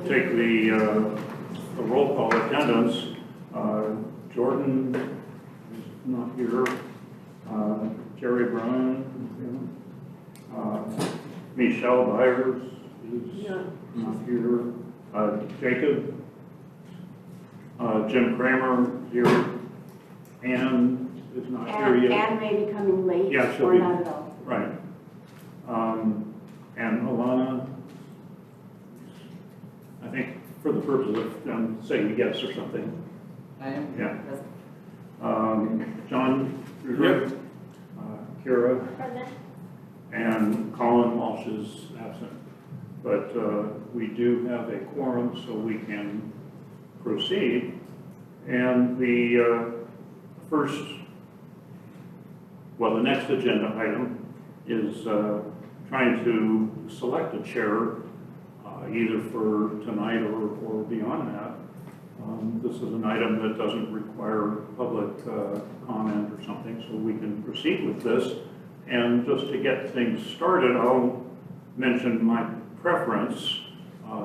take the roll call attendance. Jordan is not here. Jerry Brown. Michelle Byers is not here. Jacob. Jim Kramer here. Ann is not here yet. Ann may be coming late Yeah, she'll or be, not at all. right. And Alana, I think for the purpose of them saying yes or something. I am. Yeah. John, Yep. Kira, Present. and Colin Walsh is absent. But we do have a quorum, so we can proceed. And the the next agenda item is trying to select a chair, either for tonight or beyond that. This is an item that doesn't require public comment or something, so we can proceed with this. And just to get things started, I'll mention my preference.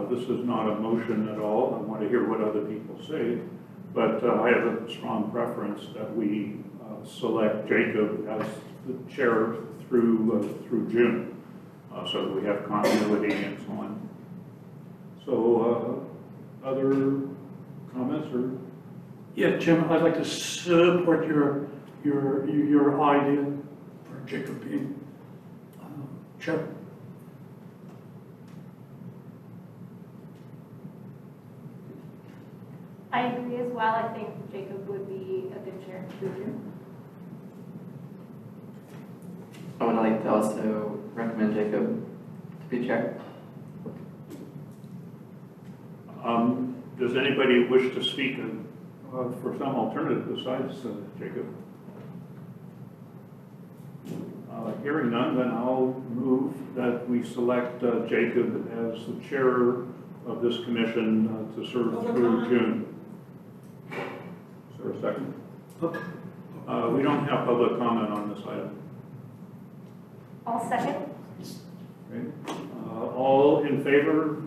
This is not a motion at all. I want to hear what other people say. But I have a strong preference that we select Jacob as the chair through June, so that we have continuity and so on. So, other comments or? Yeah, Jim, I'd like to support your idea for Jacob being chair. I agree as well. I think Jacob would be a good chair. I would like to also recommend Jacob to be chair. Does anybody wish to speak for some alternative besides Jacob? Hearing none, then I'll move that we select Jacob as the chair of this commission to serve through June. Is there a second? We don't have public comment on this item. I'll second. Okay. All in favor?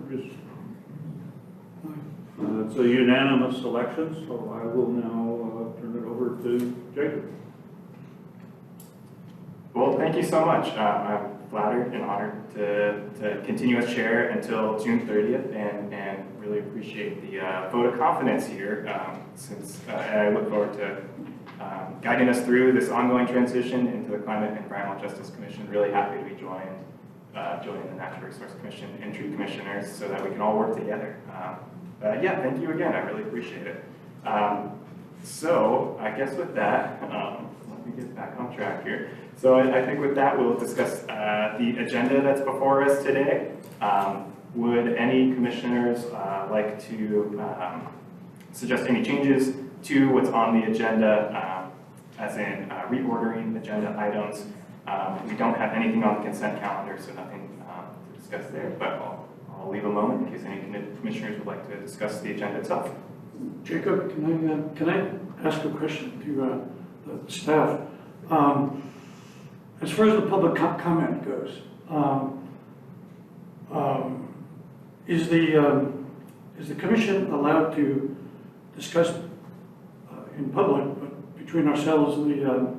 It's a unanimous selection, so I will now turn it over to Jacob. Well, thank you so much. I'm flattered and honored to continue as chair until June 30th and really appreciate the vote of confidence here and I look forward to guiding us through this ongoing transition into the Climate and Environmental Justice Commission. Really happy to be joining the Natural Resource Commission and tree commissioners so that we can all work together. Yeah, thank you again. I really appreciate it. So I guess with that, let me get back on track here. So I think with that, we'll discuss the agenda that's before us today. Would any commissioners like to suggest any changes to what's on the agenda, as in reordering agenda items? We don't have anything on the consent calendar, so nothing to discuss there, but I'll leave a moment in case any commissioners would like to discuss the agenda itself. Jacob, can I ask a question to the staff? As far as the public comment goes, is the commission allowed to discuss in public, but between ourselves, the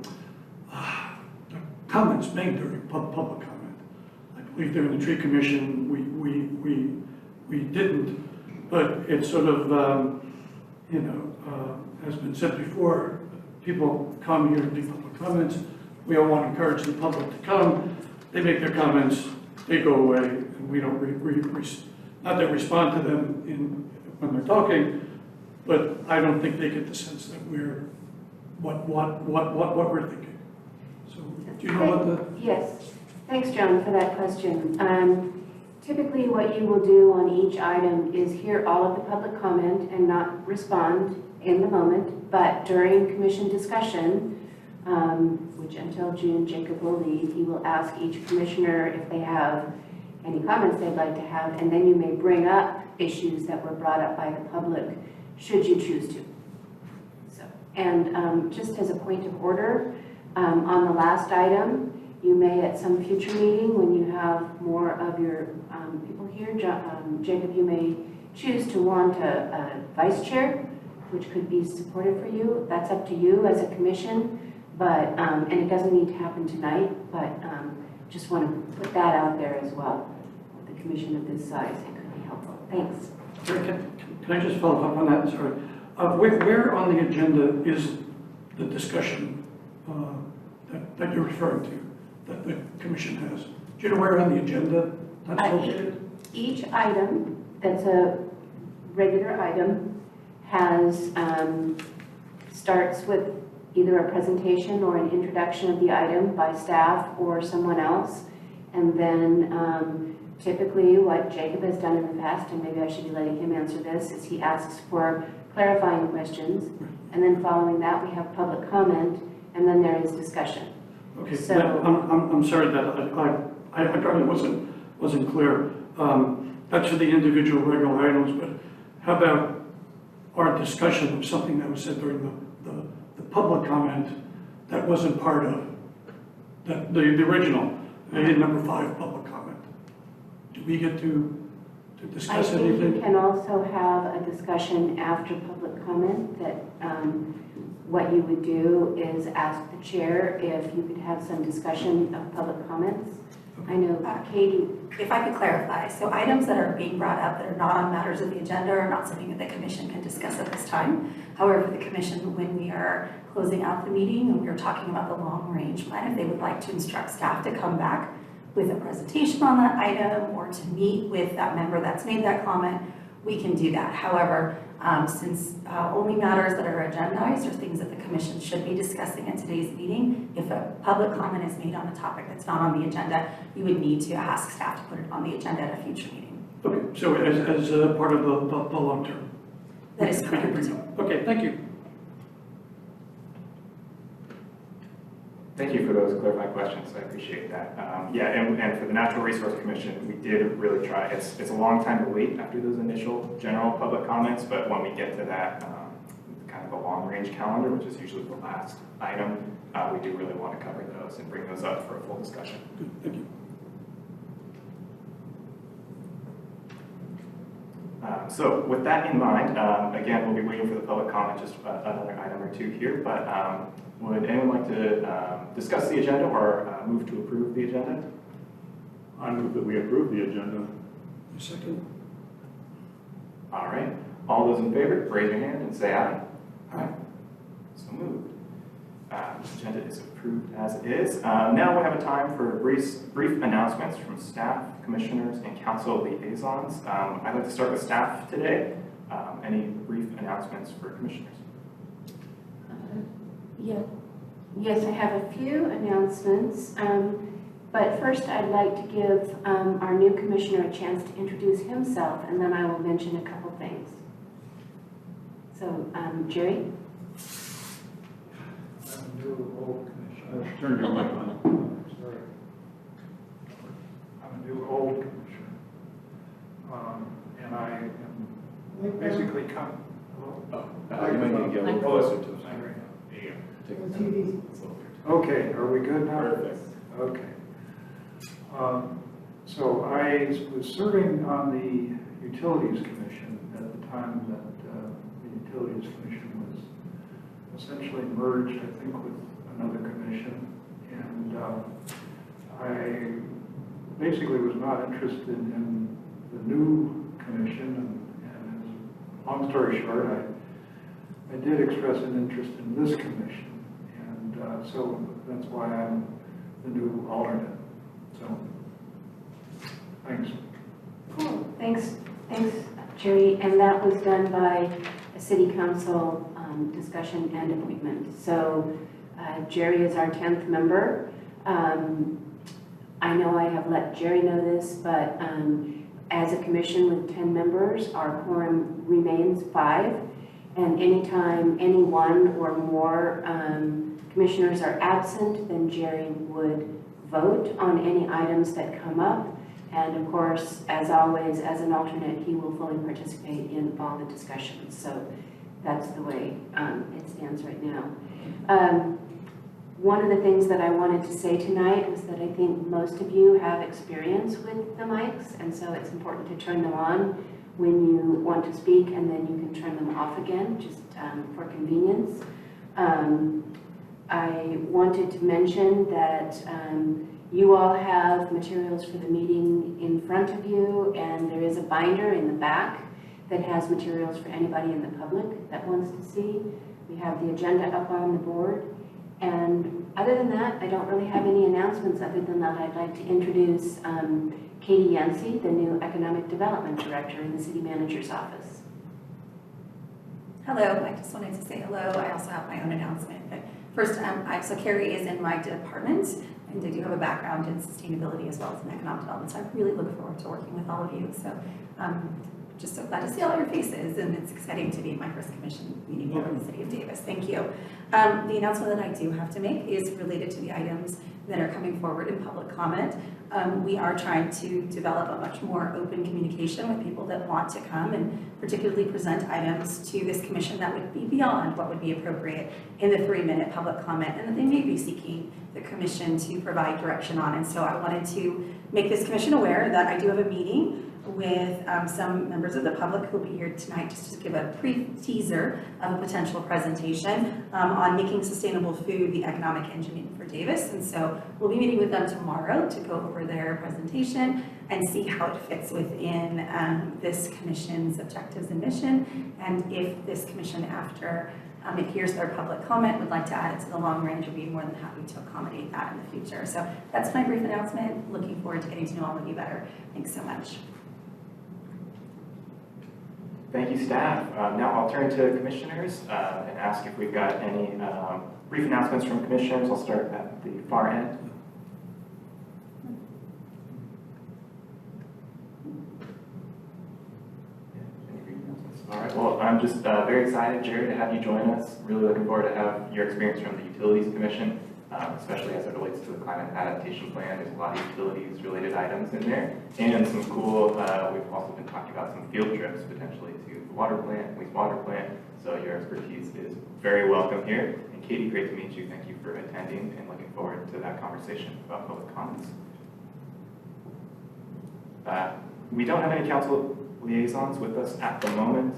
comments made during public comment? I believe during the tree commission we didn't, but it's sort of has been said before. People come here and do public comments. We all want to encourage the public to come. They make their comments, they go away, and we don't not that respond to them when they're talking, but I don't think they get the sense that we're what we're thinking. So do you know what the? Yes. Thanks, John, for that question. Typically, what you will do on each item is hear all of the public comment and not respond in the moment, but during commission discussion, which until June Jacob will lead, he will ask each commissioner if they have any comments they'd like to have, and then you may bring up issues that were brought up by the public, should you choose to. So, and just as a point of order, on the last item, you may at some future meeting, when you have more of your people here, Jacob, you may choose to want a vice chair, which could be supportive for you, that's up to you as a commission. But, and it doesn't need to happen tonight, but just want to put that out there as well. With a commission of this size, it could be helpful. Thanks. Sorry, can I just follow up on that? Sorry. Where on the agenda is the discussion that you're referring to, that the commission has? Do you know where on the agenda that's located? Each item that's a regular item has, starts with either a presentation or an introduction of the item by staff or someone else. And then typically what Jacob has done in the past, and maybe I should be letting him answer this, is he asks for clarifying questions. And then following that, we have public comment, and then there is discussion. Okay, So- I'm sorry that I probably wasn't clear. That's for the individual regular items, but how about our discussion of something that was said during the public comment that wasn't part of the original, number 5 public comment? Do we get to I discuss think you anything? can also have a discussion after public comment that what you would do is ask the chair if you could have some discussion of public comments. I know Katie, If I could clarify, so items that are being brought up that are not on matters of the agenda are not something that the commission can discuss at this time. However, the commission, when we are closing out the meeting and we are talking about the long-range plan, if they would like to instruct staff to come back with a presentation on that item or to meet with that member that's made that comment, we can do that. However, since only matters that are agendized are things that the commission should be discussing at today's meeting, if a public comment is made on a topic that's not on the agenda, you would need to ask staff to put it on the agenda at a future meeting. Okay, so as part of the long term? That is We can correct. bring it up. Okay, thank you. Thank you for those clarifying questions, I appreciate that. Yeah, and for the Natural Resource Commission, we did really try. It's a long time to wait after those initial general public comments, but when we get to that kind of a long-range calendar, which is usually the last item, we do really want to cover those and bring those up for a full discussion. Good, thank you. So with that in mind, again, we'll be waiting for the public comment, just another item or two here, but would anyone like to discuss the agenda or move to approve the agenda? I move that we approve the agenda. A second? All right, all those in favor, raise your hand and say aye. Aye. So moved. The agenda is approved as is. Now we have a time for brief announcements from staff, commissioners, and council liaisons. I'd like to start with staff today. Any brief announcements for commissioners? yes, I have a few announcements. But first, I'd like to give our new commissioner a chance to introduce himself, and then I will mention a couple things. So, Jerry? I'm a new old commissioner. Turn your mic on. Sorry. I'm a new old commissioner. And I am basically come. Hello? You might need to get a little closer to the Sorry. Take Okay, are we good now? Perfect. Okay. So I was serving on the Utilities Commission at the time that the Utilities Commission was essentially merged, I think, with another commission. And I basically was not interested in the new commission. And long story short, I did express an interest in this commission. And so that's why I'm the new alternate. So, thanks. Cool, thanks, Jerry. And that was done by a city council discussion and appointment. So Jerry is our 10th member. I know I have let Jerry know this, but as a commission with 10 members, our quorum remains 5. And anytime any one or more commissioners are absent, then Jerry would vote on any items that come up. And of course, as always, as an alternate, he will fully participate in all the discussions. So that's the way it stands right now. One of the things that I wanted to say tonight was that I think most of you have experience with the mics, and so it's important to turn them on when you want to speak, and then you can turn them off again, just for convenience. I wanted to mention that you all have materials for the meeting in front of you, and there is a binder in the back that has materials for anybody in the public that wants to see. We have the agenda up on the board. And other than that, I don't really have any announcements. Other than that, I'd like to introduce Katie Yancey, the new Economic Development Director in the City Manager's Office. Hello, I just wanted to say hello. I also have my own announcement. But first, so Carrie is in my department, and I do have a background in sustainability as well as in economic development. So I really look forward to working with all of you. So just so glad to see all your faces, and it's exciting to be my first commission meeting here in the City of Davis. Thank you. The announcement that I do have to make is related to the items that are coming forward in public comment. We are trying to develop a much more open communication with people that want to come and particularly present items to this commission that would be beyond what would be appropriate in the 3-minute public comment, and that they may be seeking the commission to provide direction on. And so I wanted to make this commission aware that I do have a meeting with some members of the public who will be here tonight just to give a pre-teaser of a potential presentation on making sustainable food the economic engine for Davis. And so we'll be meeting with them tomorrow to go over their presentation and see how it fits within this commission's objectives and mission. And if this commission, after it hears their public comment, would like to add it to the long range, we'd be more than happy to accommodate that in the future. So that's my brief announcement. Looking forward to getting to know all of you better. Thanks so much. Thank you, staff. Now I'll turn to commissioners and ask if we've got any brief announcements from commissioners. I'll start at the far end. Any brief announcements? All right, well, I'm just very excited, Jerry, to have you join us. Really looking forward to have your experience from the Utilities Commission, especially as it relates to the climate adaptation plan. There's a lot of utilities related items in there, and some cool, we've also been talking about some field trips potentially to the water plant, wastewater plant, so your expertise is very welcome here. And Katie, great to meet you. Thank you for attending, and looking forward to that conversation about public comments. We don't have any council liaisons with us at the moment,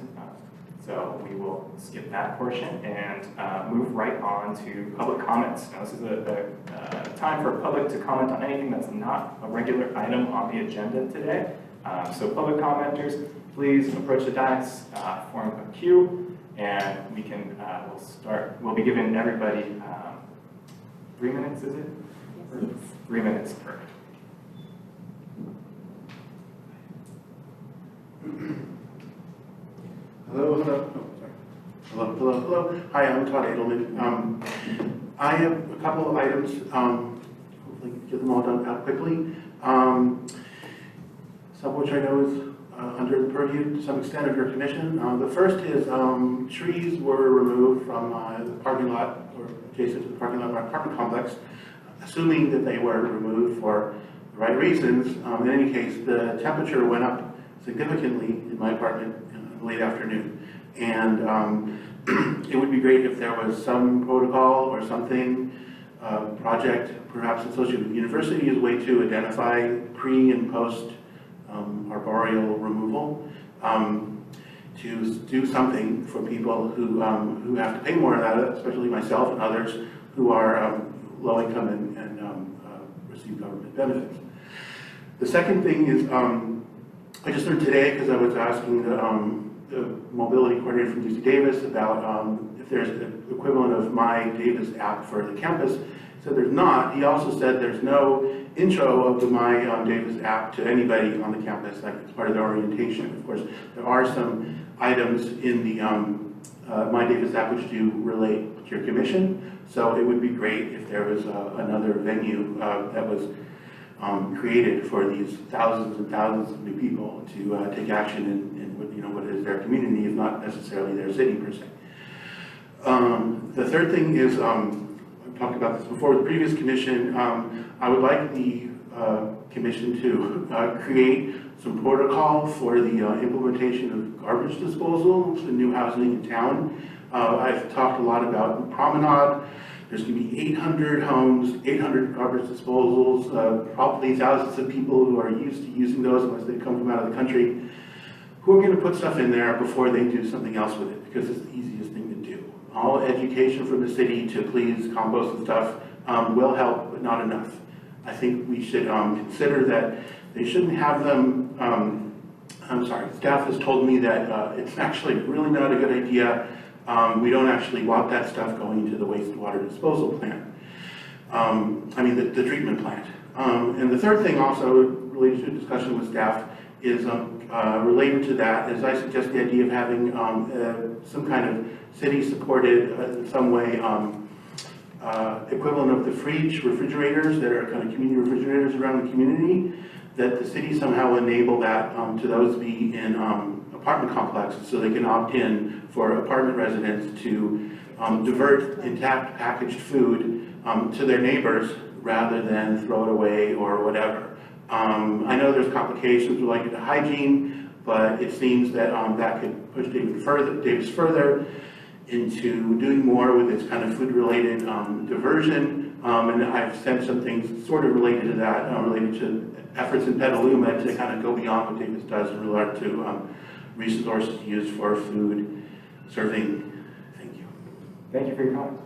so we will skip that portion and move right on to public comments. Now, this is a time for public to comment on anything that's not a regular item on the agenda today. So public commenters, please approach the dais, form a queue, and we can, we'll be giving everybody 3 minutes, is it? Yes. 3 minutes per. Hello. Oh, sorry. Hello. Hi, I'm Todd Edelman. I have a couple of items. Hopefully, get them all done out quickly. Some of which I know is under the purview to some extent of your commission. The first is trees were removed from the parking lot or adjacent to the parking lot of our apartment complex, assuming that they were removed for the right reasons. In any case, the temperature went up significantly in my apartment in the late afternoon. And it would be great if there was some protocol or something, project perhaps associated with the university as a way to identify pre and post arboreal removal, to do something for people who have to pay more of that, especially myself and others who are low income and receive government benefits. The second thing is, I just learned today, because I was asking the mobility coordinator from UC Davis about if there's an equivalent of My Davis app for the campus. So there's not. He also said there's no intro of the My Davis app to anybody on the campus, like it's part of the orientation. Of course, there are some items in the My Davis app which do relate to your commission. So it would be great if there was another venue that was created for these thousands and thousands of new people to take action in what is their community, if not necessarily their city per se. The third thing is, I've talked about this before with the previous commission, I would like the commission to create some protocol for the implementation of garbage disposal in new housing in town. I've talked a lot about Promenade. There's going to be 800 homes, 800 garbage disposals, probably thousands of people who are used to using those unless they come from out of the country. who are going to put stuff in there before they do something else with it, because it's the easiest thing to do. All education from the city to please compost and stuff will help, but not enough. I think we should consider that they shouldn't have them, I'm sorry, staff has told me that it's actually really not a good idea. We don't actually want that stuff going into the wastewater disposal plant. I mean, the treatment plant. And the third thing also related to discussion with staff is related to that is I suggest the idea of having some kind of city-supported, in some way, equivalent of the refrigerators that are kind of community refrigerators around the community, that the city somehow enable that to those be in apartment complexes so they can opt in for apartment residents to divert intact packaged food to their neighbors rather than throw it away or whatever. I know there's complications related to hygiene, but it seems that that could push Davis further into doing more with its kind of food-related diversion. And I've sent some things sort of related to that, related to efforts in Petaluma to kind of go beyond what Davis does in regard to resources used for food serving. Thank you. Thank you for your comments.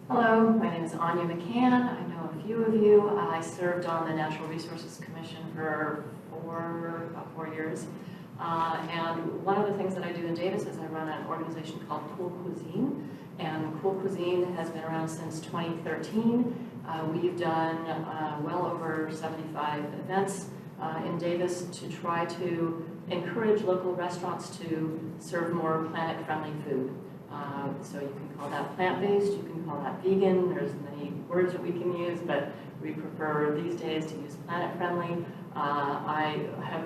Hello, my name is Anya McCann. I know a few of you. I served on the Natural Resources Commission for about 4 years. And one of the things that I do in Davis is I run an organization called Cool Cuisine. And Cool Cuisine has been around since 2013. We've done well over 75 events in Davis to try to encourage local restaurants to serve more planet-friendly food. So you can call that plant-based, you can call that vegan, there's many words that we can use, but we prefer these days to use planet-friendly. I have,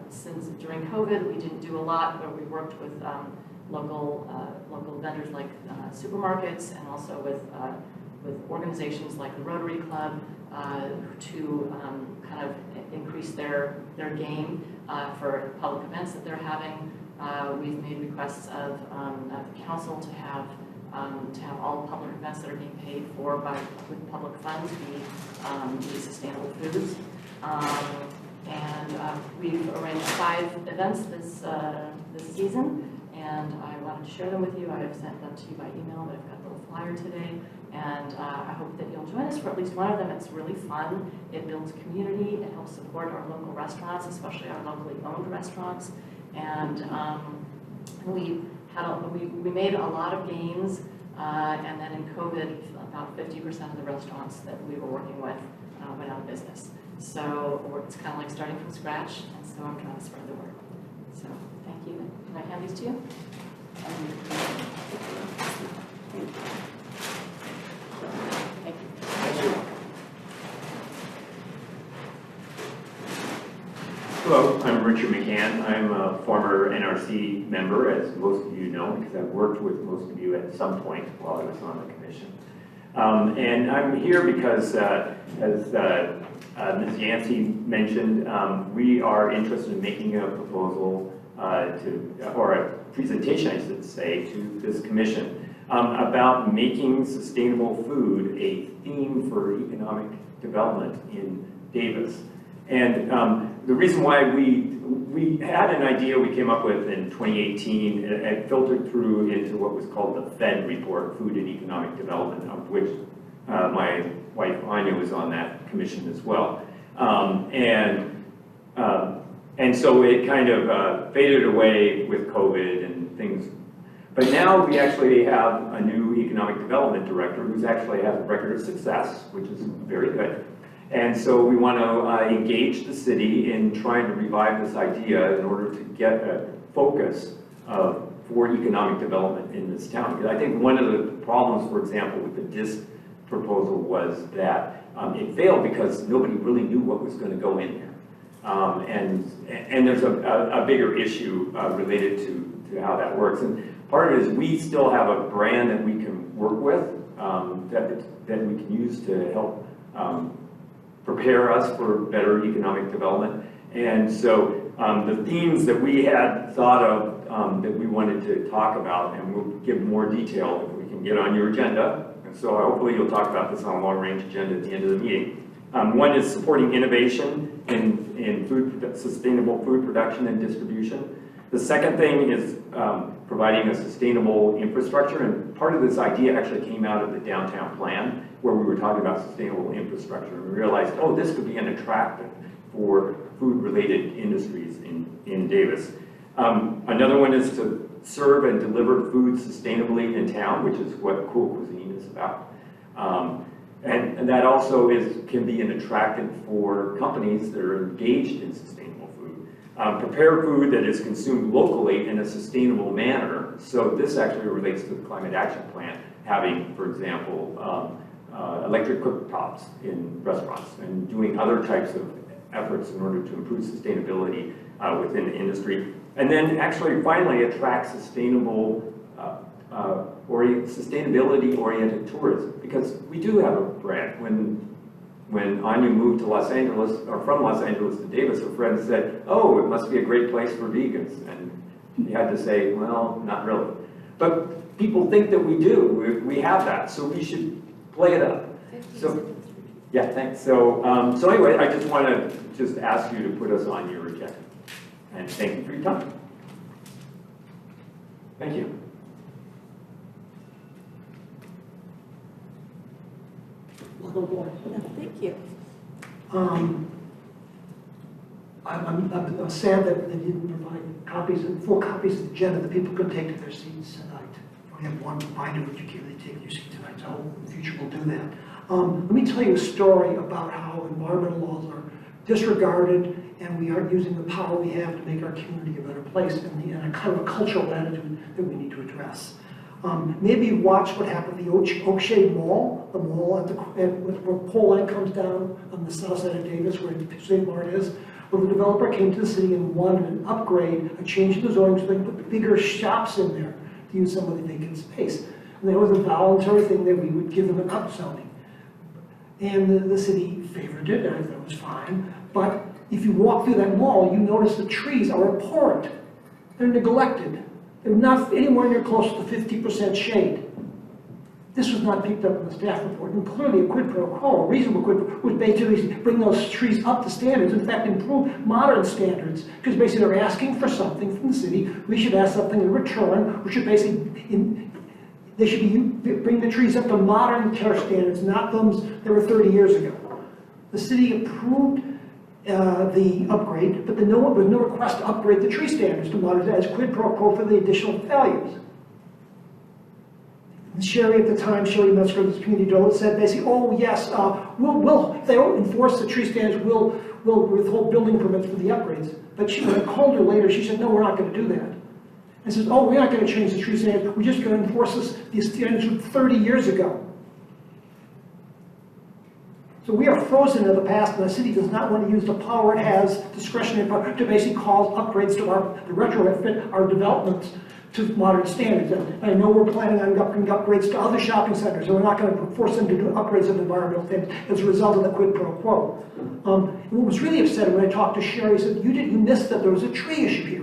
since during COVID, we didn't do a lot, but we worked with local vendors like supermarkets and also with organizations like the Rotary Club to kind of increase their game for public events that they're having. We've made requests of the council to have all public events that are being paid for with public funds be sustainable foods. And we've arranged 5 events this season, and I wanted to share them with you. I have sent them to you by email, but I've got a little flyer today, and I hope that you'll join us for at least one of them. It's really fun. It builds community. It helps support our local restaurants, especially our locally owned restaurants. And we made a lot of gains, and then in COVID, about 50% of the restaurants that we were working with went out of business. So it's kind of like starting from scratch, and so I'm trying to spread the word. So thank you. Can I hand these to you? Thank you. Thank you. Thank you. Hello, I'm Richard McCann. I'm a former NRC member, as most of you know, because I've worked with most of you at some point while I was on the commission. And I'm here because, as Ms. Yancey mentioned, we are interested in making a proposal or a presentation, I should say, to this commission about making sustainable food a theme for economic development in Davis. And the reason why we had an idea we came up with in 2018, it filtered through into what was called the FED report, Food and Economic Development, of which my wife Anya was on that commission as well. And so it kind of faded away with COVID and things. But now we actually have a new economic development director who's actually has a record of success, which is very good. And so we want to engage the city in trying to revive this idea in order to get a focus for economic development in this town. Because I think one of the problems, for example, with the DISC proposal was that it failed because nobody really knew what was going to go in there. And there's a bigger issue related to how that works. And part of it is we still have a brand that we can work with, that we can use to help prepare us for better economic development. And so the themes that we had thought of that we wanted to talk about, and we'll give more detail if we can get on your agenda. And so hopefully you'll talk about this on a long-range agenda at the end of the meeting. One is supporting innovation in sustainable food production and distribution. The second thing is providing a sustainable infrastructure, and part of this idea actually came out of the downtown plan, where we were talking about sustainable infrastructure, and we realized, oh, this could be an attractant for food-related industries in Davis. Another one is to serve and deliver food sustainably in town, which is what Cool Cuisine is about. And that also can be an attractant for companies that are engaged in sustainable food. Prepare food that is consumed locally in a sustainable manner. So this actually relates to the Climate Action Plan, having, for example, electric cooktops in restaurants and doing other types of efforts in order to improve sustainability within the industry. And then actually finally attract sustainability-oriented tourism, because we do have a brand. When Anya moved to Los Angeles, or from Los Angeles to Davis, her friend said, oh, it must be a great place for vegans. And she had to say, well, not really. But people think that we do. We have that, so we should play it up. So, yeah, thanks. So, so anyway, I just want to just ask you to put us on your agenda. And thank you for your time. Thank you. Thank you. I'm sad that they didn't provide full copies of the agenda that people could take to their seats tonight. You only have one binder which you can't really take to your seat tonight, so I hope in the future we'll do that. Let me tell you a story about how environmental laws are disregarded and we aren't using the power we have to make our community a better place, and a kind of a cultural attitude that we need to address. Maybe you watched what happened at the Oakshade Mall, the mall where Pole Line comes down on the south side of Davis, where St. Mart is, where the developer came to the city and wanted an upgrade, a change in the zoning so they could put bigger shops in there to use some of the vacant space. And there was a voluntary thing that we would give them an upzoning. And the city favored it, and I thought it was fine. But if you walk through that mall, you notice the trees are abhorrent. They're neglected. They're not anywhere near close to 50% shade. This was not picked up in the staff report, and clearly a quid pro quo, a reasonable quid pro quo, was basically bring those trees up to standards, in fact improve modern standards, because basically they're asking for something from the city, we should ask something in return, we should basically, they should bring the trees up to modern care standards, not those that were 30 years ago. The city approved the upgrade, but there was no request to upgrade the tree standards to modern as quid pro quo for the additional values. Sherry at the time, Sherry Metzger, this community dole, said basically, oh yes, if they don't enforce the tree standards, we'll withhold building permits for the upgrades. But when I called her later, she said, no, we're not going to do that. And says, oh, we're not going to change the tree standards, we're just going to enforce these standards from 30 years ago. So we are frozen in the past, and the city does not want to use the power it has, discretionary power, to basically cause upgrades to retrofit our developments to modern standards. And I know we're planning on upgrades to other shopping centers, and we're not going to force them to do upgrades of environmental things as a result of the quid pro quo. What was really upsetting when I talked to Sherry, said, you missed that there was a tree issue here.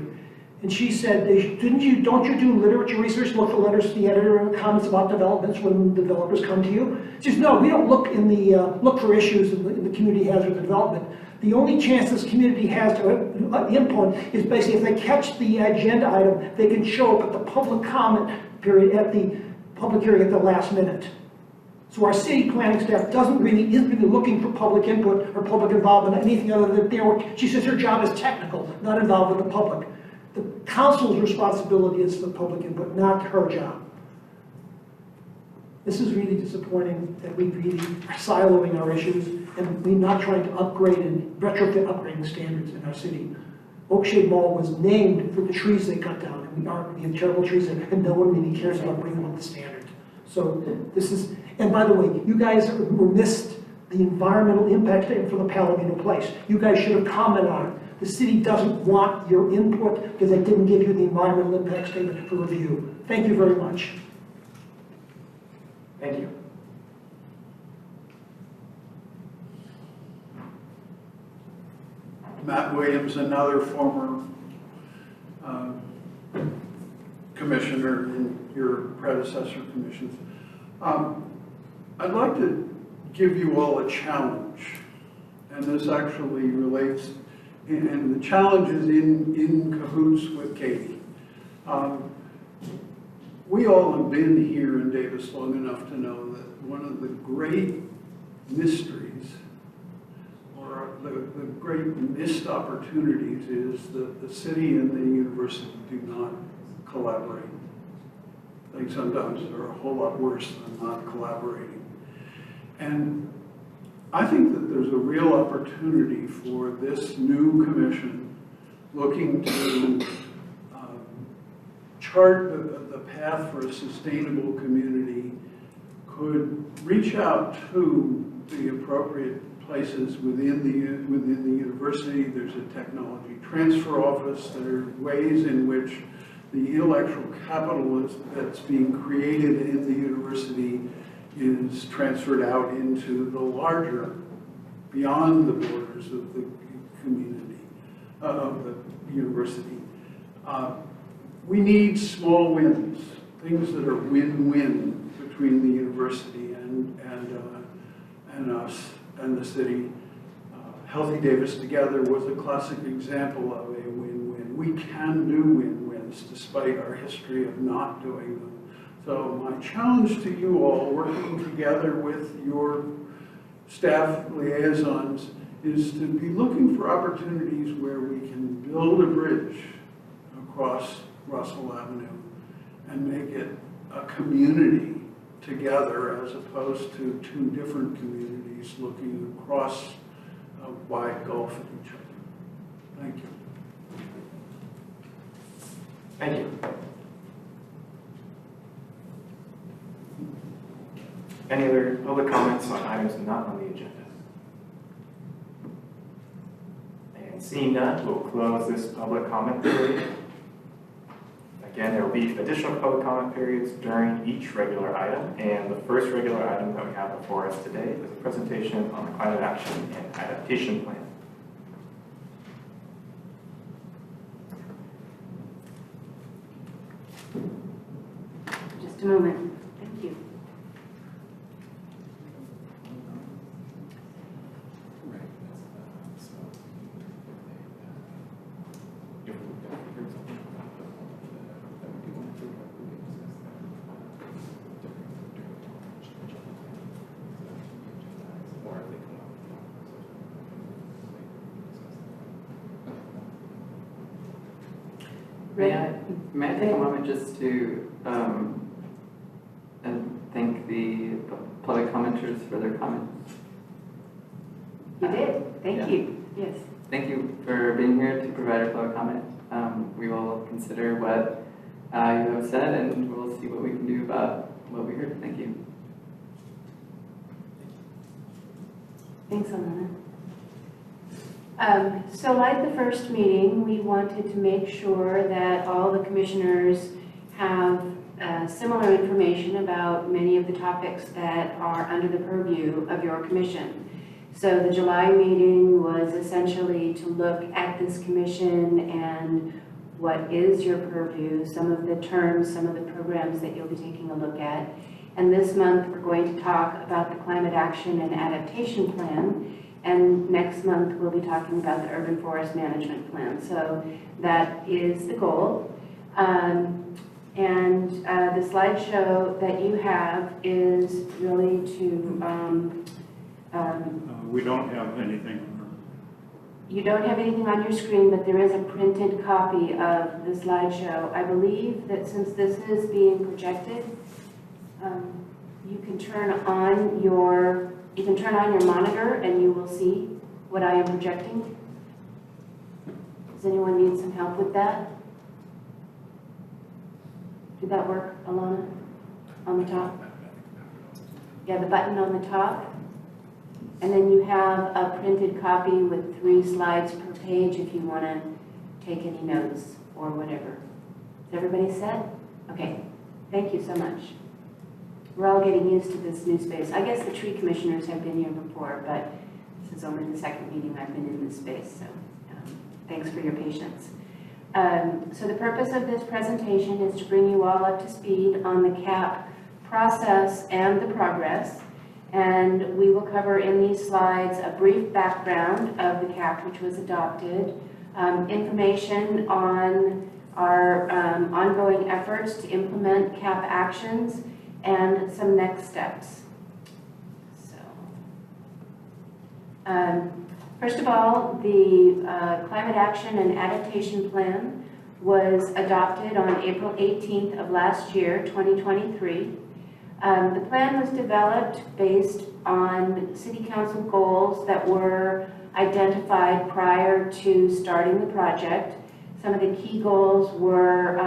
And she said, don't you do literature research, look for letters to the editor and comments about developments when developers come to you? She says, no, we don't look look for issues in the community hazard development. The only chance this community has to input is basically if they catch the agenda item, they can show up at the public comment period at the public hearing at the last minute. So our city planning staff isn't really looking for public input or public involvement in anything other than their work. She says her job is technical, not involved with the public. The council's responsibility is for public input, not her job. This is really disappointing that we really are siloing our issues and we're not trying to upgrade and retrofit upgrading standards in our city. Oakshade Mall was named for the trees they cut down, and we have terrible trees there, and no one really cares about bringing them up to standard. So this is, and by the way, you guys missed the environmental impact statement for the Palomino Place. You guys should have commented on it. The city doesn't want your input because they didn't give you the environmental impact statement for review. Thank you very much. Thank you. Matt Williams, another former commissioner in your predecessor commissions. I'd like to give you all a challenge and this actually relates, and the challenge is in cahoots with Katie. We all have been here in Davis long enough to know that one of the great mysteries or the great missed opportunities is that the city and the university do not collaborate. I think sometimes they're a whole lot worse than not collaborating. And I think that there's a real opportunity for this new commission looking to chart the path for a sustainable community, could reach out to the appropriate places within the university. There's a technology transfer office. There are ways in which the intellectual capital that's being created in the university is transferred out into the larger, beyond the borders of the community, of the university. We need small wins, things that are win-win between the university and us and the city. Healthy Davis Together was a classic example of a win-win. We can do win-wins despite our history of not doing them. So my challenge to you all, working together with your staff liaisons, is to be looking for opportunities where we can build a bridge across Russell Avenue and make it a community together as opposed to two different communities looking across a wide gulf at each other. Thank you. Thank you. Any other public comments on items not on the agenda? And seeing none, we'll close this public comment period. Again, there will be additional public comment periods during each regular item, and the first regular item that we have before us today is a presentation on the Climate Action and Adaptation Plan. Just a moment. Thank you. May I take a moment just to thank the public commenters for their comments? You did. Thank you. Yes. Thank you for being here to provide our public comment. We will consider what you have said, and we'll see what we can do about what we heard. Thank you. Thanks, Alana. So like the first meeting, we wanted to make sure that all the commissioners have similar information about many of the topics that are under the purview of your commission. So the July meeting was essentially to look at this commission and what is your purview, some of the terms, some of the programs that you'll be taking a look at. And this month, we're going to talk about the Climate Action and Adaptation Plan. And next month, we'll be talking about the Urban Forest Management Plan. So that is the goal. The slideshow that you have is really to... we don't have anything. You don't have anything on your screen, but there is a printed copy of the slideshow. I believe that since this is being projected, you can turn on your monitor and you will see what I am projecting. Does anyone need some help with that? Did that work, Alana? On the top? Yeah, the button on the top. And then you have a printed copy with 3 slides per page if you want to take any notes or whatever. Is everybody set? Okay, thank you so much. We're all getting used to this new space. I guess the tree commissioners have been here before, but this is only the second meeting I've been in this space, so thanks for your patience. So the purpose of this presentation is to bring you all up to speed on the CAP process and the progress. And we will cover in these slides a brief background of the CAP which was adopted, information on our ongoing efforts to implement CAP actions, and some next steps. So, first of all, the Climate Action and Adaptation Plan was adopted on April 18th of last year, 2023. The plan was developed based on City Council goals that were identified prior to starting the project. Some of the key goals were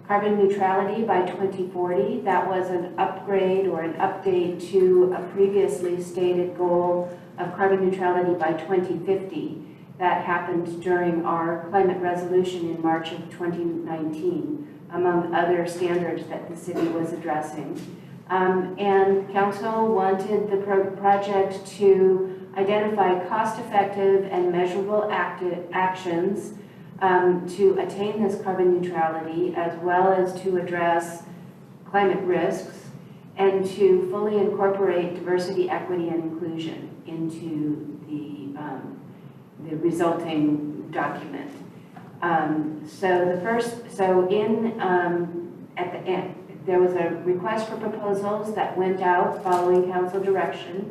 carbon neutrality by 2040. That was an upgrade or an update to a previously stated goal of carbon neutrality by 2050. That happened during our climate resolution in March of 2019, among other standards that the city was addressing. And council wanted the project to identify cost-effective and measurable actions to attain this carbon neutrality, as well as to address climate risks, and to fully incorporate diversity, equity, and inclusion into the resulting document. At the end, there was a request for proposals that went out following council direction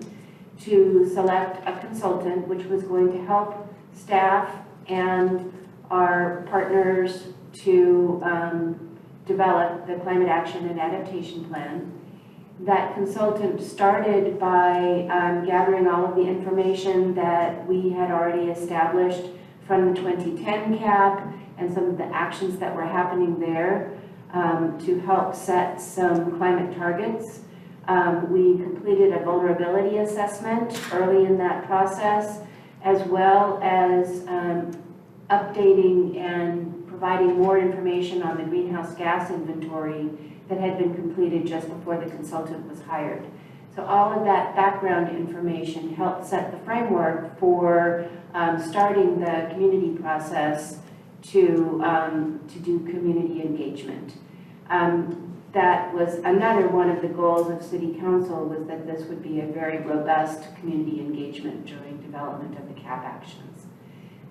to select a consultant which was going to help staff and our partners to develop the Climate Action and Adaptation Plan. That consultant started by gathering all of the information that we had already established from the 2010 CAP and some of the actions that were happening there to help set some climate targets. We completed a vulnerability assessment early in that process, as well as updating and providing more information on the greenhouse gas inventory that had been completed just before the consultant was hired. So all of that background information helped set the framework for starting the community process to do community engagement. That was another one of the goals of City Council, was that this would be a very robust community engagement during development of the CAP actions.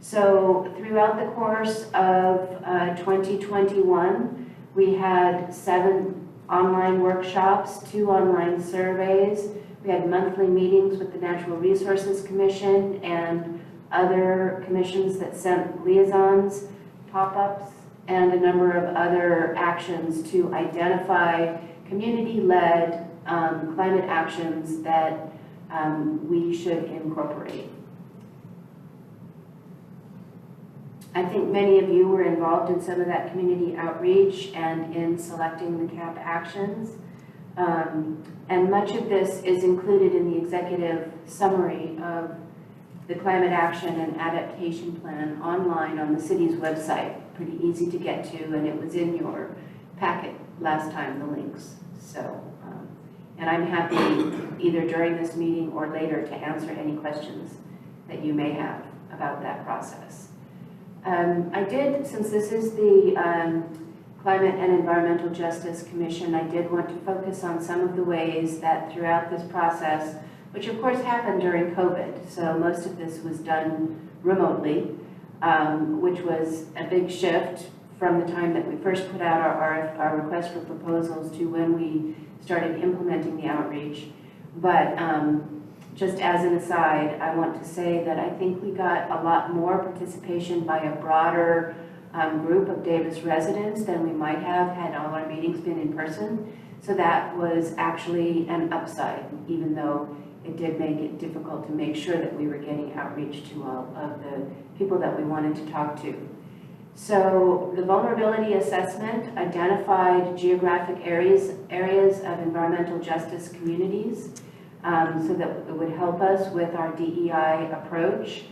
So throughout the course of 2021, we had 7 online workshops, 2 online surveys. We had monthly meetings with the Natural Resources Commission and other commissions that sent liaisons, pop-ups, and a number of other actions to identify community-led climate actions that we should incorporate. I think many of you were involved in some of that community outreach and in selecting the CAP actions. And much of this is included in the executive summary of the Climate Action and Adaptation Plan online on the city's website. Pretty easy to get to, and it was in your packet last time, the links. So, and I'm happy either during this meeting or later to answer any questions that you may have about that process. I did, since this is the Climate and Environmental Justice Commission, I did want to focus on some of the ways that throughout this process, which of course happened during COVID, so most of this was done remotely, which was a big shift from the time that we first put out our request for proposals to when we started implementing the outreach. But just as an aside, I want to say that I think we got a lot more participation by a broader group of Davis residents than we might have had all our meetings been in person. So that was actually an upside, even though it did make it difficult to make sure that we were getting outreach to all of the people that we wanted to talk to. So the vulnerability assessment identified geographic areas of environmental justice communities so that it would help us with our DEI approach.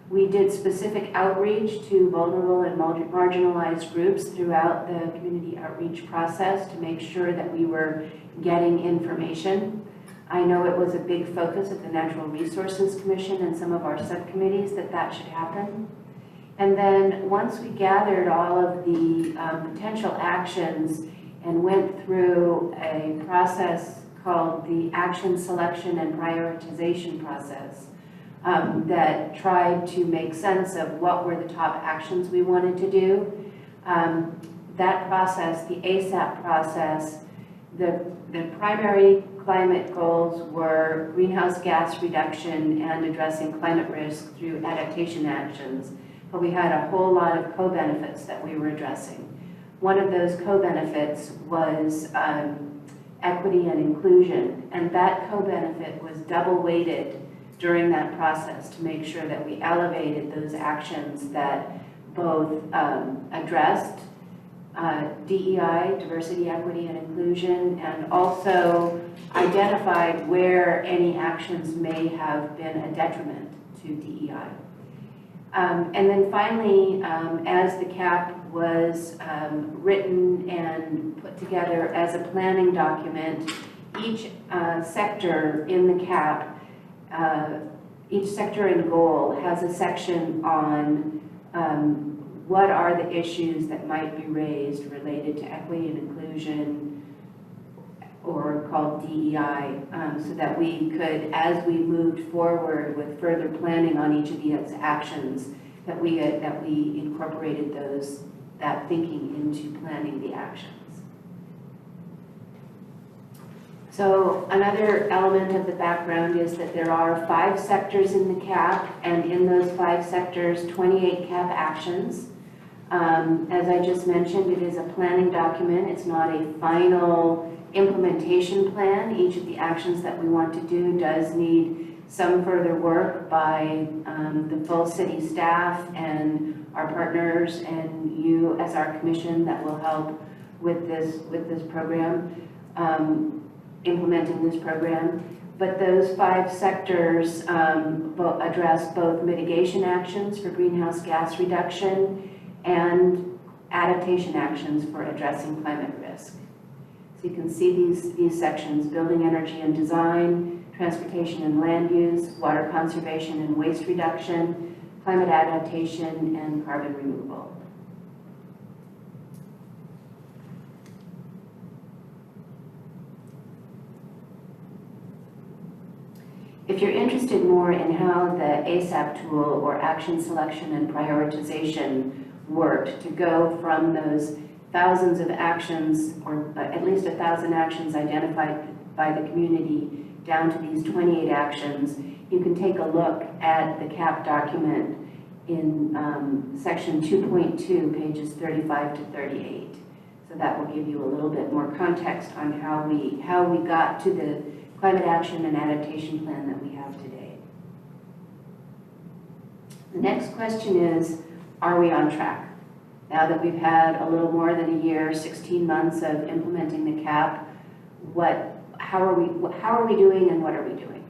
We did specific outreach to vulnerable and marginalized groups throughout the community outreach process to make sure that we were getting information. I know it was a big focus of the Natural Resources Commission and some of our subcommittees that should happen. And then once we gathered all of the potential actions and went through a process called the action selection and prioritization process that tried to make sense of what were the top actions we wanted to do. That process, the ASAP process, the primary climate goals were greenhouse gas reduction and addressing climate risk through adaptation actions, but we had a whole lot of co-benefits that we were addressing. One of those co-benefits was equity and inclusion, and that co-benefit was double weighted during that process to make sure that we elevated those actions that both addressed DEI, diversity, equity, and inclusion, and also identified where any actions may have been a detriment to DEI. And then finally, as the CAP was written and put together as a planning document, each sector in the CAP, each sector and goal has a section on what are the issues that might be raised related to equity and inclusion, or called DEI, so that we could, as we moved forward with further planning on each of these actions, that we incorporated that thinking into planning the actions. So another element of the background is that there are 5 sectors in the CAP, and in those 5 sectors, 28 CAP actions. As I just mentioned, it is a planning document. It's not a final implementation plan. Each of the actions that we want to do does need some further work by the full city staff and our partners and you as our commission that will help with this program, implementing this program. But those 5 sectors address both mitigation actions for greenhouse gas reduction and adaptation actions for addressing climate risk. So you can see these sections: building, energy and design, transportation and land use, water conservation and waste reduction, climate adaptation, and carbon removal. If you're interested more in how the ASAP tool, or action selection and prioritization, worked to go from those thousands of actions, or at least 1,000 actions identified by the community, down to these 28 actions, you can take a look at the CAP document in section 2.2, pages 35 to 38. So that will give you a little bit more context on how we got to the climate action and adaptation plan that we have today. The next question is, are we on track? Now that we've had a little more than a year, 16 months of implementing the CAP, how are we doing and what are we doing?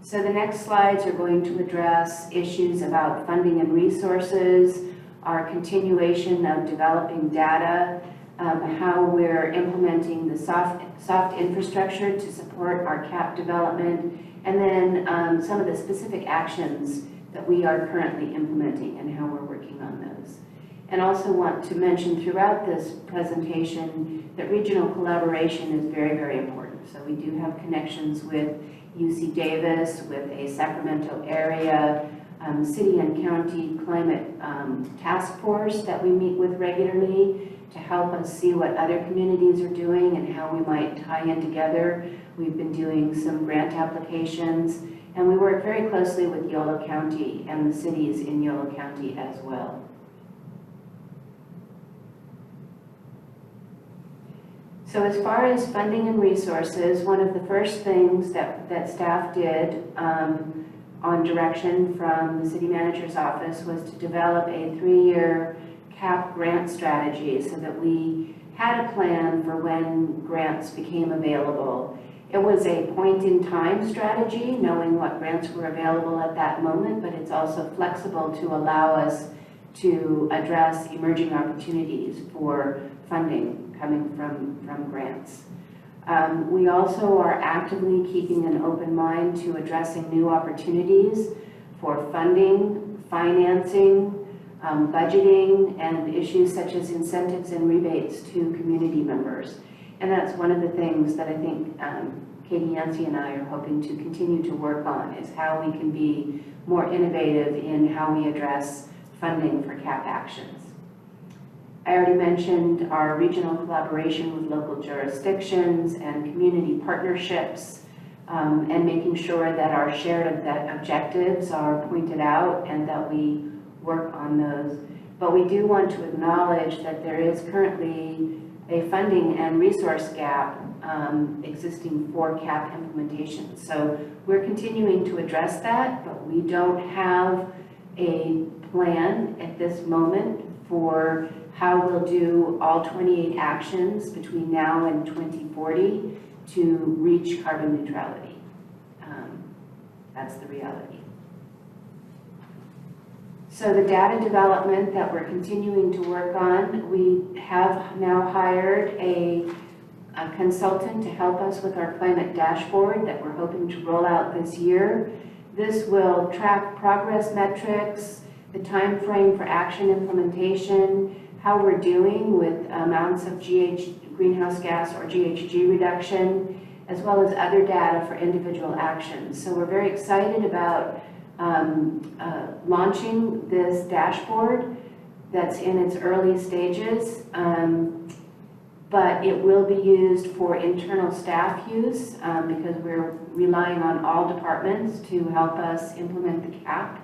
So the next slides are going to address issues about funding and resources, our continuation of developing data, how we're implementing the soft infrastructure to support our CAP development, and then some of the specific actions that we are currently implementing and how we're working on those. And also want to mention throughout this presentation that regional collaboration is very, very important. So we do have connections with UC Davis, with a Sacramento area, city and county climate task force that we meet with regularly to help us see what other communities are doing and how we might tie in together. We've been doing some grant applications, and we work very closely with Yolo County and the cities in Yolo County as well. So as far as funding and resources, one of the first things that staff did on direction from the city manager's office was to develop a 3-year CAP grant strategy so that we had a plan for when grants became available. It was a point-in-time strategy, knowing what grants were available at that moment, but it's also flexible to allow us to address emerging opportunities for funding coming from grants. We also are actively keeping an open mind to addressing new opportunities for funding, financing, budgeting, and issues such as incentives and rebates to community members. And that's one of the things that I think Katie Yancey and I are hoping to continue to work on, is how we can be more innovative in how we address funding for CAP actions. I already mentioned our regional collaboration with local jurisdictions and community partnerships, and making sure that our shared objectives are pointed out and that we work on those. But we do want to acknowledge that there is currently a funding and resource gap existing for CAP implementation. So we're continuing to address that, but we don't have a plan at this moment for how we'll do all 28 actions between now and 2040 to reach carbon neutrality. That's the reality. So the data development that we're continuing to work on, we have now hired a consultant to help us with our climate dashboard that we're hoping to roll out this year. This will track progress metrics, the time frame for action implementation, how we're doing with amounts of greenhouse gas or GHG reduction, as well as other data for individual actions. So we're very excited about launching this dashboard that's in its early stages, but it will be used for internal staff use because we're relying on all departments to help us implement the CAP,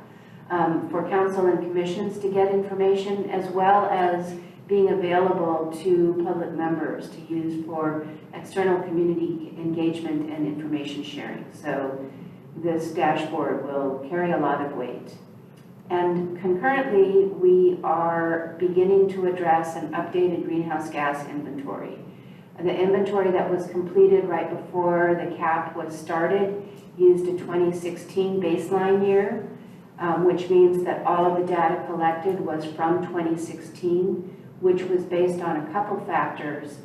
for council and commissions to get information, as well as being available to public members to use for external community engagement and information sharing. So this dashboard will carry a lot of weight. And concurrently, we are beginning to address an updated greenhouse gas inventory. The inventory that was completed right before the CAP was started used a 2016 baseline year, which means that all of the data collected was from 2016, which was based on a couple factors.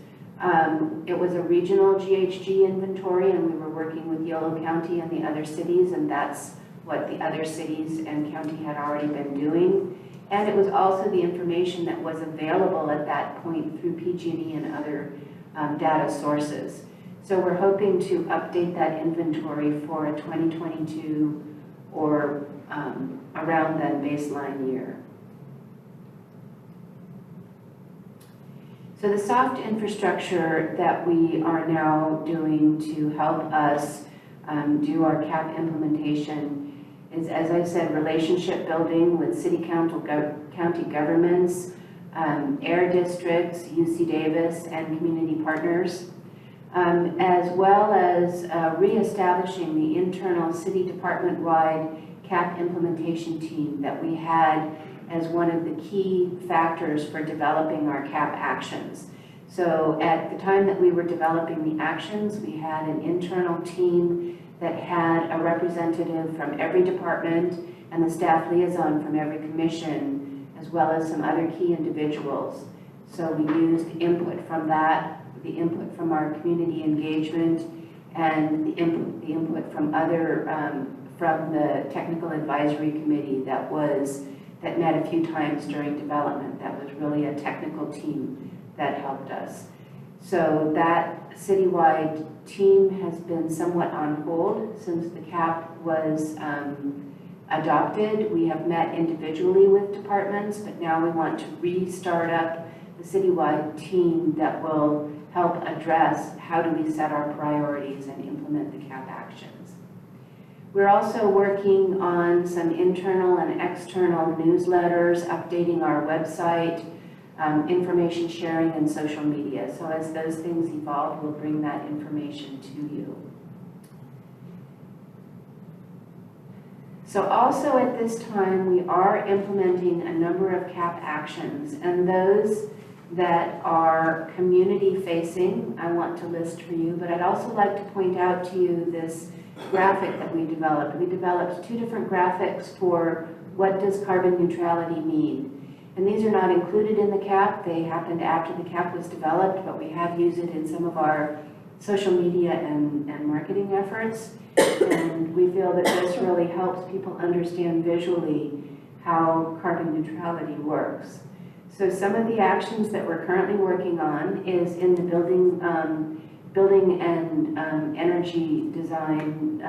It was a regional GHG inventory, and we were working with Yolo County and the other cities, and that's what the other cities and county had already been doing. And it was also the information that was available at that point through PG&E and other data sources. So we're hoping to update that inventory for a 2022 or around then baseline year. So the soft infrastructure that we are now doing to help us do our CAP implementation is, as I said, relationship building with city county governments, air districts, UC Davis, and community partners, as well as reestablishing the internal city department-wide CAP implementation team that we had as one of the key factors for developing our CAP actions. So at the time that we were developing the actions, we had an internal team that had a representative from every department and the staff liaison from every commission, as well as some other key individuals. So we used input from that, the input from our community engagement, and the input from other, from the technical advisory committee that met a few times during development. That was really a technical team that helped us. So that citywide team has been somewhat on hold since the CAP was adopted. We have met individually with departments, but now we want to restart up the citywide team that will help address how do we set our priorities and implement the CAP actions. We're also working on some internal and external newsletters, updating our website, information sharing, and social media. So as those things evolve, we'll bring that information to you. So also at this time, we are implementing a number of CAP actions, and those that are community facing, I want to list for you, but I'd also like to point out to you this graphic that we developed. We developed two different graphics for what does carbon neutrality mean. And these are not included in the CAP. They happened after the CAP was developed, but we have used it in some of our social media and marketing efforts. And we feel that this really helps people understand visually how carbon neutrality works. So some of the actions that we're currently working on is in the building building and energy design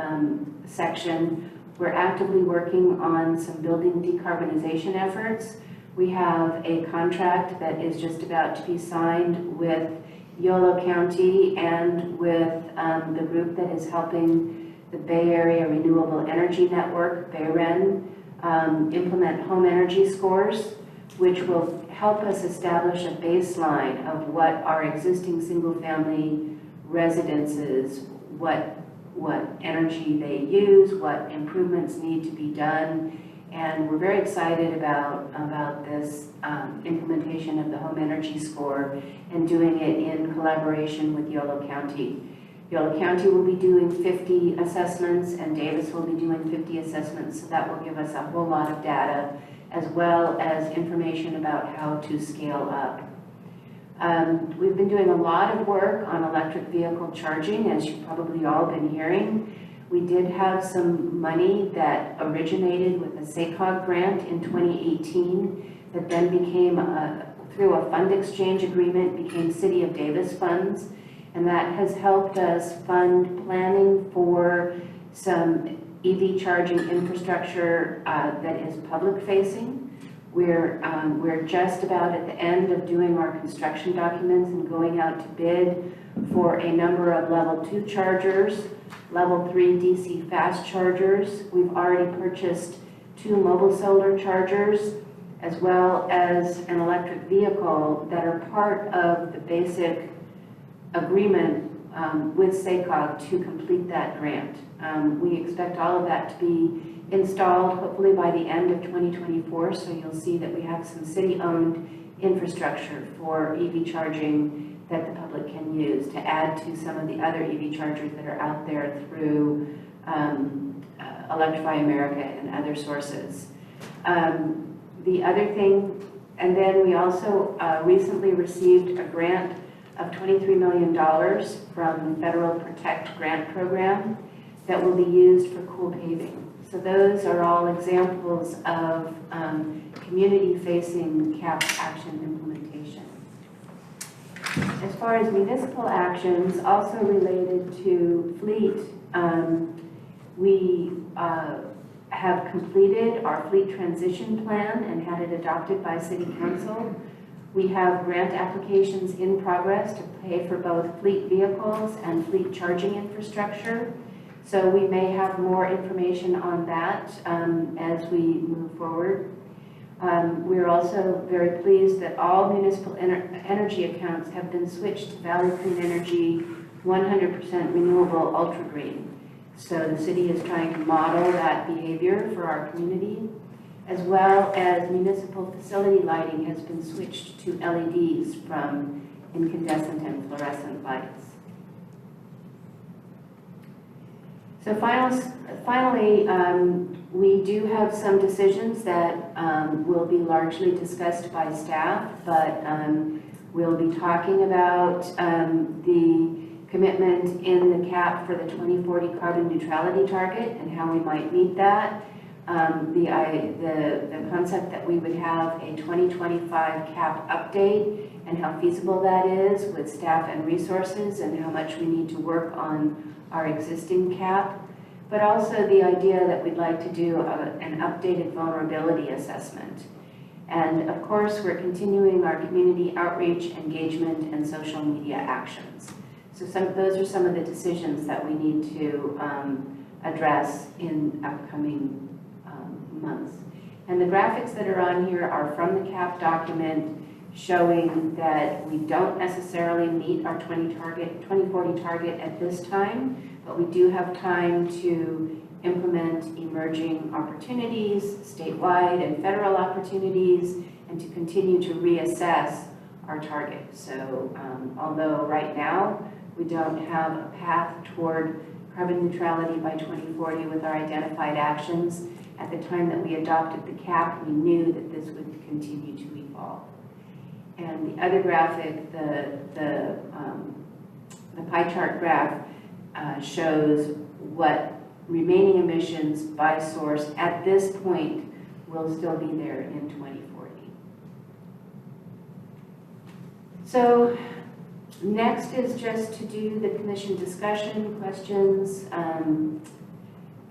section, we're actively working on some building decarbonization efforts. We have a contract that is just about to be signed with Yolo County and with the group that is helping the Bay Area Renewable Energy Network, BayREN, implement home energy scores, which will help us establish a baseline of what our existing single-family residences, what energy they use, what improvements need to be done. And we're very excited about this implementation of the home energy score and doing it in collaboration with Yolo County. Yolo County will be doing 50 assessments and Davis will be doing 50 assessments, so that will give us a whole lot of data as well as information about how to scale up. We've been doing a lot of work on electric vehicle charging, as you've probably all been hearing. We did have some money that originated with a SACOG grant in 2018 that then became, through a fund exchange agreement, became City of Davis funds. And that has helped us fund planning for some EV charging infrastructure that is public facing. We're just about at the end of doing our construction documents and going out to bid for a number of level 2 chargers, level 3 DC fast chargers. We've already purchased 2 mobile solar chargers, as well as an electric vehicle that are part of the basic agreement with SACOG to complete that grant. We expect all of that to be installed hopefully by the end of 2024, so you'll see that we have some city-owned infrastructure for EV charging that the public can use to add to some of the other EV chargers that are out there through Electrify America and other sources. The other thing, and then we also recently received a grant of $23 million from the Federal Protect Grant Program that will be used for cool paving. So those are all examples of community-facing CAP action implementation. As far as municipal actions, also related to fleet, we have completed our fleet transition plan and had it adopted by City Council. We have grant applications in progress to pay for both fleet vehicles and fleet charging infrastructure. So we may have more information on that as we move forward. We're also very pleased that all municipal energy accounts have been switched to Valley Clean Energy 100% renewable ultra green. So the city is trying to model that behavior for our community, as well as municipal facility lighting has been switched to LEDs from incandescent and fluorescent lights. So finally, we do have some decisions that will be largely discussed by staff, but we'll be talking about the commitment in the CAP for the 2040 carbon neutrality target and how we might meet that. The concept that we would have a 2025 CAP update and how feasible that is with staff and resources and how much we need to work on our existing CAP, but also the idea that we'd like to do an updated vulnerability assessment. And of course, we're continuing our community outreach, engagement, and social media actions. So those are some of the decisions that we need to address in upcoming months. And the graphics that are on here are from the CAP document showing that we don't necessarily meet our 2040 target at this time, but we do have time to implement emerging opportunities, statewide and federal opportunities, and to continue to reassess our target. So although right now we don't have a path toward carbon neutrality by 2040 with our identified actions, at the time that we adopted the CAP, we knew that this would continue to evolve. And the other graphic, the pie chart graph, shows what remaining emissions by source at this point will still be there in 2040. So Next is just to do the commission discussion, questions,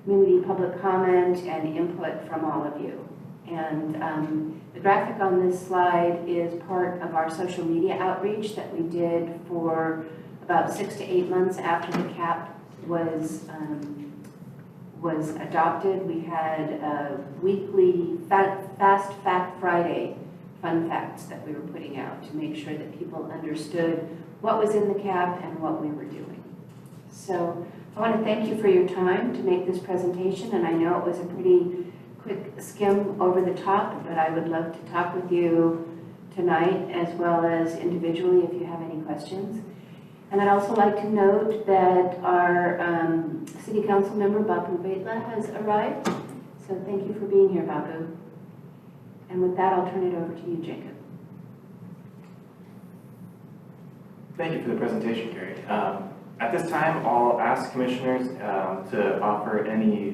community public comment, and input from all of you. And the graphic on this slide is part of our social media outreach that we did for about 6 to 8 months after the CAP was adopted. We had a weekly Fast Fact Friday fun facts that we were putting out to make sure that people understood what was in the CAP and what we were doing. So I want to thank you for your time to make this presentation, and I know it was a pretty quick skim over the top, but I would love to talk with you tonight as well as individually if you have any questions. And I'd also like to note that our City Council member, Bapu Baitla, has arrived. So thank you for being here, Bapu. And with that, I'll turn it over to you, Jacob. Thank you for the presentation, Carrie. At this time, I'll ask commissioners to offer any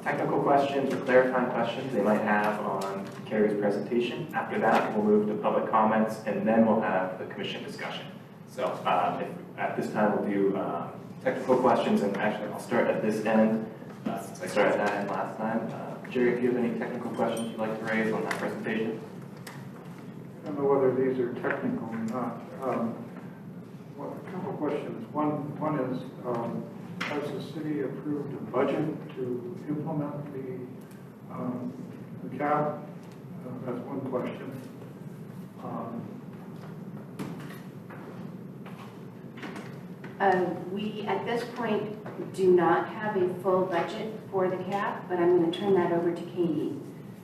technical questions or clarifying questions they might have on Carrie's presentation. After that, we'll move to public comments, and then we'll have the commission discussion. So at this time, we'll do technical questions, and actually, I'll start at this end, since I started at that end last time. Jerry, if you have any technical questions you'd like to raise on that presentation? I don't know whether these are technical or not. A couple of questions. One is, has the city approved a budget to implement the CAP? That's one question. We, at this point, do not have a full budget for the CAP, but I'm going to turn that over to Katie,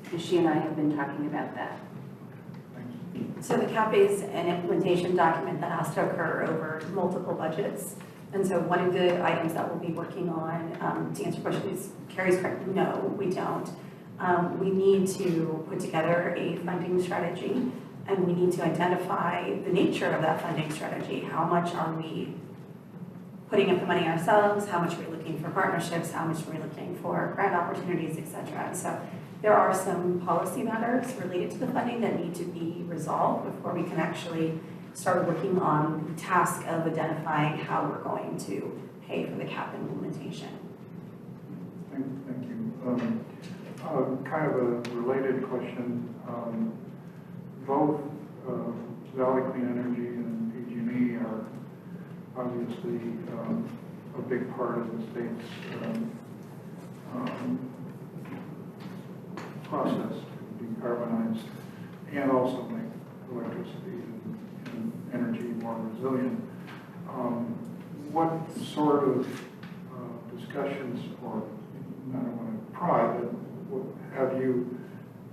because she and I have been talking about that. So the CAP is an implementation document that has to occur over multiple budgets. And so one of the items that we'll be working on, to answer your question, is Carrie's correct, no, we don't. We need to put together a funding strategy, and we need to identify the nature of that funding strategy. How much are we putting up the money ourselves? How much are we looking for partnerships? How much are we looking for grant opportunities, et cetera? And so there are some policy matters related to the funding that need to be resolved before we can actually start working on the task of identifying how we're going to pay for the CAP implementation. Thank you. Kind of a related question. Both Valley Clean Energy and PG&E are obviously a big part of the state's process to decarbonize and also make electricity and energy more resilient. What sort of discussions, or I don't want to pry, but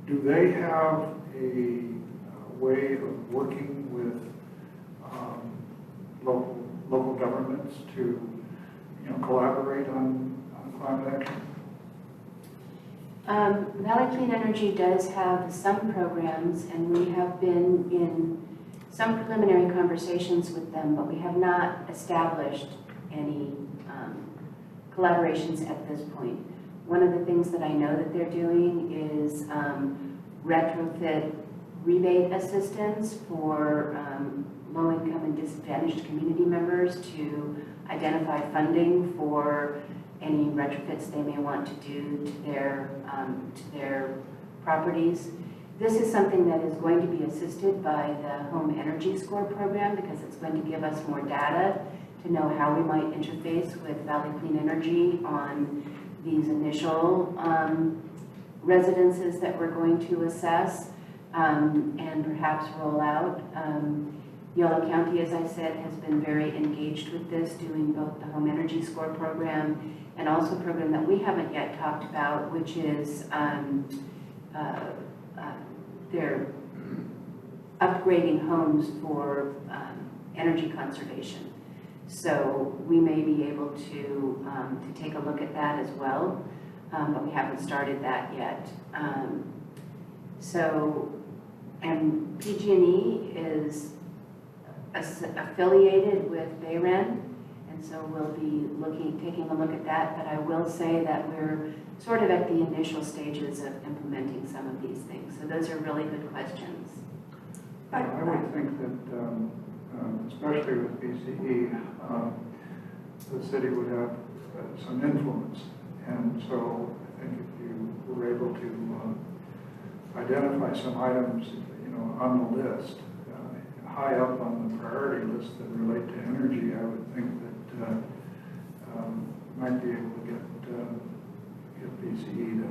do they have a way of working with local governments to, collaborate on climate action? Valley Clean Energy does have some programs, and we have been in some preliminary conversations with them, but we have not established any collaborations at this point. One of the things that I know that they're doing is retrofit rebate assistance for low-income and disadvantaged community members to identify funding for any retrofits they may want to do to their properties. This is something that is going to be assisted by the Home Energy Score program, because it's going to give us more data to know how we might interface with Valley Clean Energy on these initial residences that we're going to assess and perhaps roll out. Yolo County, as I said, has been very engaged with this, doing both the Home Energy Score program and also a program that we haven't yet talked about, which is they're upgrading homes for energy conservation. So we may be able to take a look at that as well, but we haven't started that yet. And PG&E is affiliated with BayREN, and so we'll be taking a look at that, but I will say that we're sort of at the initial stages of implementing some of these things. So those are really good questions. I would think that especially with PCE, the city would have some influence. And so I think if you were able to identify some items, on the list, high up on the priority list that relate to energy, I would think that might be able to get PCE to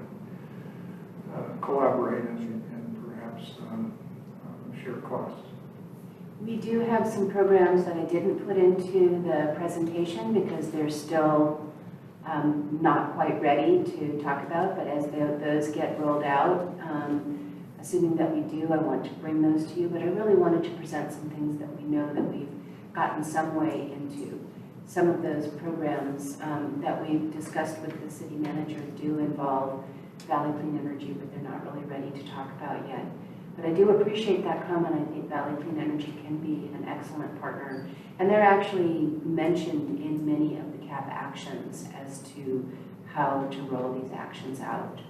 collaborate and perhaps share costs. We do have some programs that I didn't put into the presentation because they're still not quite ready to talk about, but as those get rolled out, assuming that we do, I want to bring those to you, but I really wanted to present some things that we know that we've gotten some way into. Some of those programs that we've discussed with the city manager do involve Valley Clean Energy, but they're not really ready to talk about yet. But I do appreciate that comment. I think Valley Clean Energy can be an excellent partner. And they're actually mentioned in many of the CAP actions as to how to roll these actions out.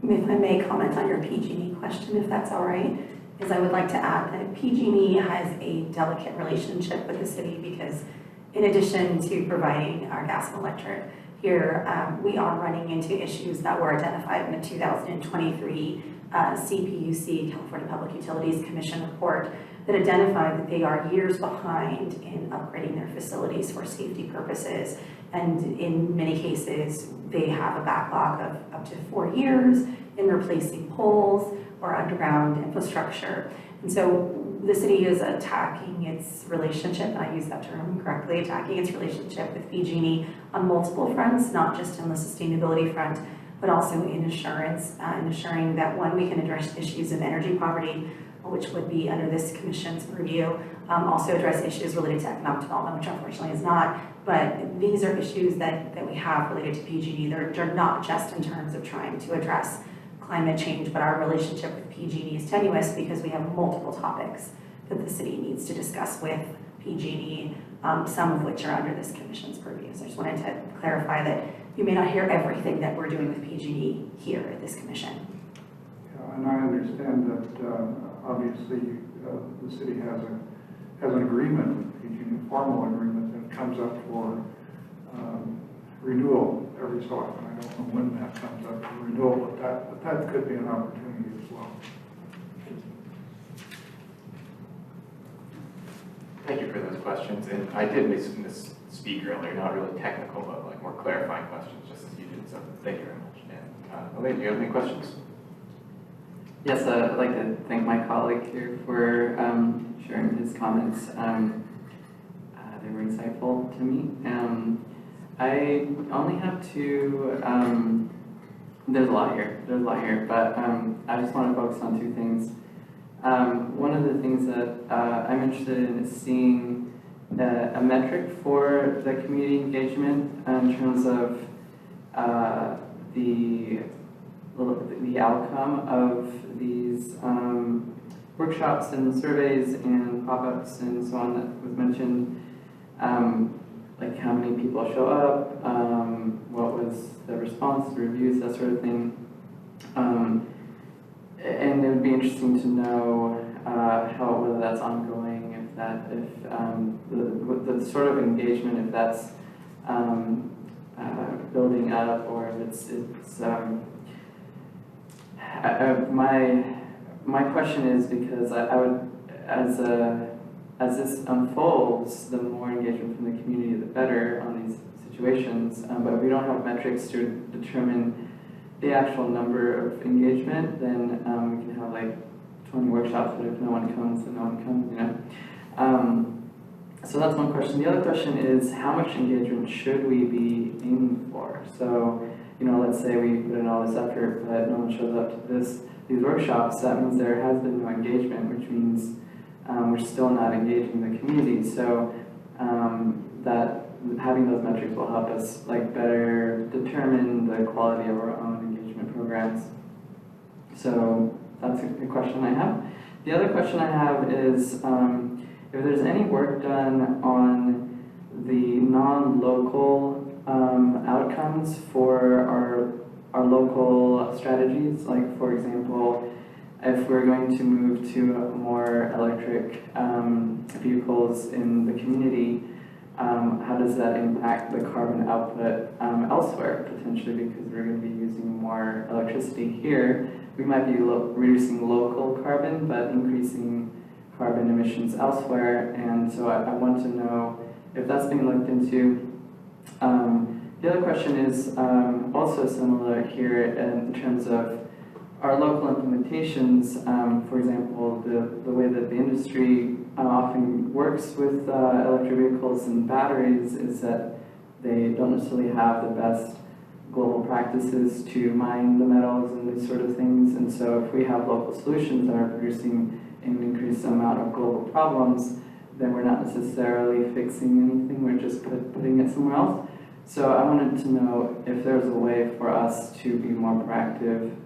If I may comment on your PG&E question, if that's all right, is I would like to add that PG&E has a delicate relationship with the city because in addition to providing our gas and electric, here we are running into issues that were identified in the 2023 CPUC, California Public Utilities Commission report that identified that they are years behind in upgrading their facilities for safety purposes. And in many cases, they have a backlog of up to 4 years in replacing poles or underground infrastructure. And so the city is attacking its relationship, and I use that term correctly, attacking its relationship with PG&E on multiple fronts, not just in the sustainability front, but also in assurance, ensuring that one, we can address issues of energy poverty, which would be under this commission's review, also address issues related to economic development, which unfortunately is not, but these are issues that we have related to PG&E. They're not just in terms of trying to address climate change, but our relationship with PG&E is tenuous because we have multiple topics that the city needs to discuss with PG&E, some of which are under this commission's purview. So I just wanted to clarify that you may not hear everything that we're doing with PG&E here at this commission. Yeah, and I understand that obviously the city has an agreement with PG&E, a formal agreement that comes up for renewal every so often. I don't know when that comes up for renewal, but that could be an opportunity as well. Thank you for those questions, and I did misspeak earlier, not really technical, but like more clarifying questions, just as you did, so thank you very much. And Elaine, do you have any questions? Yes, I'd like to thank my colleague here for sharing his comments. They were insightful to me. I only have two, there's a lot here, but I just want to focus on two things. One of the things that I'm interested in is seeing a metric for the community engagement in terms of the outcome of these workshops and surveys and pop-ups and so on that was mentioned, like how many people show up, what was the response, the reviews, that sort of thing. And it would be interesting to know whether that's ongoing, if the sort of engagement, if that's building up, or if it's my question is because I would, as this unfolds, the more engagement from the community, the better on these situations. But if we don't have metrics to determine the actual number of engagement, then we can have like 20 workshops, but if no one comes, then no one comes, you know. So that's one question. The other question is, how much engagement should we be aiming for? So, you know, let's say we put in all this effort, but no one shows up to these workshops. That means there has been no engagement, which means we're still not engaging the community. So that having those metrics will help us like better determine the quality of our own engagement programs. So that's a question I have. The other question I have is if there's any work done on the non-local outcomes for our local strategies. Like, for example, if we're going to move to more electric vehicles in the community, how does that impact the carbon output elsewhere, potentially, because we're going to be using more electricity here. We might be reducing local carbon, but increasing carbon emissions elsewhere, and so I want to know if that's being looked into. The other question is also similar here in terms of our local implementations. For example, the way that the industry often works with electric vehicles and batteries is that they don't necessarily have the best global practices to mine the metals and these sort of things. And so if we have local solutions that are producing an increased amount of global problems, then we're not necessarily fixing anything, we're just putting it somewhere else. So I wanted to know if there's a way for us to be more proactive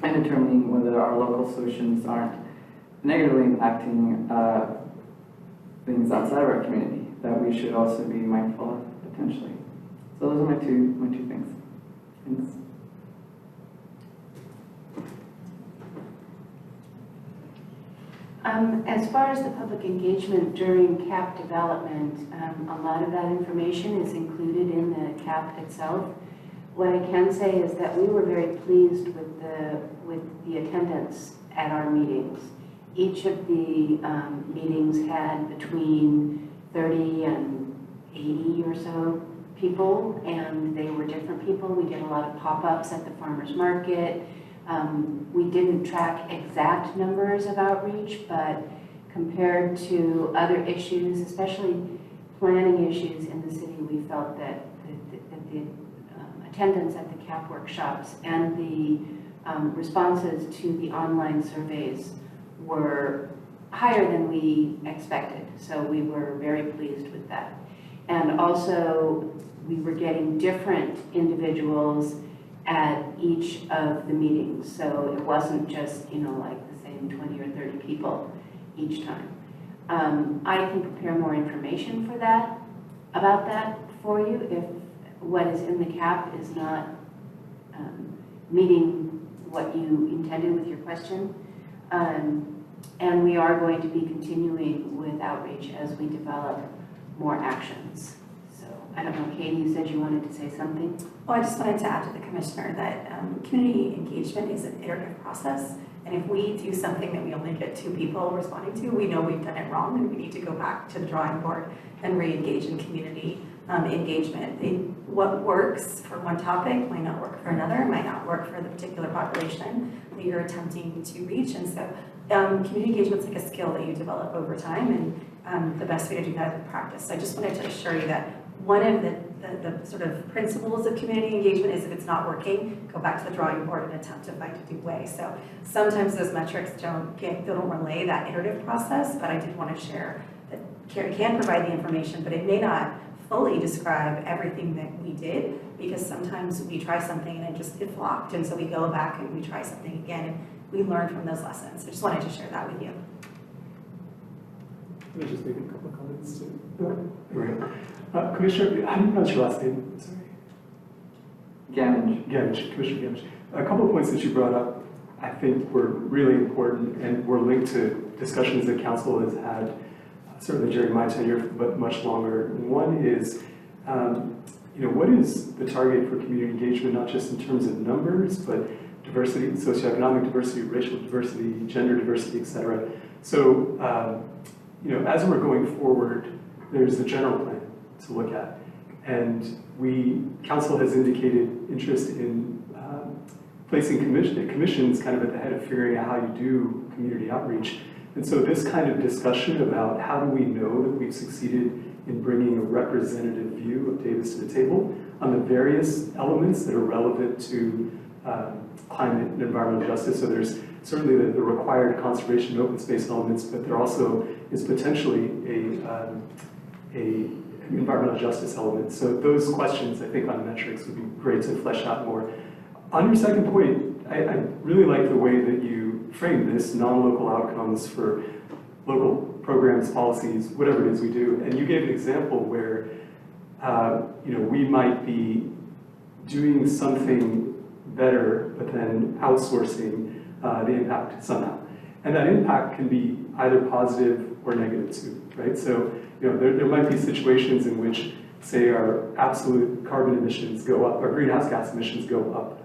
in determining whether our local solutions aren't negatively impacting things outside of our community that we should also be mindful of potentially. So those are my two things. Thanks. As far as the public engagement during CAP development, a lot of that information is included in the CAP itself. What I can say is that we were very pleased with the attendance at our meetings. Each of the meetings had between 30 and 80 or so people, and they were different people. We did a lot of pop-ups at the farmers market. We didn't track exact numbers of outreach, but compared to other issues, especially planning issues in the city, we felt that the attendance at the CAP workshops and the responses to the online surveys were higher than we expected. So we were very pleased with that. And also, we were getting different individuals at each of the meetings. So it wasn't just, like the same 20 or 30 people each time. I can prepare more information for that, about that for you if what is in the CAP is not meeting what you intended with your question. And we are going to be continuing with outreach as we develop more actions. So I don't know, Katie, you said you wanted to say something? Well, I just wanted to add to the commissioner that community engagement is an iterative process. And if we do something that we only get 2 people responding to, we know we've done it wrong and we need to go back to the drawing board and re-engage in community engagement. What works for one topic might not work for another, might not work for the particular population that you're attempting to reach. And so community engagement is like a skill that you develop over time, and the best way to do that is with practice. So I just wanted to assure you that one of the sort of principles of community engagement is if it's not working, go back to the drawing board and attempt to find a new way. So sometimes those metrics don't relay that iterative process, but I did want to share that Carrie can provide the information, but it may not fully describe everything that we did, because sometimes we try something and it flopped, and so we go back and we try something again, and we learn from those lessons. I just wanted to share that with you. Let me just make a couple of comments too. There we go. Commissioner, how do you pronounce your last name? Sorry. Gamage. Commissioner Gamage. A couple of points that you brought up I think were really important and were linked to discussions that council has had, certainly during my tenure, but much longer. And one is, what is the target for community engagement, not just in terms of numbers, but diversity, socioeconomic diversity, racial diversity, gender diversity, et cetera. So, as we're going forward, there's the general plan to look at. And council has indicated interest in placing commissions kind of at the head of figuring out how you do community outreach. And so this kind of discussion about how do we know that we've succeeded in bringing a representative view of Davis to the table on the various elements that are relevant to climate and environmental justice. So there's certainly the required conservation and open space elements, but there also is potentially a environmental justice element. So those questions, I think, on metrics would be great to flesh out more. On your second point, I really like the way that you framed this, non-local outcomes for local programs, policies, whatever it is we do. And you gave an example where we might be doing something better, but then outsourcing the impact somehow. And that impact can be either positive or negative too, right? So, there might be situations in which, say, our absolute carbon emissions go up, our greenhouse gas emissions go up.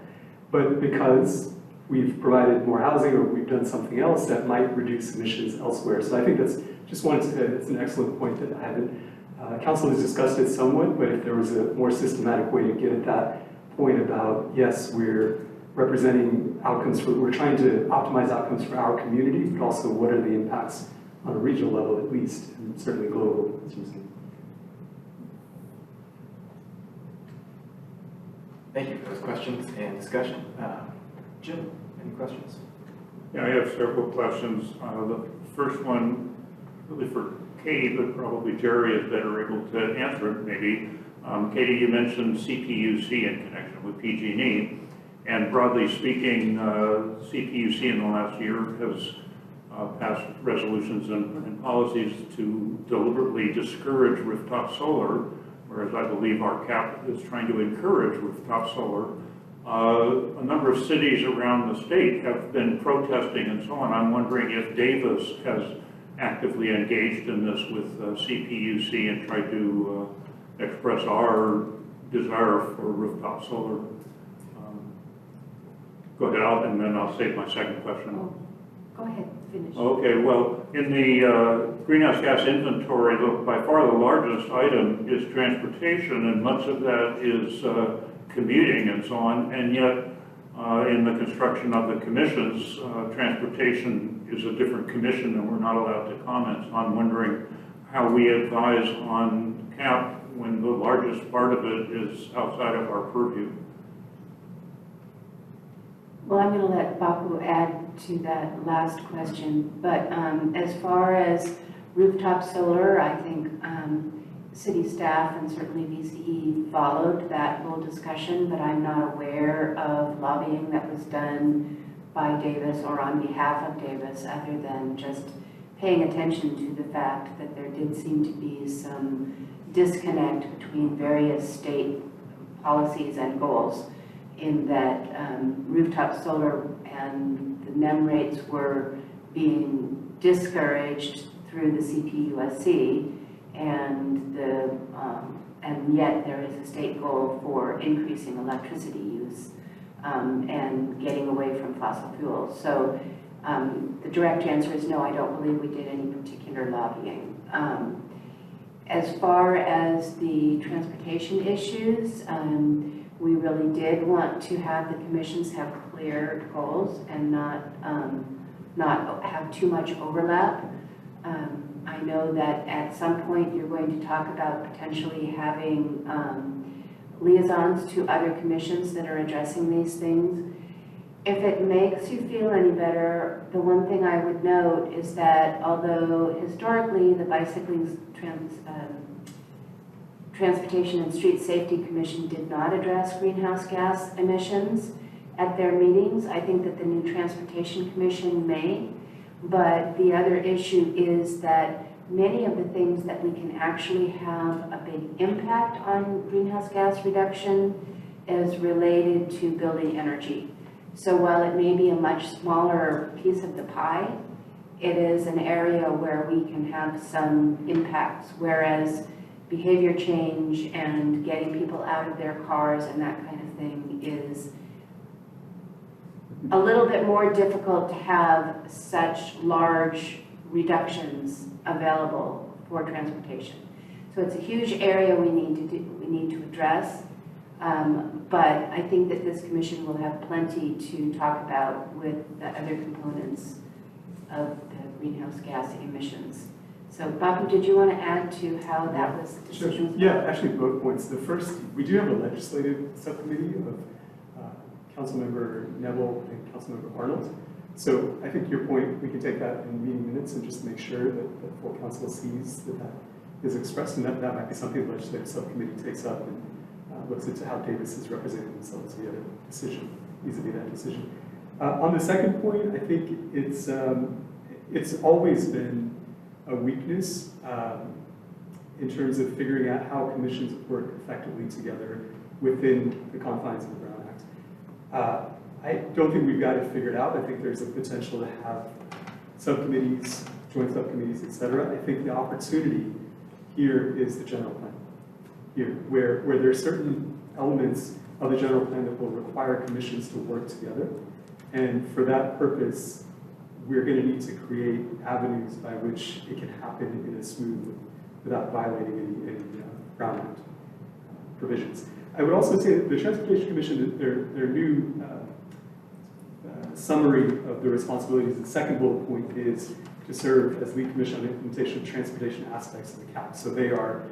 But because we've provided more housing or we've done something else, that might reduce emissions elsewhere. So I think it's an excellent point that I haven't, council has discussed it somewhat, but if there was a more systematic way to get at that point about, yes, we're representing outcomes we're trying to optimize outcomes for our community, but also what are the impacts on a regional level at least, and certainly global, as you see. Thank you for those questions and discussion. Jim, any questions? Yeah, I have several questions. The first one, really for Katie, but probably Jerry is better able to answer it maybe. Katie, you mentioned CPUC in connection with PG&E, and broadly speaking, CPUC in the last year has passed resolutions and policies to deliberately discourage rooftop solar, whereas I believe our CAP is trying to encourage rooftop solar. A number of cities around the state have been protesting and so on. I'm wondering if Davis has actively engaged in this with CPUC and tried to express our desire for rooftop solar. Go ahead, and then I'll save my second question. Oh, go ahead, finish. Okay, well, in the greenhouse gas inventory, by far the largest item is transportation, and much of that is commuting and so on, and yet in the construction of the commissions, transportation is a different commission and we're not allowed to comment. So I'm wondering how we advise on CAP when the largest part of it is outside of our purview. Well, I'm going to let Bapu add to that last question, but as far as rooftop solar, I think city staff and certainly VCE followed that whole discussion, but I'm not aware of lobbying that was done by Davis or on behalf of Davis, other than just paying attention to the fact that there did seem to be some disconnect between various state policies and goals, in that rooftop solar and the NEM rates were being discouraged through the CPUSC, and yet there is a state goal for increasing electricity use and getting away from fossil fuels. So the direct answer is no, I don't believe we did any particular lobbying. As far as the transportation issues, we really did want to have the commissions have clear goals and not have too much overlap. I know that at some point you're going to talk about potentially having liaisons to other commissions that are addressing these things. If it makes you feel any better, the one thing I would note is that although historically the Bicycling Transportation and Street Safety Commission did not address greenhouse gas emissions at their meetings, I think that the new Transportation Commission may. But the other issue is that many of the things that we can actually have a big impact on greenhouse gas reduction is related to building energy. So while it may be a much smaller piece of the pie, it is an area where we can have some impacts, whereas behavior change and getting people out of their cars and that kind of thing is a little bit more difficult to have such large reductions available for transportation. So it's a huge area we need to address, but I think that this commission will have plenty to talk about with the other components of the greenhouse gas emissions. So Bapu, did you want to add to how that was the decision? Sure. Yeah, actually both points. The first, we do have a legislative subcommittee of Councilmember Neville and Councilmember Arnold. So I think your point, we can take that in meeting minutes and just make sure that the full council sees that that is expressed, and that might be something the legislative subcommittee takes up and looks into how Davis is representing themselves via a decision, vis-a-vis that decision. On the second point, I think it's always been a weakness in terms of figuring out how commissions work effectively together within the confines of the Brown Act. I don't think we've got it figured out. I think there's a potential to have subcommittees, joint subcommittees, et cetera. I think the opportunity here is the general plan. Here, where there are certain elements of the general plan that will require commissions to work together. And for that purpose, we're going to need to create avenues by which it can happen in a smooth way without violating any Brown Act provisions. I would also say that the Transportation Commission, their new summary of the responsibilities, the second bullet point is to serve as lead commission on the implementation of transportation aspects of the CAP. So they are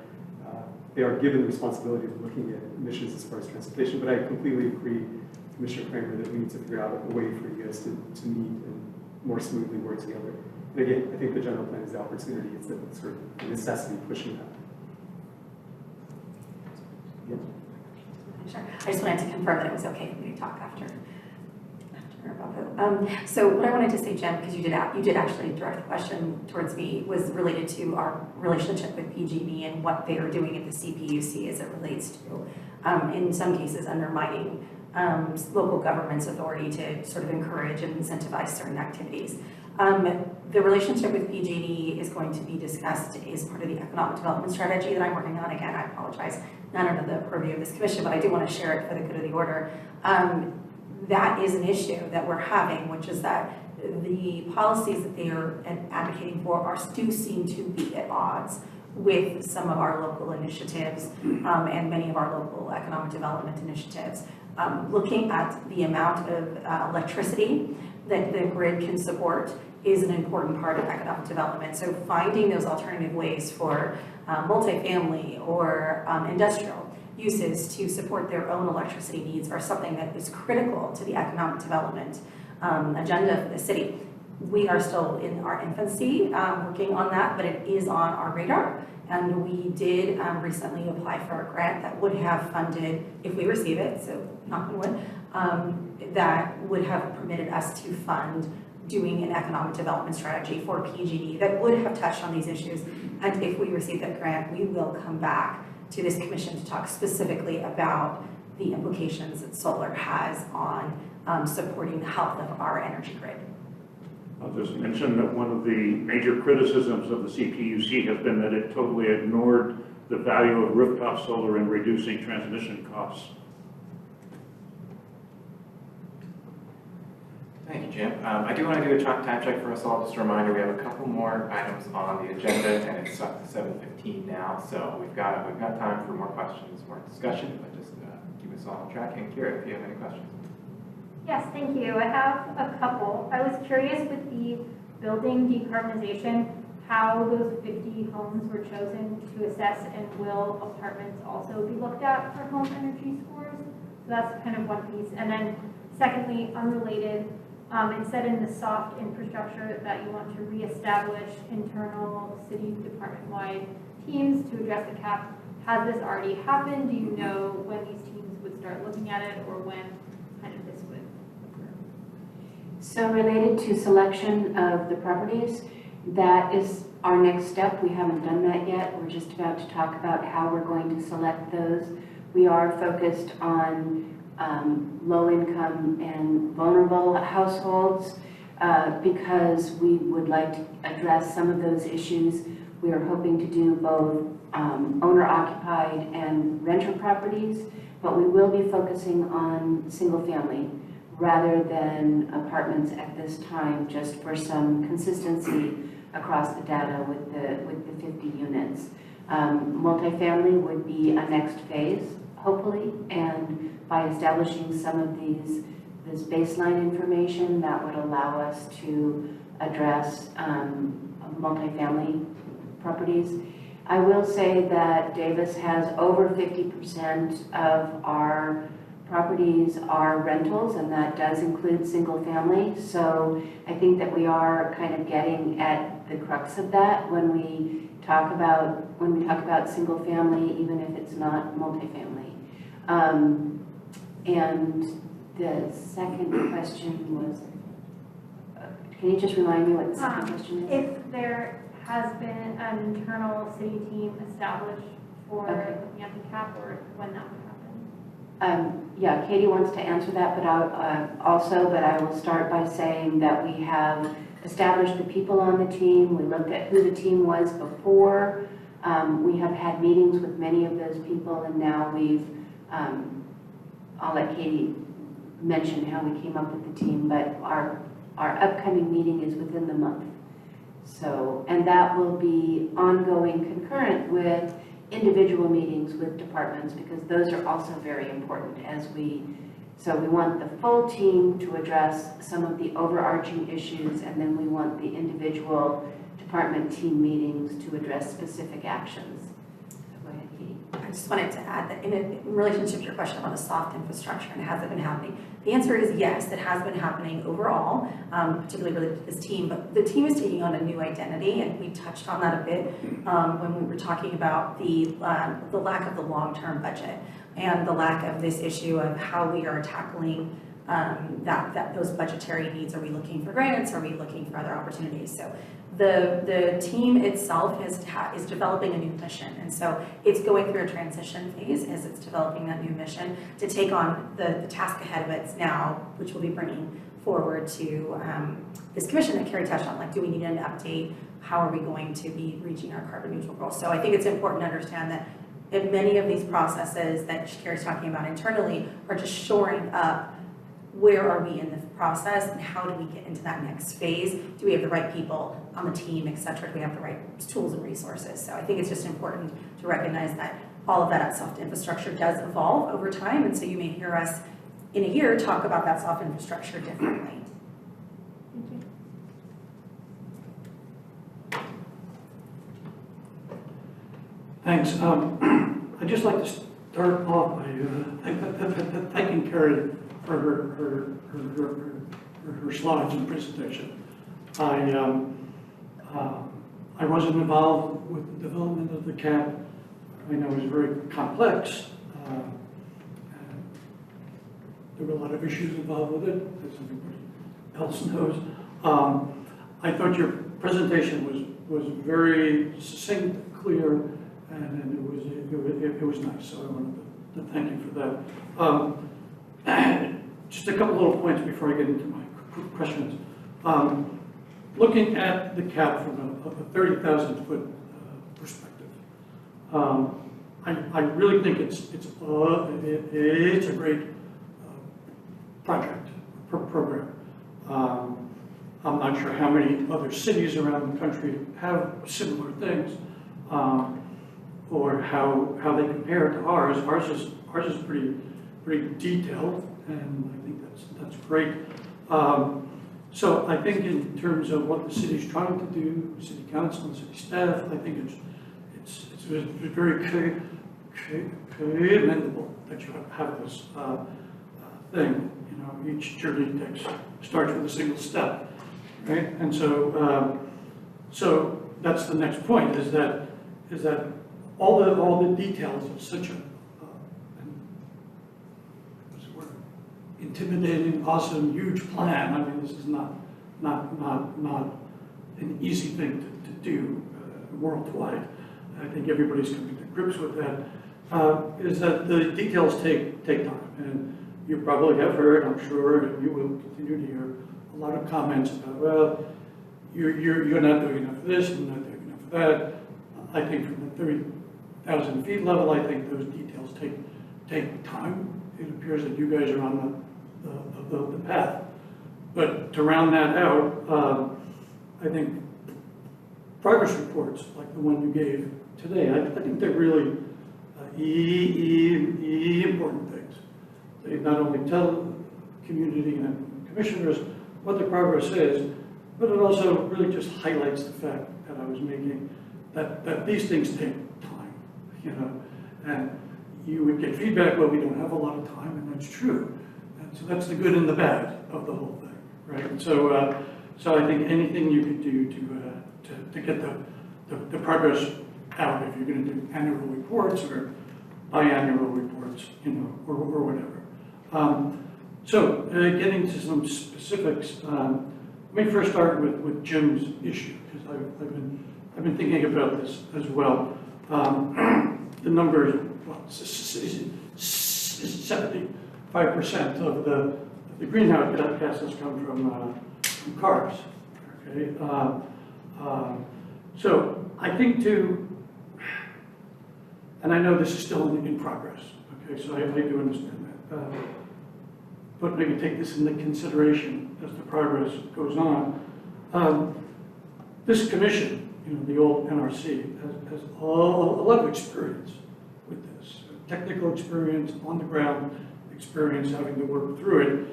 given the responsibility of looking at emissions as far as transportation, but I completely agree, Commissioner Kramer, that we need to figure out a way for you guys to meet and more smoothly work together. And again, I think the general plan is the opportunity, it's the sort of necessity pushing that. Yep. Sure. I just wanted to confirm that it was okay for me to talk after so what I wanted to say, Jen, because you did actually direct the question towards me, was related to our relationship with PG&E and what they are doing at the CPUC as it relates to, in some cases, undermining local government's authority to sort of encourage and incentivize certain activities. The relationship with PG&E is going to be discussed as part of the economic development strategy that I'm working on. Again, I apologize, not under the purview of this commission, but I do want to share it for the good of the order. That is an issue that we're having, which is that the policies that they are advocating for do seem to be at odds with some of our local initiatives and many of our local economic development initiatives. Looking at the amount of electricity that the grid can support is an important part of economic development. So finding those alternative ways for multifamily or industrial uses to support their own electricity needs are something that is critical to the economic development agenda for the city. We are still in our infancy working on that, but it is on our radar. And we did recently apply for a grant that would have funded, if we receive it, so knock on wood, that would have permitted us to fund doing an economic development strategy for PG&E that would have touched on these issues. And if we receive that grant, we will come back to this commission to talk specifically about the implications that solar has on supporting the health of our energy grid. I'll just mention that one of the major criticisms of the CPUC has been that it totally ignored the value of rooftop solar in reducing transmission costs. Thank you, Jim. I do want to do a time check for us all. Just a reminder, we have a couple more items on the agenda, and it's up to 7:15 now, so we've got time for more questions, more discussion, but just keep us all on track. And Kira, if you have any questions. Yes, thank you. I have a couple. I was curious with the building decarbonization, how those 50 homes were chosen to assess, and will apartments also be looked at for home energy scores? So that's kind of one piece. And then secondly, unrelated, it said in the soft infrastructure that you want to reestablish internal city department-wide teams to address the CAP. Has this already happened? Do you know when these teams would start looking at it, or when kind of this would occur? So related to selection of the properties, that is our next step. We haven't done that yet. We're just about to talk about how we're going to select those. We are focused on low-income and vulnerable households because we would like to address some of those issues. We are hoping to do both owner-occupied and renter properties, but we will be focusing on single-family rather than apartments at this time, just for some consistency across the data with the 50 units. Multifamily would be a next phase, hopefully, and by establishing some of this baseline information, that would allow us to address multifamily properties. I will say that Davis has over 50% of our properties are rentals, and that does include single family. So I think that we are kind of getting at the crux of that when we talk about single family, even if it's not multifamily. And the second question was, can you just remind me what the second question is? If there has been an internal city team established for looking at the CAP, or when that would happen? Yeah, Katie wants to answer that, but I will start by saying that we have established the people on the team. We looked at who the team was before. We have had meetings with many of those people, and now I'll let Katie mention how we came up with the team, but our upcoming meeting is within the month. So, and that will be ongoing concurrent with individual meetings with departments, because those are also very important so we want the full team to address some of the overarching issues, and then we want the individual department team meetings to address specific actions. So go ahead, Katie. I just wanted to add that in relationship to your question about the soft infrastructure and has it been happening, the answer is yes, it has been happening overall, particularly related to this team, but the team is taking on a new identity, and we touched on that a bit when we were talking about the lack of the long-term budget and the lack of this issue of how we are tackling those budgetary needs. Are we looking for grants? Are we looking for other opportunities? So the team itself is developing a new mission, and so it's going through a transition phase as it's developing that new mission to take on the task ahead of it now, which we'll be bringing forward to this commission that Carrie touched on, like, do we need an update? How are we going to be reaching our carbon neutral goals? So I think it's important to understand that in many of these processes that Carrie's talking about internally are just shoring up where are we in the process and how do we get into that next phase? Do we have the right people on the team, et cetera? Do we have the right tools and resources? So I think it's just important to recognize that all of that soft infrastructure does evolve over time, and so you may hear us in a year talk about that soft infrastructure differently. Thanks. I'd just like to start off by thanking Carrie for her slides and presentation. I wasn't involved with the development of the CAP. I know it was very complex. There were a lot of issues involved with it, as everybody else knows. I thought your presentation was very succinct, clear, and it was nice. So I wanted to thank you for that. Just a couple little points before I get into my questions. Looking at the CAP from a 30,000-foot perspective, I really think it's a great project, program. I'm not sure how many other cities around the country have similar things, or how they compare to ours. Ours is pretty detailed, and I think that's great. So I think in terms of what the city's trying to do, city council and city staff, I think it's very commendable that you have this thing. You know, each journey starts with a single step, right? And so so that's the next point, is that all the details of such a intimidating, awesome, huge plan. I mean, this is not an easy thing to do worldwide. I think everybody's coming to grips with that. Is that the details take time, and you probably have heard, I'm sure, and you will continue to hear a lot of comments about, well, you're not doing enough of this, you're not doing enough of that. I think from the 30,000 feet level, I think those details take time. It appears that you guys are on the path. But to round that out, I think progress reports like the one you gave today, I think they're really important things. They not only tell community and commissioners what the progress is, but it also really just highlights the fact that I was making, that these things take time, you know, and you would get feedback, well, we don't have a lot of time, and that's true. And so that's the good and the bad of the whole thing, right? And so, so I think anything you could do to get the progress out, if you're going to do annual reports or biannual reports, you know, or whatever. So getting to some specifics, let me first start with Jim's issue, because I've been thinking about this as well. The numbers, well, 75% of the greenhouse gases come from cars, okay? So I think and I know this is still in progress, okay, so I do understand that. But maybe take this into consideration as the progress goes on. This commission, the old NRC, has a lot of experience with this, technical experience, on the ground experience, having to work through it.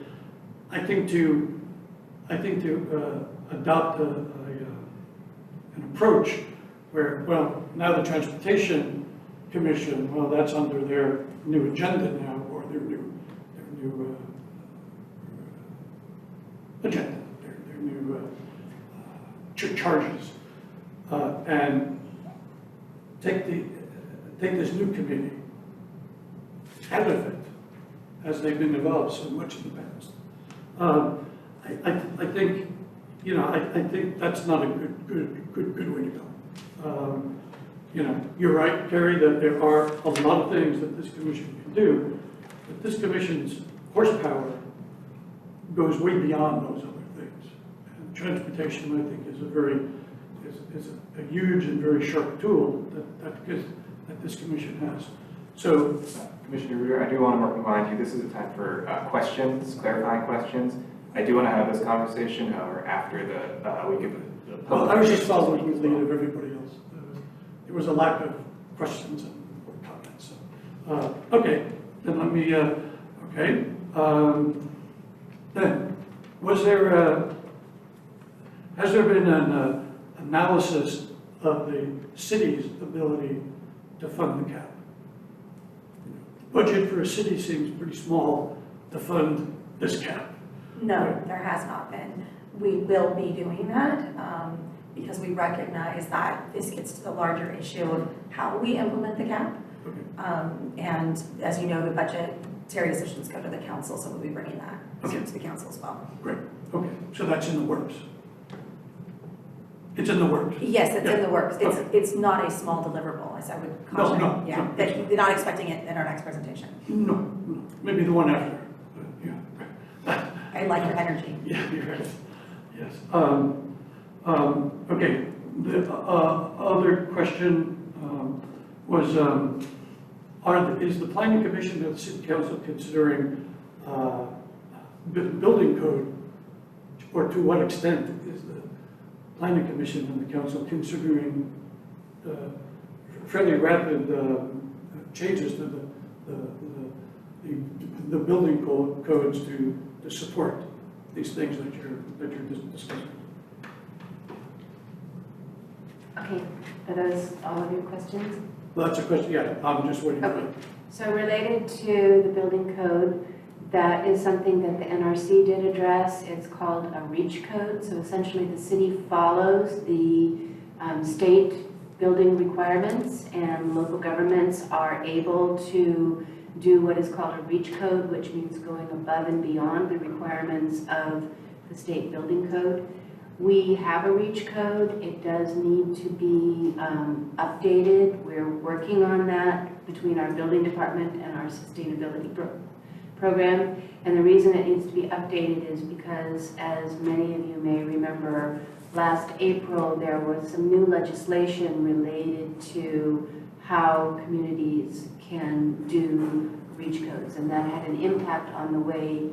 I think to adopt an approach where, well, now the Transportation Commission, well, that's under their new agenda now, or their new agenda, their new charges, and take this new committee out of it, as they've been developed so much in the past. I think, I think that's not a good way to go. You're right, Kerry, that there are a lot of things that this commission can do, but this commission's horsepower goes way beyond those other things. And transportation, I think, is a huge and very sharp tool that this commission has. So, Commissioner Rear, I do want to remind you, this is a time for questions, clarifying questions. I do want to have this conversation, however, after we give the public. well, I was just following the lead of everybody else. There was a lack of questions and comments. So, okay, then let me, okay. Then, has there been an analysis of the city's ability to fund the cap? The budget for a city seems pretty small to fund this cap. No, there has not been. We will be doing that because we recognize that this gets to the larger issue of how we implement the cap. Okay. And as you know, the budgetary decisions go to the council, so we'll be bringing that to the council as well. Great, okay, so that's in the works. It's in the works. Yes, it's in the works. Okay. It's not a small deliverable, as I would caution. No, Yeah, that you're not expecting it in our next presentation. No, maybe the one after, yeah. I like your energy. Yeah, you're right, yes. Okay, the other question was, is the Planning Commission of the City Council considering building code, or to what extent is the Planning Commission and the Council considering fairly rapid changes to the building codes to support these things that you're discussing? Okay, are those all of your questions? Well, that's a question, yeah, I'm just waiting for Okay. it. So related to the building code, that is something that the NRC did address. It's called a REACH code. So essentially the city follows the state building requirements, and local governments are able to do what is called a REACH code, which means going above and beyond the requirements of the state building code. We have a REACH code. It does need to be updated. We're working on that between our building department and our sustainability program. And the reason it needs to be updated is because, as many of you may remember, last April there was some new legislation related to how communities can do REACH codes. And that had an impact on the way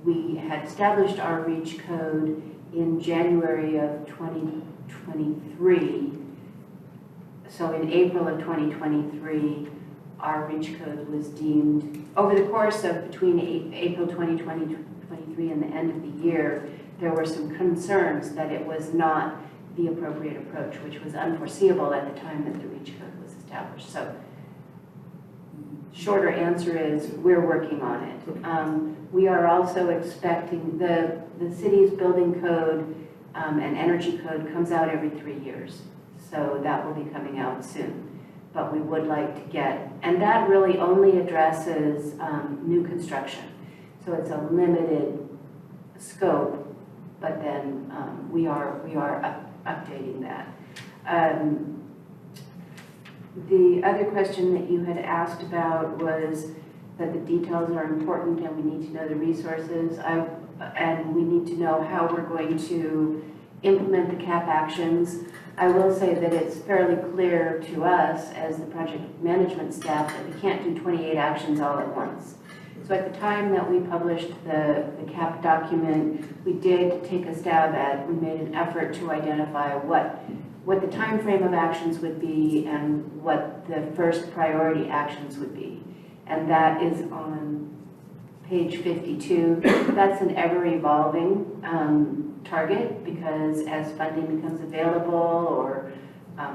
we had established our REACH code in January of 2023. So in April of 2023, our REACH code was deemed, over the course of between April 2023 and the end of the year, there were some concerns that it was not the appropriate approach, which was unforeseeable at the time that the REACH code was established. So shorter answer is we're working on it. We are also expecting the city's building code and energy code comes out every 3 years. So that will be coming out soon. But we would like to get, and that really only addresses new construction. So it's a limited scope, but then we are updating that. The other question that you had asked about was that the details are important and we need to know the resources. And we need to know how we're going to implement the CAP actions. I will say that it's fairly clear to us as the project management staff that we can't do 28 actions all at once. So at the time that we published the CAP document, we did take a stab at, we made an effort to identify what the time frame of actions would be and what the first priority actions would be. And that is on page 52. That's an ever-evolving target, because as funding becomes available or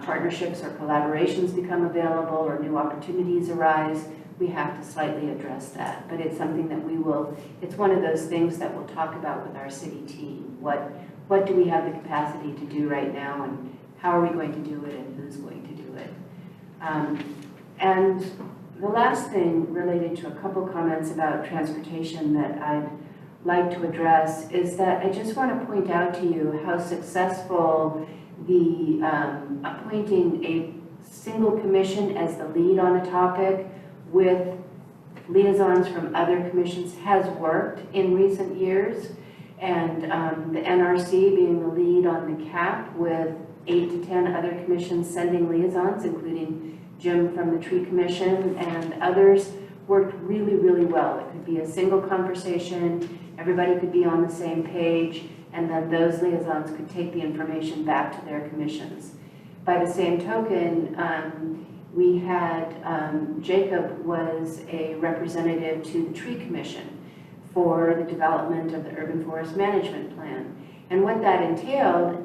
partnerships or collaborations become available or new opportunities arise, we have to slightly address that. But it's something that we will, it's one of those things that we'll talk about with our city team. What do we have the capacity to do right now, and how are we going to do it, and who's going to do it? And the last thing related to a couple comments about transportation that I'd like to address is that I just want to point out to you how successful the appointing a single commission as the lead on a topic with liaisons from other commissions has worked in recent years. And the NRC being the lead on the CAP with 8 to 10 other commissions sending liaisons, including Jim from the Tree Commission and others, worked really, really well. It could be a single conversation, everybody could be on the same page, and then those liaisons could take the information back to their commissions. By the same token, we had, Jacob was a representative to the Tree Commission for the development of the Urban Forest Management Plan. And what that entailed,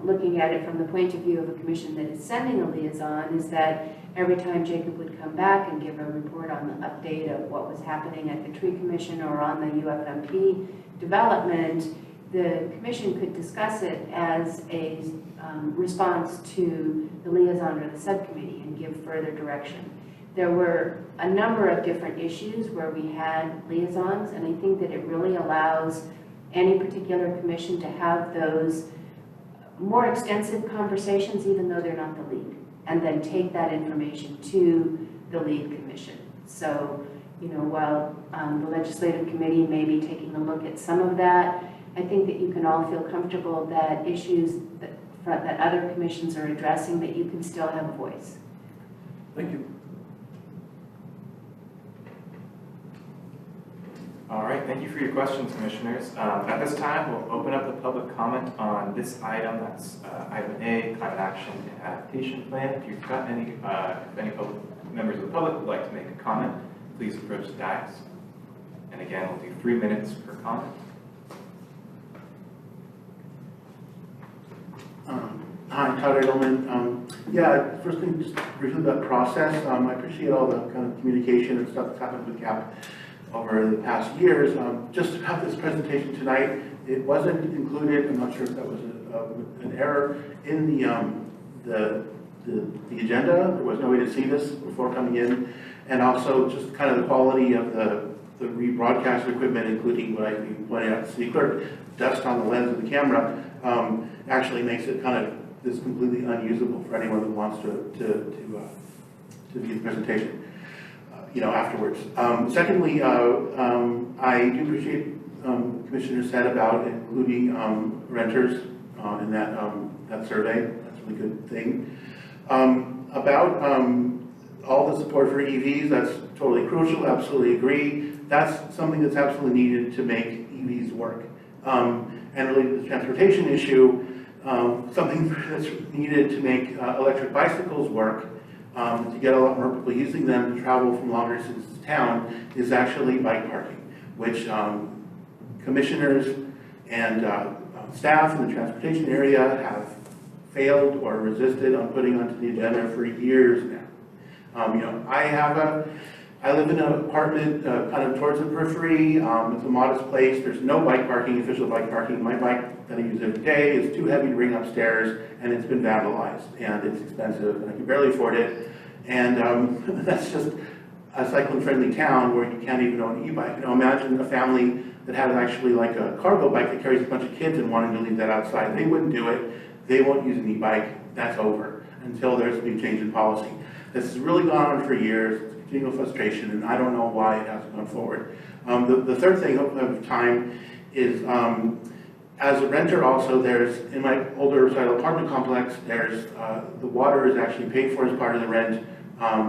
looking at it from the point of view of a commission that is sending a liaison, is that every time Jacob would come back and give a report on the update of what was happening at the Tree Commission or on the UFMP development, the commission could discuss it as a response to the liaison or the subcommittee and give further direction. There were a number of different issues where we had liaisons, and I think that it really allows any particular commission to have those more extensive conversations, even though they're not the lead, and then take that information to the lead commission. So, you know, while the legislative committee may be taking a look at some of that, I think that you can all feel comfortable that issues that other commissions are addressing, that you can still have a voice. Thank you. All right, thank you for your questions, commissioners. At this time, we'll open up the public comment on this item. That's item A, climate action and adaptation plan. If you've got any, if any members of the public would like to make a comment, please approach the dais. And again, we'll do 3 minutes per comment. Hi, Todd Edelman. Yeah, first thing, just briefly about process. I appreciate all the kind of communication and stuff that's happened with CAP over the past years. Just about this presentation tonight, it wasn't included, I'm not sure if that was an error, in the agenda. There was no way to see this before coming in. And also just kind of the quality of the rebroadcast equipment, including what I pointed out to the city clerk, dust on the lens of the camera, actually makes it kind of this completely unusable for anyone that wants to view the presentation, you know, afterwards. Secondly, I do appreciate the commissioner said about including renters in that survey. That's a really good thing. About all the support for EVs, that's totally crucial, absolutely agree. That's something that's absolutely needed to make EVs work. And related to the transportation issue, something that's needed to make electric bicycles work, to get a lot more people using them to travel from longer distances to town, is actually bike parking, which commissioners and staff in the transportation area have failed or resisted on putting onto the agenda for years now. You know, I live in an apartment kind of towards the periphery. It's a modest place. There's no bike parking, official bike parking. My bike that I use every day is too heavy to bring upstairs, and it's been vandalized, and it's expensive, and I can barely afford it. And that's just a cycling-friendly town where you can't even own an e-bike. You know, imagine a family that had actually like a cargo bike that carries a bunch of kids and wanting to leave that outside. They wouldn't do it. They won't use an e-bike. That's over until there's a big change in policy. This has really gone on for years, it's continual frustration, and I don't know why it hasn't gone forward. The third thing of time is, as a renter also, there's, in my older apartment complex, there's, the water is actually paid for as part of the rent.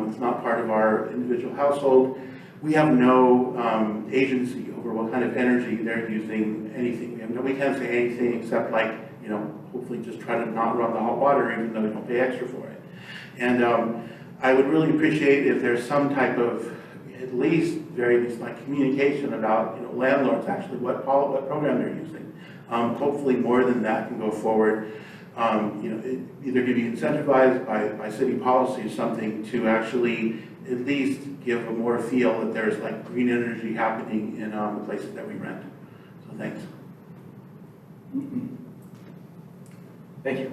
It's not part of our individual household. We have no agency over what kind of energy they're using, anything. We can't say anything except like, hopefully just try to not run the hot water even though we don't pay extra for it. And I would really appreciate if there's some type of, at least, very least like communication about, landlords actually, what program they're using. Hopefully more than that can go forward. Either to be incentivized by city policy or something to actually at least give a more feel that there's like green energy happening in the places that we rent. So thanks. Thank you.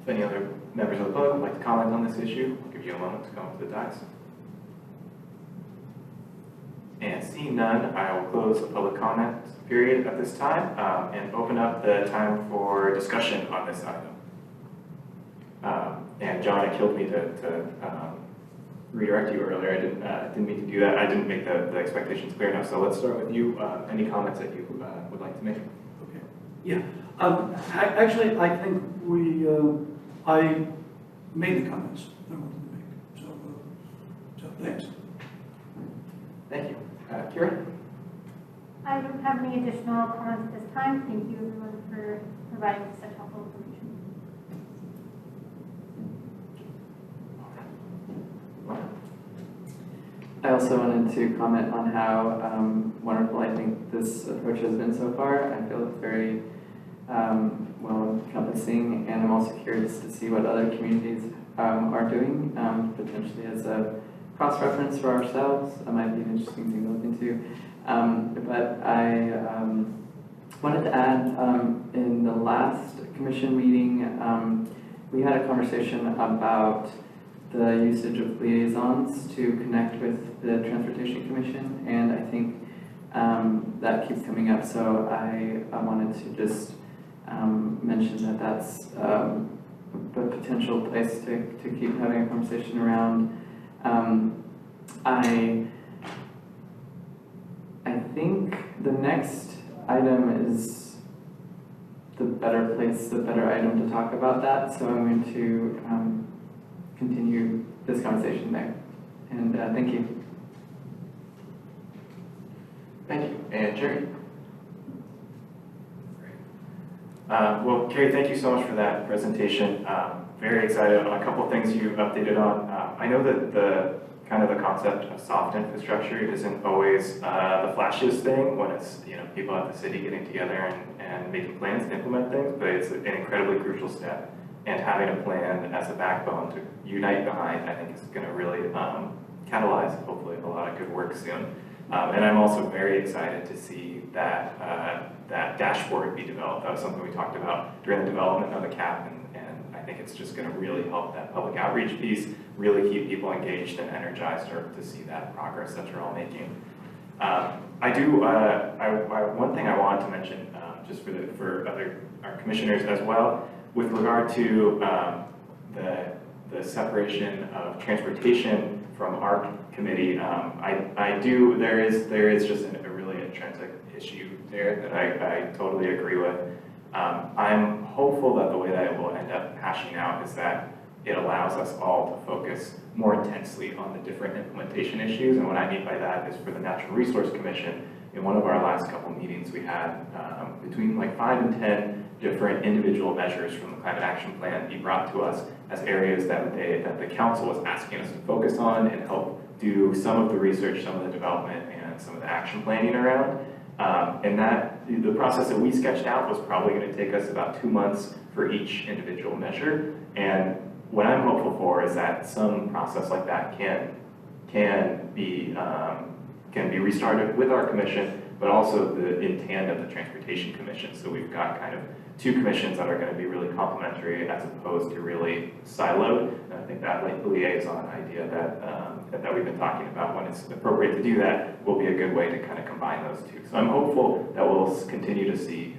If any other members of the public would like to comment on this issue, I'll give you a moment to come up to the dais. And seeing none, I will close the public comment period at this time and open up the time for discussion on this item. And John, it killed me to redirect you earlier. I didn't mean to do that. I didn't make the expectations clear enough. So let's start with you. Any comments that you would like to make? Okay. Yeah. Actually, I think I made the comments I wanted to make. So thanks. Thank you. Kira? I don't have any additional comments at this time. Thank you everyone for providing such helpful information. I also wanted to comment on how wonderful I think this approach has been so far. I feel it's very well encompassing, and I'm also curious to see what other communities are doing, potentially as a cross-reference for ourselves. That might be an interesting thing to look into. But I wanted to add, in the last commission meeting, we had a conversation about the usage of liaisons to connect with the Transportation Commission, and I think that keeps coming up. So I wanted to just mention that that's a potential place to keep having a conversation around. I think the next item is the better item to talk about that. So I'm going to continue this conversation there. And thank you. Thank you. And Jerry? Well, Carrie, thank you so much for that presentation. Very excited on a couple of things you updated on. I know that the concept of soft infrastructure isn't always the flashiest thing when it's people at the city getting together and making plans to implement things, but it's an incredibly crucial step. And having a plan as a backbone to unite behind, I think, is going to really catalyze, hopefully, a lot of good work soon. And I'm also very excited to see that that dashboard be developed. That was something we talked about during the development of the CAP, and I think it's just going to really help that public outreach piece, really keep people engaged and energized to see that progress that you're all making. One thing I wanted to mention, just for our commissioners as well, with regard to the separation of transportation from our committee, there is just a really intrinsic issue there that I totally agree with. I'm hopeful that the way that it will end up hashing out is that it allows us all to focus more intensely on the different implementation issues. And what I mean by that is for the Natural Resource Commission, in one of our last couple meetings, we had between like 5 and 10 different individual measures from the Climate Action Plan be brought to us as areas that the council was asking us to focus on and help do some of the research, some of the development, and some of the action planning around. And the process that we sketched out was probably going to take us about 2 months for each individual measure. And what I'm hopeful for is that some process like that can be restarted with our commission but also in tandem, the Transportation Commission. So we've got kind of two commissions that are going to be really complementary as opposed to really siloed. And I think that liaison idea that we've been talking about, when it's appropriate to do that, will be a good way to kind of combine those two. So I'm hopeful that we'll continue to see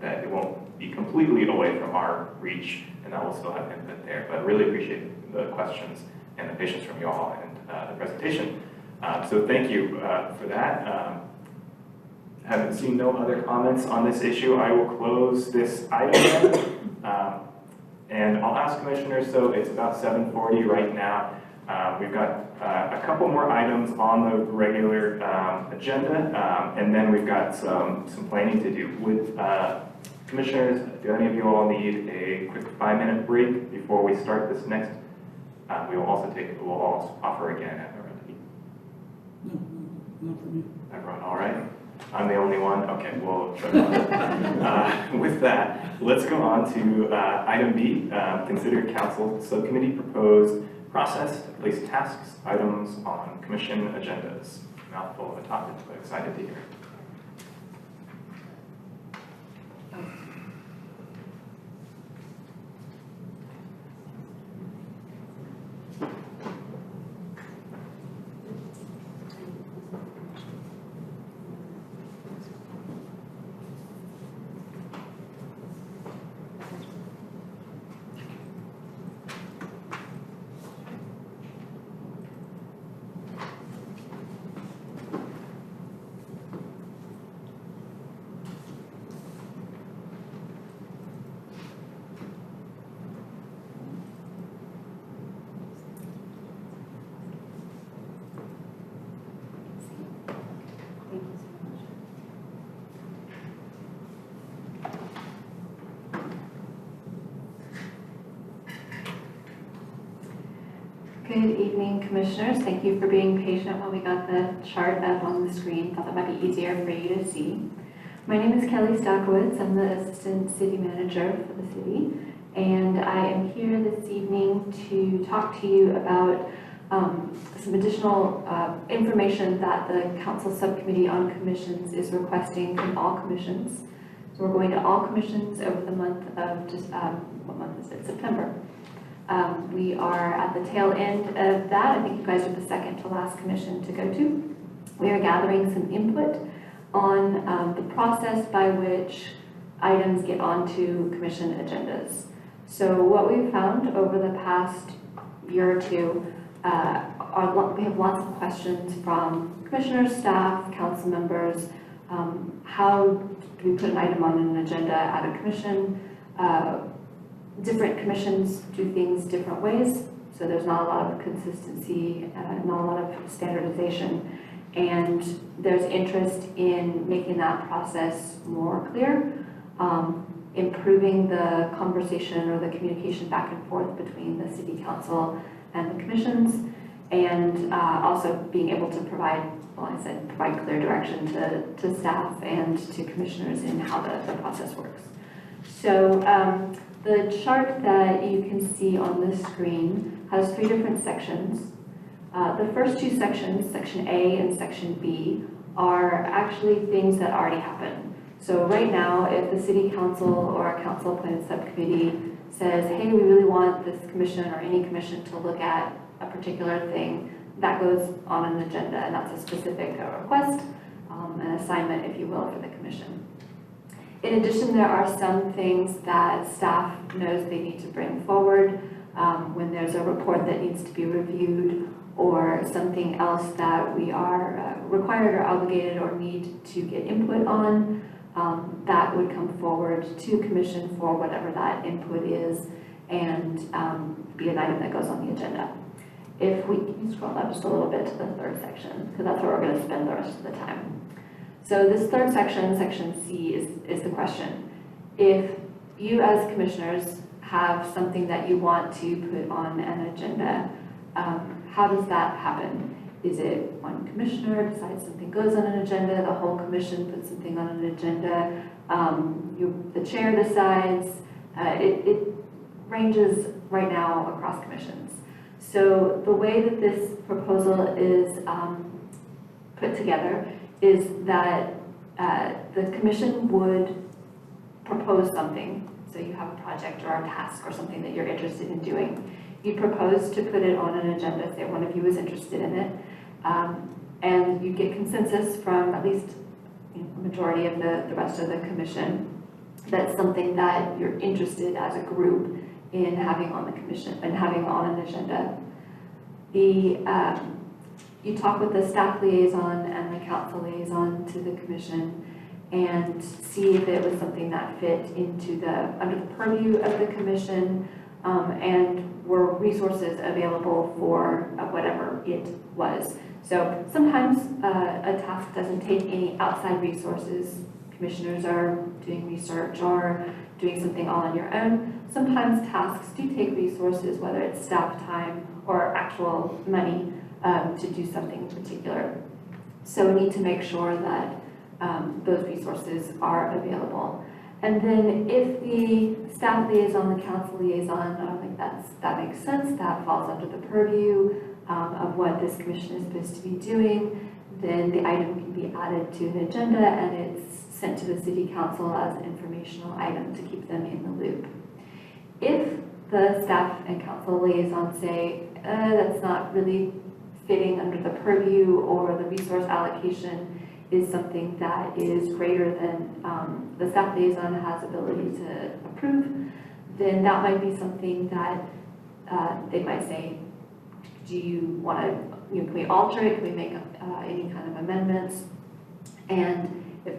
that it won't be completely away from our reach, and that we'll still have input there. But really appreciate the questions and the patience from you all and the presentation. So thank you for that. Having seen no other comments on this issue, I will close this item. And I'll ask commissioners, so it's about 7:40 right now. We've got a couple more items on the regular agenda, and then we've got some planning to do. Would commissioners, do any of you all need a quick 5-minute break before we start this next? We'll also offer again at the remedy. No, not for me. Everyone all right? I'm the only one? Okay, well, with that, let's go on to item B, consider council subcommittee proposed process to place tasks items on commission agendas. Mouthful of a topic, but excited to hear. Good evening, Commissioners. Thank you for being patient while we got the chart up on the screen. Thought that might be easier for you to see. My name is Kelly Stockowitz. I'm the Assistant City Manager for the city, and I am here this evening to talk to you about some additional information that the Council Subcommittee on Commissions is requesting from all commissions. So we're going to all commissions over the month of what month is it? September. We are at the tail end of that. I think you guys are the second to last commission to go to. We are gathering some input on the process by which items get onto commission agendas. So what we've found over the past year or two we have lots of questions from commissioners, staff, council members. How do we put an item on an agenda at a commission? Different commissions do things different ways, so there's not a lot of consistency, not a lot of standardization, and there's interest in making that process more clear, improving the conversation or the communication back and forth between the city council and the commissions, and also being able to provide, well, I said provide clear direction to staff and to commissioners in how the process works. So the chart that you can see on this screen has 3 different sections. The first 2 sections, Section A and Section B, are actually things that already happen. So right now, if the City Council or a council-appointed subcommittee says, hey, we really want this commission or any commission to look at a particular thing, that goes on an agenda, and that's a specific request, an assignment, if you will, for the commission. In addition, there are some things that staff knows they need to bring forward when there's a report that needs to be reviewed or something else that we are required or obligated or need to get input on, that would come forward to commission for whatever that input is and be an item that goes on the agenda. If we can scroll up just a little bit to the 3rd section, because that's where we're going to spend the rest of the time. So this 3rd section, Section C, is the question. If you as commissioners have something that you want to put on an agenda, how does that happen? Is it one commissioner decides something goes on an agenda, the whole commission puts something on an agenda, the chair decides? It ranges right now across commissions. So the way that this proposal is put together is that the commission would propose something. So you have a project or a task or something that you're interested in doing. You propose to put it on an agenda, say one of you is interested in it, and you get consensus from at least a majority of the rest of the commission. That's something that you're interested as a group in having on the commission and having on an agenda. You talk with the staff liaison and the council liaison to the commission and see if it was something that fit into under the purview of the commission, and were resources available for whatever it was. So sometimes a task doesn't take any outside resources. Commissioners are doing research or doing something all on your own. Sometimes tasks do take resources, whether it's staff time or actual money to do something in particular. So we need to make sure that those resources are available. And then if the staff liaison, the council liaison, I don't think that makes sense, that falls under the purview of what this commission is supposed to be doing, then the item can be added to the agenda and it's sent to the city council as an informational item to keep them in the loop. If the staff and council liaison say, that's not really fitting under the purview, or the resource allocation is something that is greater than the staff liaison has ability to approve, then that might be something that they might say, do you want to, can we alter it? Can we make any kind of amendments? And if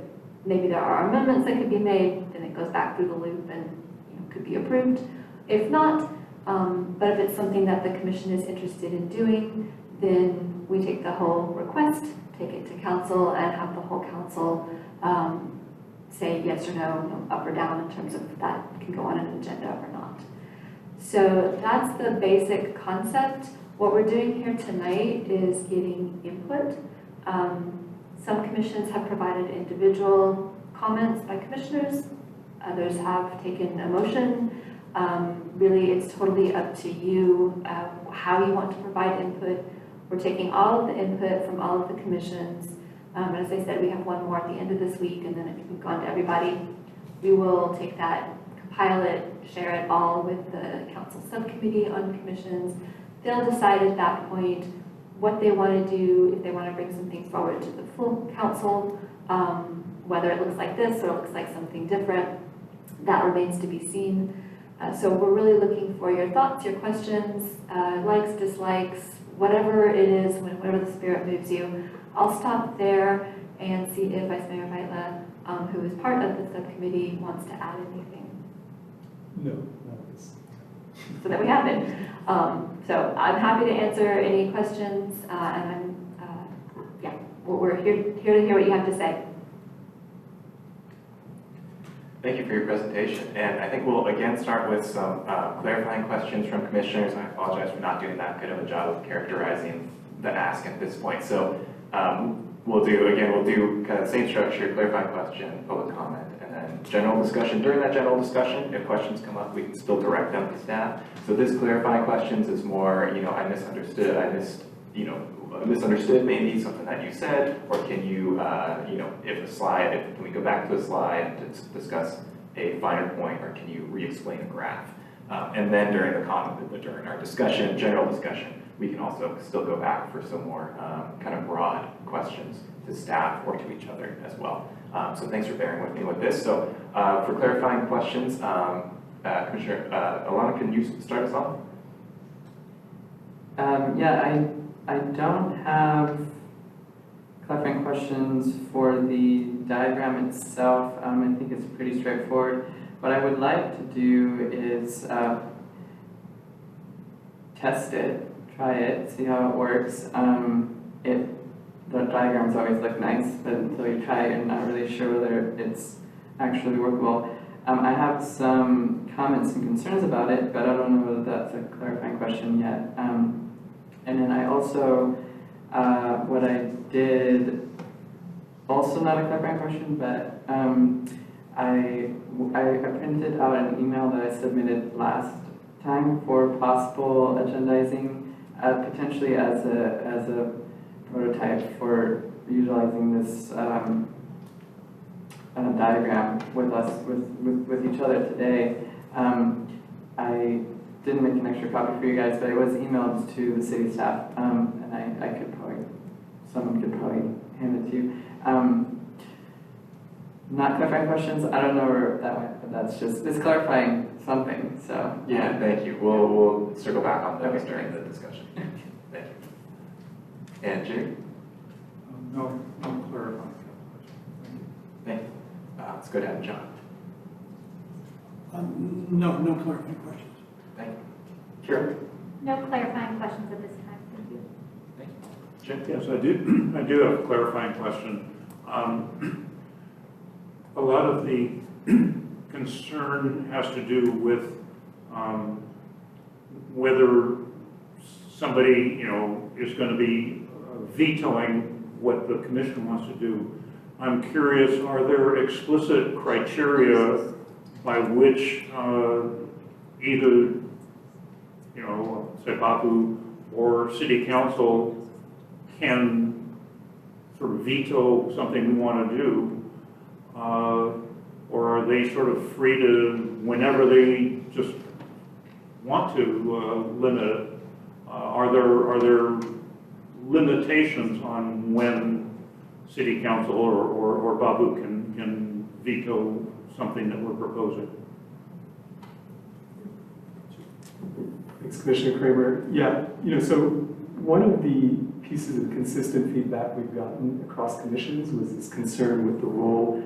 maybe there are amendments that could be made, then it goes back through the loop and could be approved. If not, but if it's something that the commission is interested in doing, then we take the whole request, take it to council, and have the whole council say yes or no, up or down in terms of that can go on an agenda or not. So that's the basic concept. What we're doing here tonight is getting input. Some commissions have provided individual comments by commissioners. Others have taken a motion. Really, it's totally up to you how you want to provide input. We're taking all of the input from all of the commissions. As I said, we have one more at the end of this week, and then it can go on to everybody. We will take that, compile it, share it all with the council subcommittee on commissions. They'll decide at that point what they want to do, if they want to bring some things forward to the full council, whether it looks like this or it looks like something different. That remains to be seen. So we're really looking for your thoughts, your questions, likes, dislikes, whatever it is, whatever the spirit moves you. I'll stop there and see if Vice Mayor Vaitla, who is part of the subcommittee, wants to add anything. No, not this. So that we have it. So I'm happy to answer any questions, and we're here to hear what you have to say. Thank you for your presentation. And I think we'll again start with some clarifying questions from commissioners. I apologize for not doing that good of a job of characterizing the ask at this point. So we'll do kind of the same structure, clarifying question, public comment, and then general discussion. During that general discussion, if questions come up, we can still direct them to staff. So this clarifying questions is more, I misunderstood, misunderstood maybe something that you said, or can you, can we go back to a slide to discuss a finer point, or can you re-explain a graph? And then during our discussion, general discussion, we can also still go back for some more kind of broad questions to staff or to each other as well. So thanks for bearing with me with this. So for clarifying questions, Commissioner Alana, can you start us off? I don't have clarifying questions for the diagram itself. I think it's pretty straightforward. What I would like to do is test it, try it, see how it works. The diagrams always look nice, but until you try it, you're not really sure whether it's actually workable. I have some comments and concerns about it, but I don't know whether that's a clarifying question yet. And then I also, what I did, also not a clarifying question, but I printed out an email that I submitted last time for possible agendizing, potentially as a prototype for utilizing this diagram with us, with each other today. I didn't make an extra copy for you guys, but it was emailed to the city staff, and I could probably, someone could probably hand it to you. Not clarifying questions, I don't know where that went, but that's just, it's clarifying something, so. Yeah, thank you. We'll circle back on those Okay. during the discussion. Thank you. And Jake? No clarifying. Thank you. Let's go down to John. No clarifying questions. Thank you. Kira? No clarifying questions at this time, thank you. Thank you. Jim? Yes, I do have a clarifying question. A lot of the concern has to do with whether somebody, is going to be vetoing what the commission wants to do. I'm curious, are there explicit criteria by which either, say Bapu or city council can sort of veto something we want to do? Or are they sort of free to, whenever they just want to limit it? Are there limitations on when city council or Babu can veto something that we're proposing? Thanks, Commissioner Kramer. Yeah, so one of the pieces of consistent feedback we've gotten across commissions was this concern with the role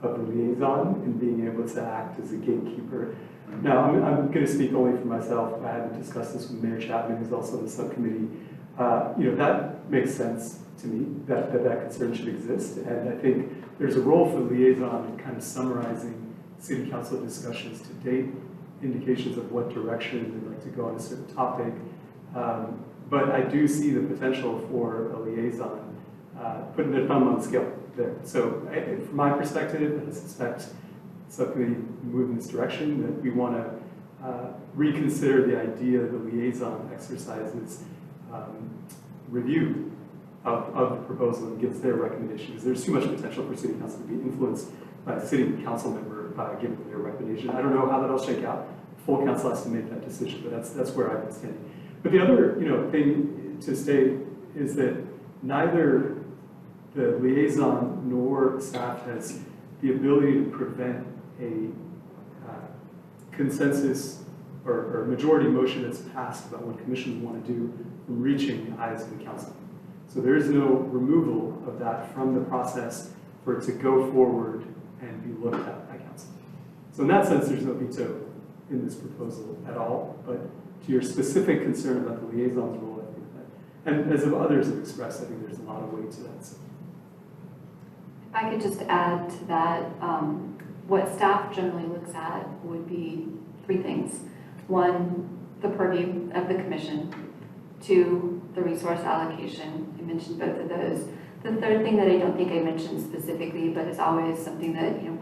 of the liaison in being able to act as a gatekeeper. Now, I'm going to speak only for myself. I haven't discussed this with Mayor Chapman, who's also on the subcommittee. That makes sense to me, that concern should exist. And I think there's a role for the liaison in kind of summarizing city council discussions to date, indications of what direction they'd like to go on a certain topic. But I do see the potential for a liaison putting their thumb on the scale there. So from my perspective, I suspect subcommittee move in this direction, that we want to reconsider the idea that the liaison exercises review of the proposal and gives their recommendation, because there's too much potential for city council to be influenced by a city council member giving their recommendation. I don't know how that'll shake out. Full council has to make that decision, but that's where I've been standing. But the other thing to state is that neither the liaison nor staff has the ability to prevent a consensus or majority motion that's passed about what commissions want to do from reaching the eyes of the council. So there is no removal of that from the process for it to go forward and be looked at by council. So in that sense, there's no veto in this proposal at all. But to your specific concern about the liaison's role, I think that, and as others have expressed, I think there's a lot of weight to that. So. If I could just add to that, what staff generally looks at would be three things. One, the purview of the commission. Two, the resource allocation. I mentioned both of those. The third thing that I don't think I mentioned specifically, but is always something that we're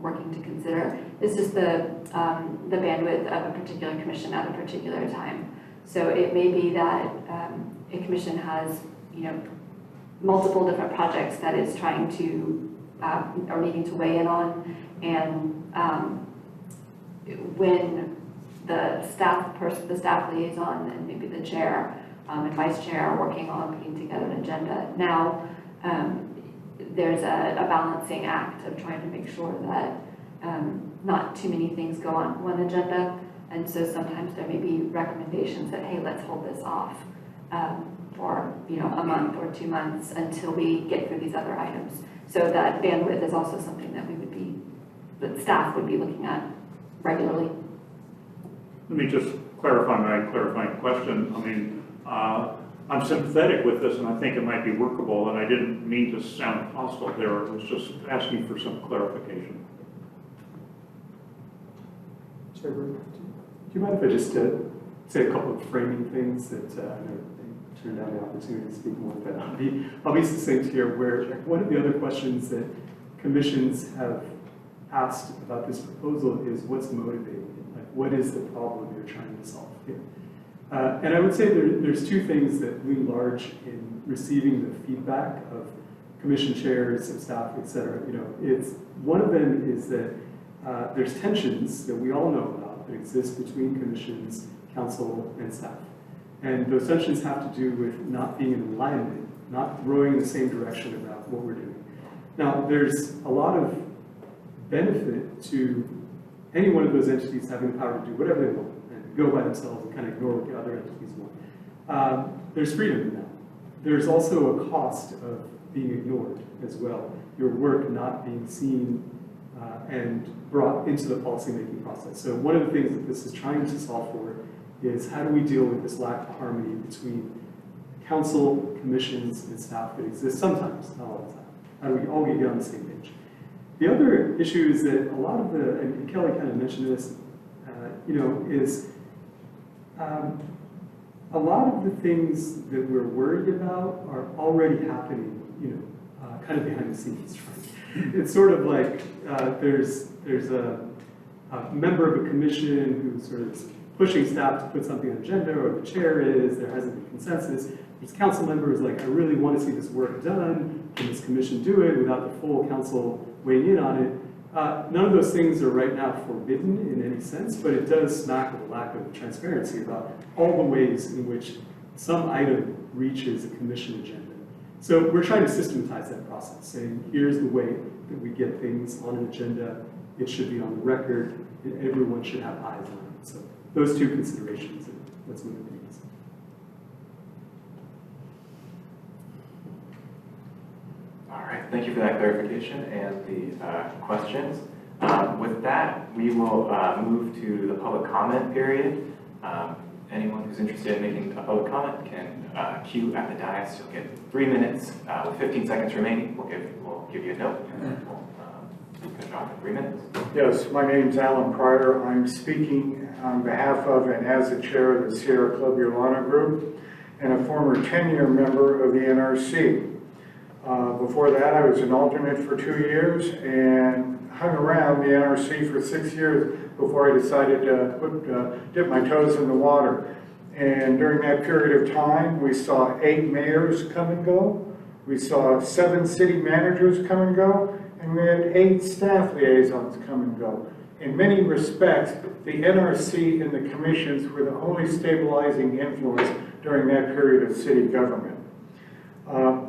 working to consider, is just the bandwidth of a particular commission at a particular time. So it may be that a commission has multiple different projects that it's trying to or needing to weigh in on, and when the staff liaison and maybe the chair and vice chair are working on putting together an agenda. Now there's a balancing act of trying to make sure that not too many things go on one agenda, and so sometimes there may be recommendations that, hey, let's hold this off for a month or 2 months until we get through these other items. So that bandwidth is also something that that staff would be looking at regularly. Let me just clarify my clarifying question. I mean, I'm sympathetic with this, and I think it might be workable, and I didn't mean to sound hostile there. I was just asking for some clarification. Chair, do you mind if I just say a couple of framing things that I know they turned down the opportunity to speak more, but I'll be succinct here, where one of the other questions that commissions have asked about this proposal is what's motivating it? Like, what is the problem you're trying to solve here? And I would say there's two things that loom large in receiving the feedback of commission chairs and staff, et cetera. You know, it's, one of them is that there's tensions that we all know about that exist between commissions, council, and staff. And those tensions have to do with not being in alignment, not rowing in the same direction about what we're doing. Now, there's a lot of benefit to any one of those entities having the power to do whatever they want and go by themselves and kind of ignore what the other entities want. There's freedom in that. There's also a cost of being ignored as well. Your work not being seen and brought into the policymaking process. So one of the things that this is trying to solve for is how do we deal with this lack of harmony between council, commissions, and staff that exists sometimes, not all the time. How do we all get on the same page? The other issue is that a lot of the, and Kelly kind of mentioned this, you know, is a lot of the things that we're worried about are already happening, you know, kind of behind the scenes. Right? It's sort of like there's a member of a commission who sort of is pushing staff to put something on the agenda, or the chair is, there hasn't been consensus. There's council members like, I really want to see this work done. Can this commission do it without the full council weighing in on it? None of those things are right now forbidden in any sense, but it does smack of a lack of transparency about all the ways in which some item reaches a commission agenda. So we're trying to systematize that process, saying here's the way that we get things on an agenda. It should be on the record, and everyone should have eyes on it. So those two considerations, that's one of the things. All right, thank you for that clarification and the questions. With that, we will move to the public comment period. Anyone who's interested in making a public comment can queue at the dais. You'll get 3 minutes with 15 seconds remaining. We'll give you a note and we'll finish off in 3 minutes. Yes, my name's Alan Pryor. I'm speaking on behalf of and as the chair of the Sierra Club Yolanda Group and a former 10-year member of the NRC. Before that, I was an alternate for 2 years and hung around the NRC for 6 years before I decided to dip my toes in the water. And during that period of time, we saw 8 mayors come and go. We saw 7 city managers come and go. And we had 8 staff liaisons come and go. In many respects, the NRC and the commissions were the only stabilizing influence during that period of city government.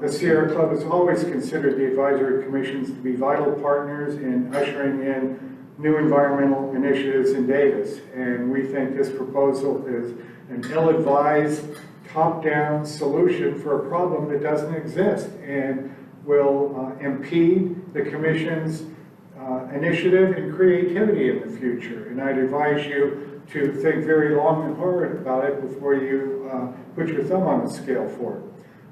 The Sierra Club has always considered the advisory commissions to be vital partners in ushering in new environmental initiatives in Davis. And we think this proposal is an ill-advised, top-down solution for a problem that doesn't exist and will impede the commission's initiative and creativity in the future. And I'd advise you to think very long and hard about it before you put your thumb on the scale for it.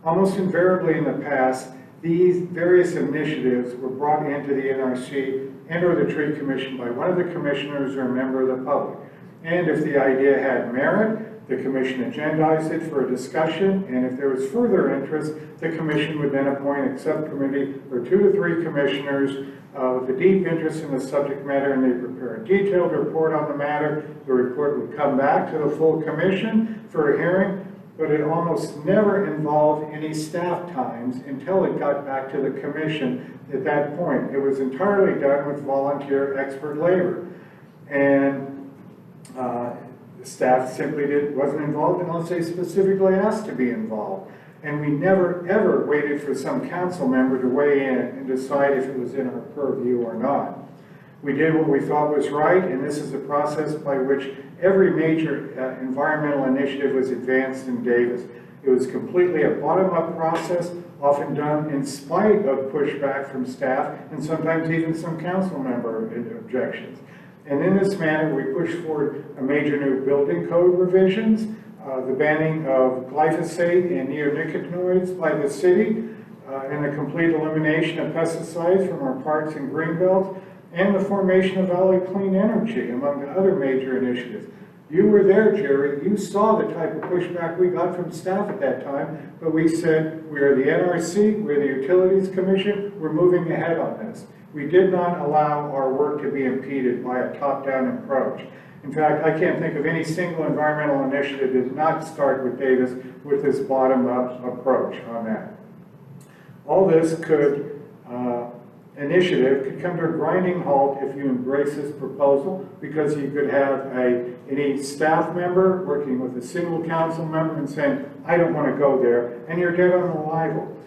Almost invariably in the past, these various initiatives were brought into the NRC and or the Tree Commission by one of the commissioners or a member of the public. And if the idea had merit, the commission agendized it for a discussion, and if there was further interest, the commission would then appoint a subcommittee or 2 to 3 commissioners with a deep interest in the subject matter, and they prepare a detailed report on the matter. The report would come back to the full commission for a hearing, but it almost never involved any staff times until it got back to the commission. At that point, it was entirely done with volunteer expert labor. And the staff simply wasn't involved unless they specifically asked to be involved. And we never, ever waited for some council member to weigh in and decide if it was in our purview or not. We did what we thought was right, and this is a process by which every major environmental initiative was advanced in Davis. It was completely a bottom-up process, often done in spite of pushback from staff and sometimes even some council member objections. And in this manner, we pushed forward a major new building code revisions, the banning of glyphosate and neonicotinoids by the city, and the complete elimination of pesticides from our parks and greenbelts, and the formation of Valley Clean Energy, among the other major initiatives. You were there, Jerry. You saw the type of pushback we got from staff at that time, but we said, we are the NRC, we're the Utilities Commission, we're moving ahead on this. We did not allow our work to be impeded by a top-down approach. In fact, I can't think of any single environmental initiative that did not start with Davis with this bottom-up approach on that. All this initiative could come to a grinding halt if you embrace this proposal, because you could have any staff member working with a single council member and saying, I don't want to go there, and you're dead on arrival.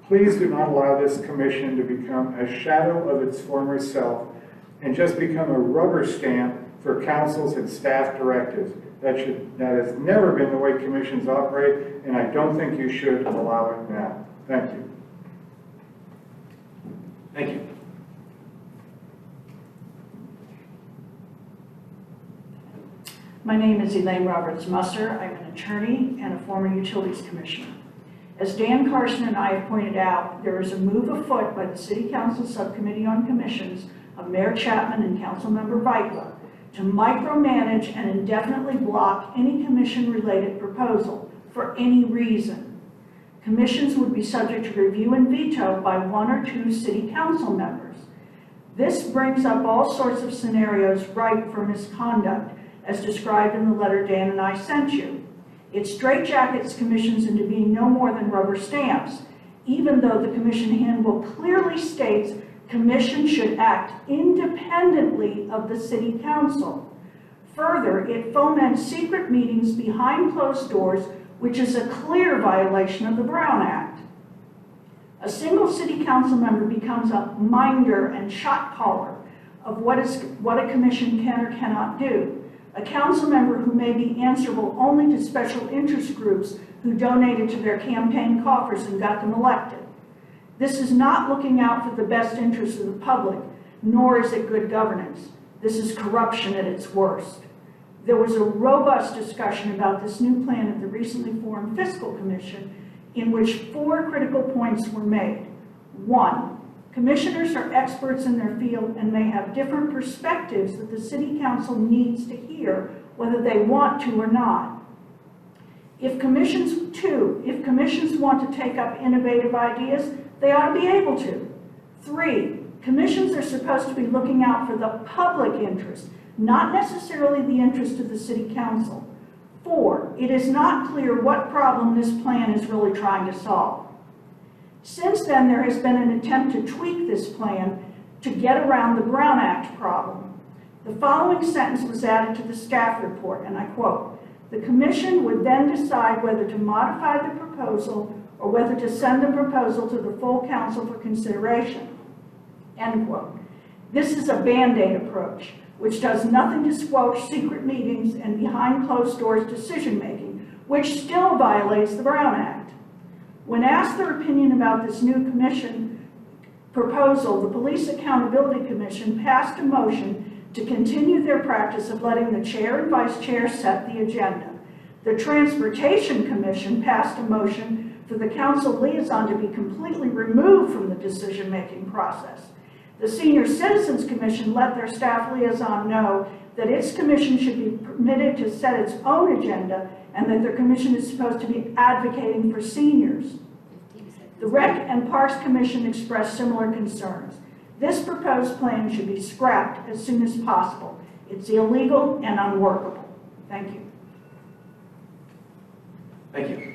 Please do not allow this commission to become a shadow of its former self and just become a rubber stamp for councils and staff directives. That has never been the way commissions operate, and I don't think you should allow it now. Thank you. Thank you. My name is Elaine Roberts-Musser. I'm an attorney and a former utilities commissioner. As Dan Carson and I have pointed out, there is a move afoot by the City Council Subcommittee on Commissions of Mayor Chapman and Councilmember Weitler to micromanage and indefinitely block any commission-related proposal for any reason. Commissions would be subject to review and veto by 1 or 2 city council members. This brings up all sorts of scenarios ripe for misconduct, as described in the letter Dan and I sent you. It straitjackets commissions into being no more than rubber stamps, even though the commission handbook clearly states commissions should act independently of the city council. Further, it foments secret meetings behind closed doors, which is a clear violation of the Brown Act. A single city council member becomes a minder and shot caller of what a commission can or cannot do. A council member who may be answerable only to special interest groups who donated to their campaign coffers and got them elected. This is not looking out for the best interests of the public, nor is it good governance. This is corruption at its worst. There was a robust discussion about this new plan at the recently formed Fiscal Commission, in which 4 critical points were made. 1, commissioners are experts in their field and may have different perspectives that the City Council needs to hear, whether they want to or not. If commissions want to take up innovative ideas, they ought to be able to. 3, commissions are supposed to be looking out for the public interest, not necessarily the interest of the City Council. 4, it is not clear what problem this plan is really trying to solve. Since then, there has been an attempt to tweak this plan to get around the Brown Act problem. The following sentence was added to the staff report, and I quote, "The commission would then decide whether to modify the proposal or whether to send the proposal to the full council for consideration." End quote. This is a Band-Aid approach, which does nothing to squelch secret meetings and behind closed doors decision-making, which still violates the Brown Act. When asked their opinion about this new commission proposal, the Police Accountability Commission passed a motion to continue their practice of letting the chair and vice chair set the agenda. The Transportation Commission passed a motion for the council liaison to be completely removed from the decision-making process. The Senior Citizens Commission let their staff liaison know that its commission should be permitted to set its own agenda and that their commission is supposed to be advocating for seniors. The Rec and Parks Commission expressed similar concerns. This proposed plan should be scrapped as soon as possible. It's illegal and unworkable. Thank you. Thank you.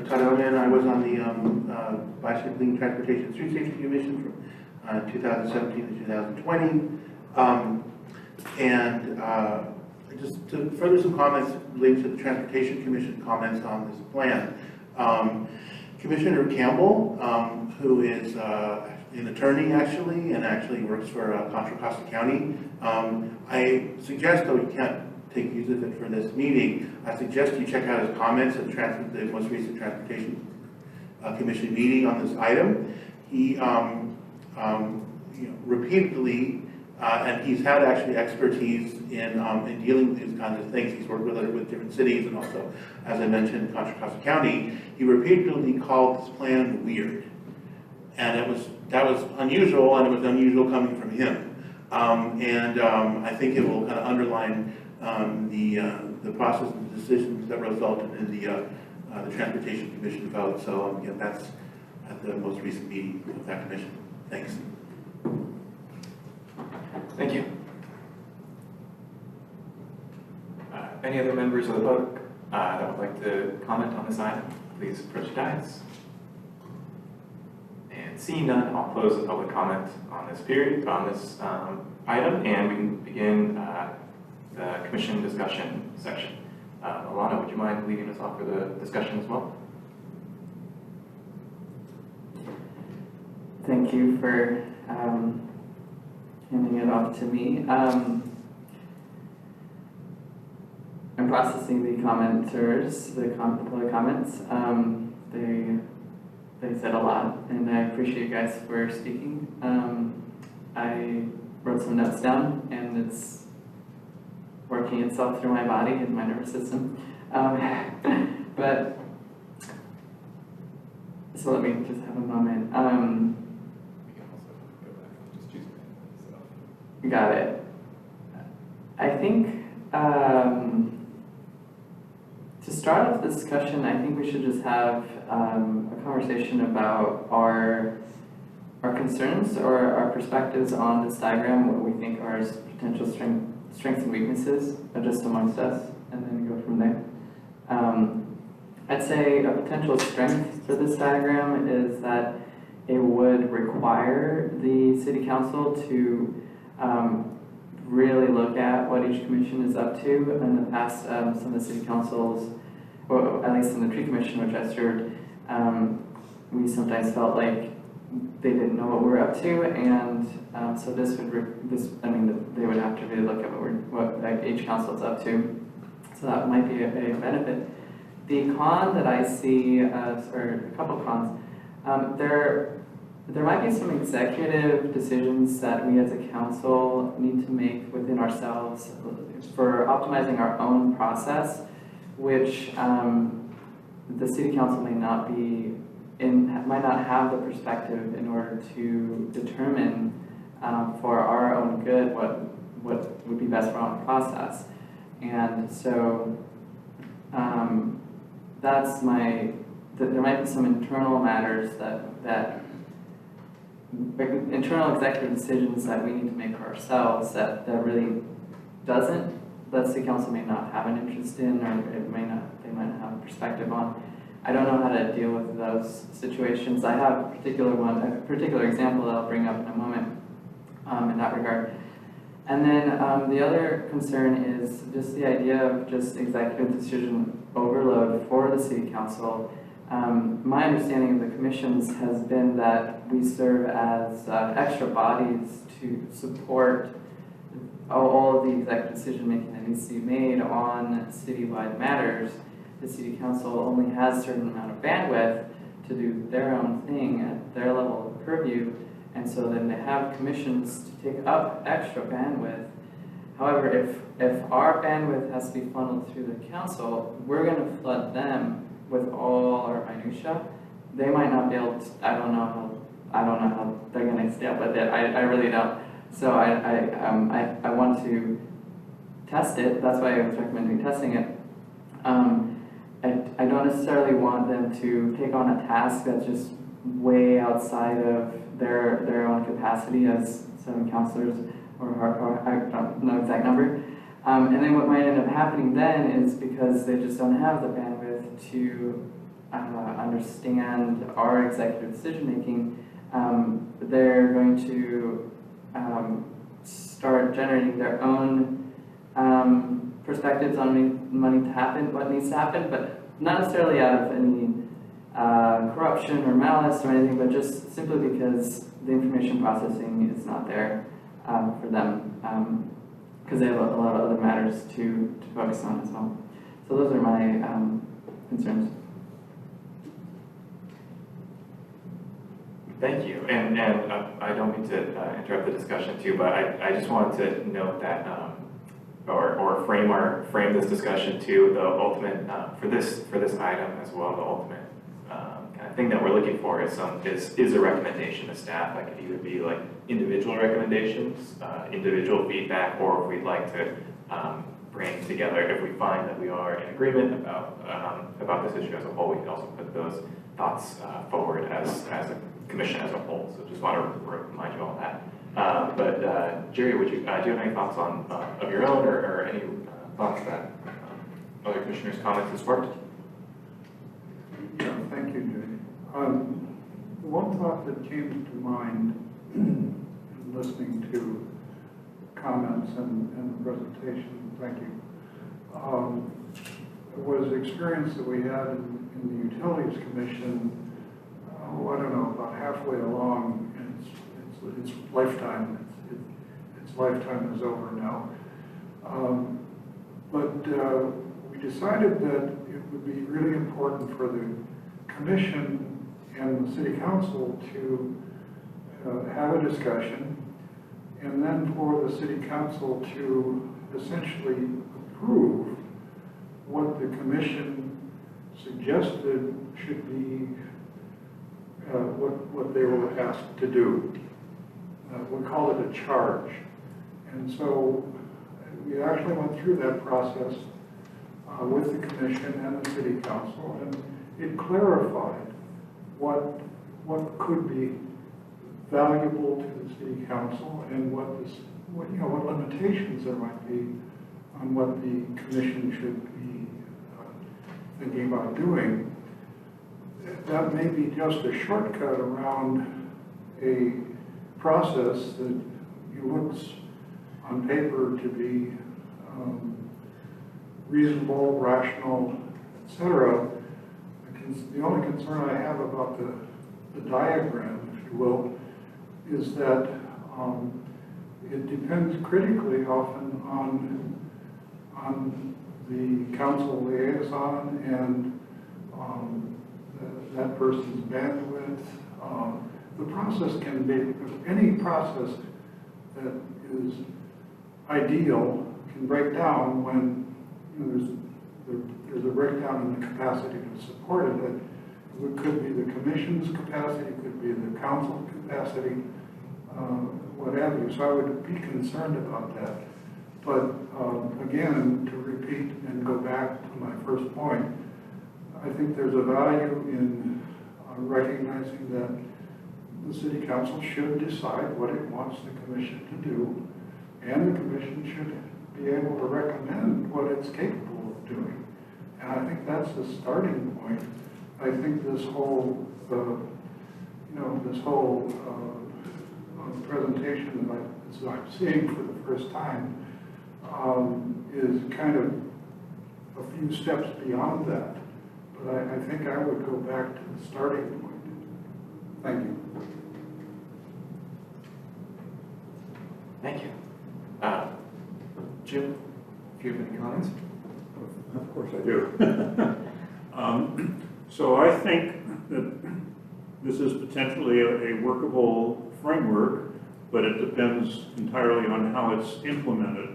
Todd Oden, I was on the Bicycling Transportation Street Safety Commission from 2017 to 2020. Just to further some comments related to the Transportation Commission comments on this plan. Commissioner Campbell, who is an attorney actually, and actually works for Contra Costa County. I suggest, though he can't take use of it for this meeting, I suggest you check out his comments of the most recent Transportation Commission meeting on this item. He repeatedly, and he's had actually expertise in dealing with these kinds of things. He's worked with different cities, and also, as I mentioned, Contra Costa County. He repeatedly called this plan weird, and that was unusual, and it was unusual coming from him. I think it will kind of underline the process and the decisions that resulted in the Transportation Commission vote. So yeah, that's at the most recent meeting of that commission. Thanks. Thank you. Any other members of the public that would like to comment on this item, please approach the dais. And seeing none, I'll close the public comment on this item, and we can begin the commission discussion section. Alana, would you mind leading us off for the discussion as well? Thank you for handing it off to me. I'm processing the commenters, the public comments. They said a lot, and I appreciate you guys for speaking. I wrote some notes down, and it's working itself through my body and my nervous system. But so let me just have a moment. Got it. I think to start off the discussion, I think we should just have a conversation about our concerns or our perspectives on this diagram, what we think are its potential strengths and weaknesses, just amongst us, and then go from there. I'd say a potential strength for this diagram is that it would require the city council to really look at what each commission is up to. In the past, some of the city councils, or at least in the tree commission, which I served, we sometimes felt like they didn't know what we're up to, and so they would have to really look at what each council is up to. So that might be a benefit. The con that I see, or a couple cons, there might be some executive decisions that we as a council need to make within ourselves for optimizing our own process, which the city council might not have the perspective in order to determine for our own good what would be best for our own process. And so there might be some internal matters that internal executive decisions that we need to make for ourselves that really that city council may not have an interest in, or they might not have a perspective on. I don't know how to deal with those situations. I have a particular example that I'll bring up in a moment in that regard. And then the other concern is just the idea of just executive decision overload for the city council. My understanding of the commissions has been that we serve as extra bodies to support all of the executive decision making that needs to be made on citywide matters. The city council only has a certain amount of bandwidth to do their own thing at their level of purview, and so then they have commissions to take up extra bandwidth. However, if our bandwidth has to be funneled through the council, we're going to flood them with all our minutia. They might not be able to, I don't know how they're going to stay up with it. I really don't. So I want to test it. That's why I was recommending testing it. I don't necessarily want them to take on a task that's just way outside of their own capacity as 7 councilors, or I don't know the exact number. And then what might end up happening then is, because they just don't have the bandwidth to understand our executive decision making, they're going to start generating their own perspectives on what needs to happen, but not necessarily out of any corruption or malice or anything, but just simply because the information processing is not there for them, because they have a lot of other matters to focus on as well. So those are my concerns. Thank you, and I don't mean to interrupt the discussion too, but I just wanted to note that, or frame this discussion to the ultimate, for this item as well, the ultimate kind of thing that we're looking for is a recommendation to staff. That could either be like individual recommendations, individual feedback, or if we'd like to bring together, if we find that we are in agreement about this issue as a whole, we can also put those thoughts forward as a commission as a whole. So just want to remind you all that. But Jerry, do you have any thoughts of your own, or any thoughts that Other commissioners' comments and support? Yeah, thank you, Jay. The one thought that came to mind in listening to comments and the presentation, thank you, was experience that we had in the Utilities Commission, I don't know, about halfway along in its lifetime. Its lifetime is over now. But we decided that it would be really important for the commission and the city council to have a discussion, and then for the city council to essentially approve what the commission suggested should be what they were asked to do. We call it a charge. And so we actually went through that process with the commission and the city council, and it clarified what could be valuable to the city council and what limitations there might be on what the commission should be thinking about doing. That may be just a shortcut around a process that looks on paper to be reasonable, rational, etc. The only concern I have about the diagram, if you will, is that it depends critically often on the council liaison and that person's bandwidth. The process can be, any process that is ideal can break down when there's a breakdown in the capacity to support it. It could be the commission's capacity, it could be the council capacity, what have you. So I would be concerned about that. But again, to repeat and go back to my first point, I think there's a value in recognizing that the city council should decide what it wants the commission to do, and the commission should be able to recommend what it's capable of doing. And I think that's the starting point. I think this whole, presentation that I'm seeing for the first time is kind of a few steps beyond that. But I think I would go back to the starting point. Thank you. Thank you. Jim, if you have any comments? Of course I do. So I think that this is potentially a workable framework, but it depends entirely on how it's implemented.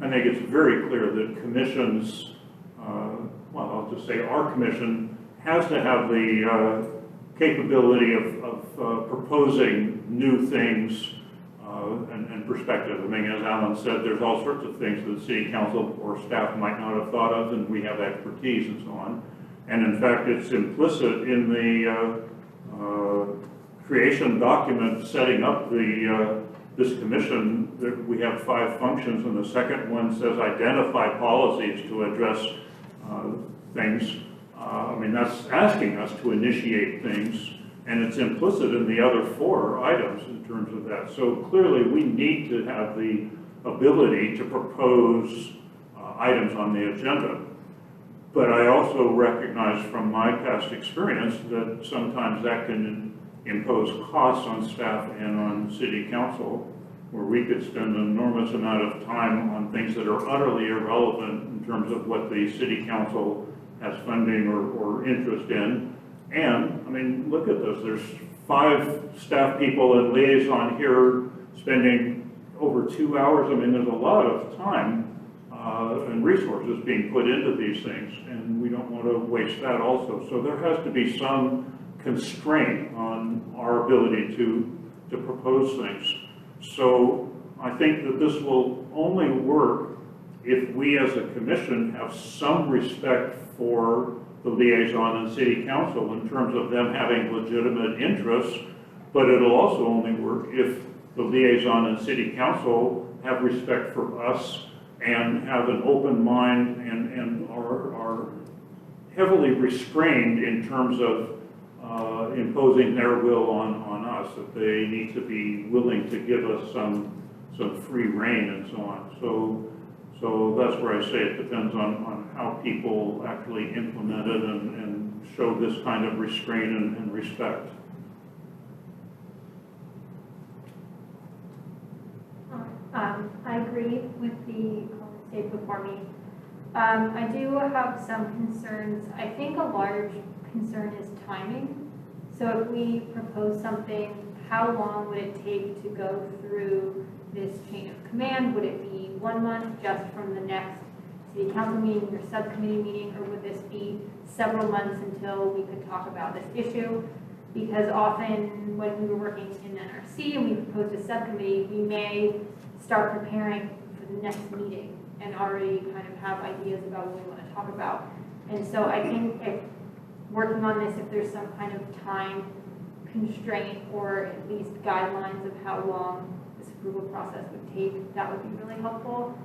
I think it's very clear that commissions, well, I'll just say our commission has to have the capability of proposing new things and perspective. I mean, as Alan said, there's all sorts of things that the city council or staff might not have thought of, and we have expertise and so on. And in fact, it's implicit in the creation document setting up this commission. That we have 5 functions, and the second one says identify policies to address things. I mean, that's asking us to initiate things, and it's implicit in the other 4 items in terms of that. So clearly, we need to have the ability to propose items on the agenda. But I also recognize from my past experience that sometimes that can impose costs on staff and on city council, where we could spend an enormous amount of time on things that are utterly irrelevant in terms of what the city council has funding or interest in. And, I mean, look at this, there's 5 staff people and liaison here spending over 2 hours. I mean, there's a lot of time and resources being put into these things, and we don't want to waste that also. So there has to be some constraint on our ability to propose things. So I think that this will only work if we as a commission have some respect for the liaison and city council in terms of them having legitimate interests, but it'll also only work if the liaison and city council have respect for us and have an open mind and are heavily restrained in terms of imposing their will on us, that they need to be willing to give us some free rein and so on. So that's where I say it depends on how people actually implement it and show this kind of restraint and respect. I agree with the comment stated before me. I do have some concerns. I think a large concern is timing. So if we propose something, how long would it take to go through this chain of command? Would it be 1 month just from the next city council meeting or subcommittee meeting, or would this be several months until we could talk about this issue? Because often when we were working in NRC and we proposed a subcommittee, we may start preparing for the next meeting and already kind of have ideas about what we want to talk about. And so I think if working on this, if there's some kind of time constraint or at least guidelines of how long this approval process would take, that would be really helpful.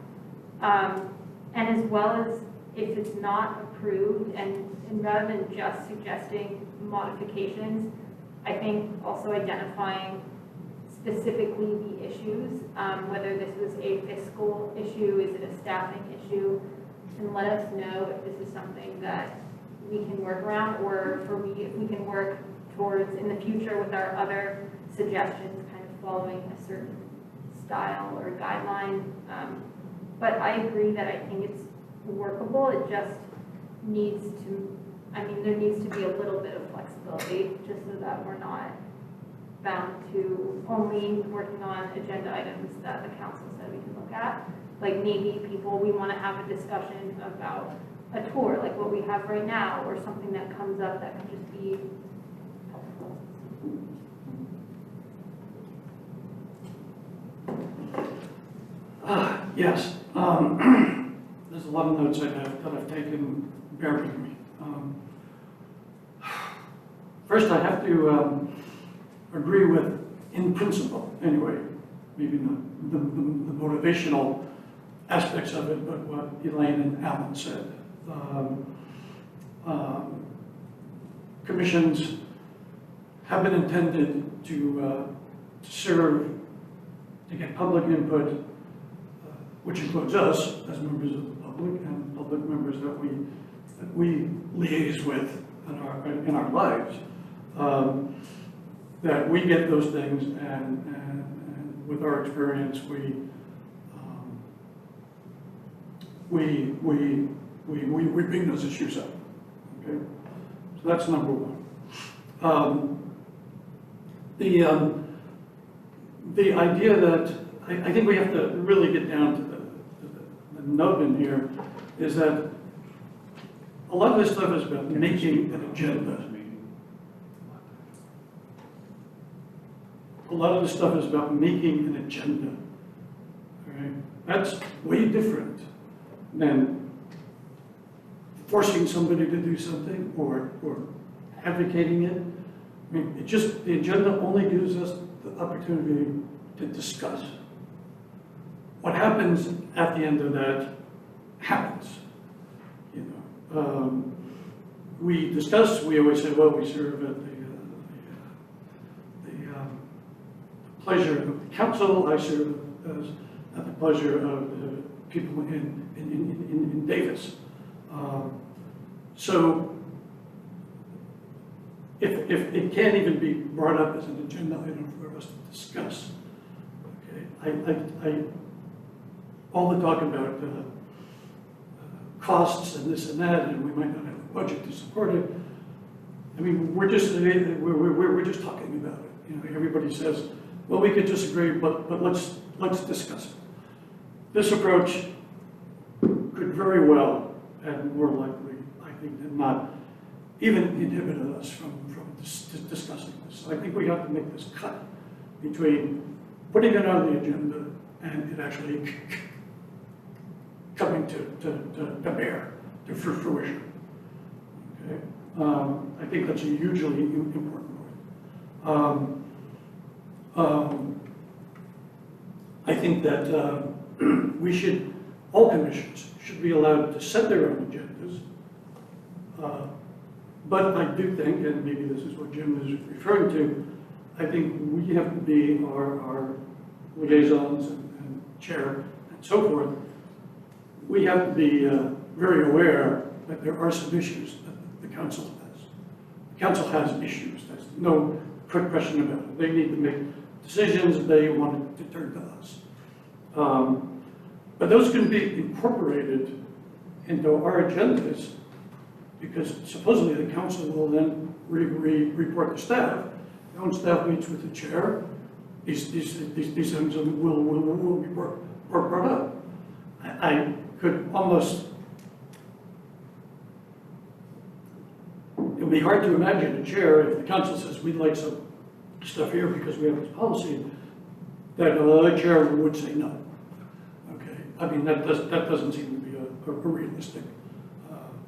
And as well as if it's not approved, and rather than just suggesting modifications, I think also identifying specifically the issues, whether this was a fiscal issue, is it a staffing issue, and let us know if this is something that we can work around, or if we can work towards in the future with our other suggestions, kind of following a certain style or guideline. But I agree that I think it's workable. It just needs to, there needs to be a little bit of flexibility just so that we're not bound to only working on agenda items that the council said we can look at. Like maybe we want to have a discussion about a tour, like what we have right now, or something that comes up that could just be helpful. Yes. There's a lot of notes that I've taken. Bear with me. First, I have to agree with, in principle, anyway, maybe not the motivational aspects of it, but what Elaine and Alan said. Commissions have been intended to serve, to get public input, which includes us as members of the public and public members that we liaise with in our lives. That we get those things, and with our experience, we bring those issues up. Okay, so that's number one. The idea that I think we have to really get down to the nub in here is that a lot of this stuff is about making an agenda. A lot of this stuff is about making an agenda. Okay? That's way different than forcing somebody to do something or advocating it. I mean, the agenda only gives us the opportunity to discuss. What happens at the end of that happens. You know, we discuss. We always say, well, we serve at the pleasure of the council. I serve at the pleasure of the people in Davis. So if it can't even be brought up as an agenda item for us to discuss, okay, all the talk about costs and this and that, and we might not have the budget to support it. I mean, we're just talking about it. You know, everybody says, well, we could disagree, but let's discuss it. This approach could very well, and more likely, I think, than not, even inhibit us from discussing this. So I think we have to make this cut between putting it on the agenda and it actually coming to bear, to fruition. Okay? I think that's a hugely important point. I think that we should all commissions should be allowed to set their own agendas. But I do think, and maybe this is what Jim is referring to, I think we have to be our liaisons and chair and so forth. We have to be very aware that there are some issues that the council has. The council has issues. There's no quick question about it. They need to make decisions. They want to turn to us. But those can be incorporated into our agendas because supposedly the council will then report to staff. When staff meets with the chair, these things will be brought up. I could almost, it would be hard to imagine a chair if the council says we'd like some stuff here because we have this policy, that the chair would say no. Okay, I mean that doesn't seem to be a realistic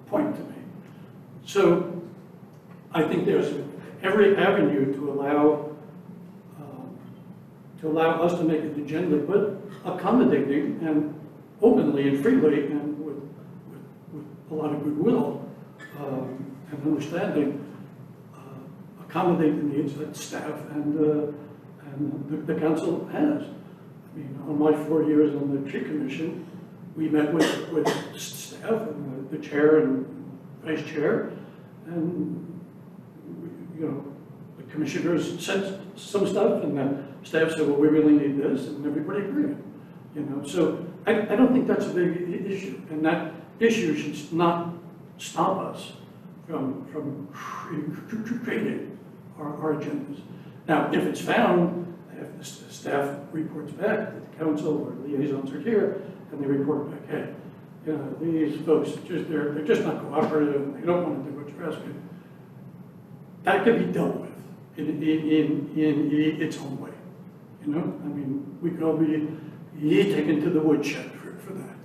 point to me. So I think there's every avenue to allow us to make an agenda, but accommodating and openly and freely and with a lot of goodwill and understanding, accommodate the needs that staff and the council has. I mean, on my 4 years on the tree commission, we met with staff and the chair and vice chair, and the commissioners said some stuff, and the staff said, well, we really need this, and everybody agreed. So I don't think that's a big issue, and that issue should not stop us from creating our agendas. Now, if it's found, if the staff reports back that the council or liaisons are here, and they report back, hey, these folks, they're just not cooperative, they don't want to do what you're asking, that can be dealt with in its own way. I mean, we could all be taken to the woodshed for that.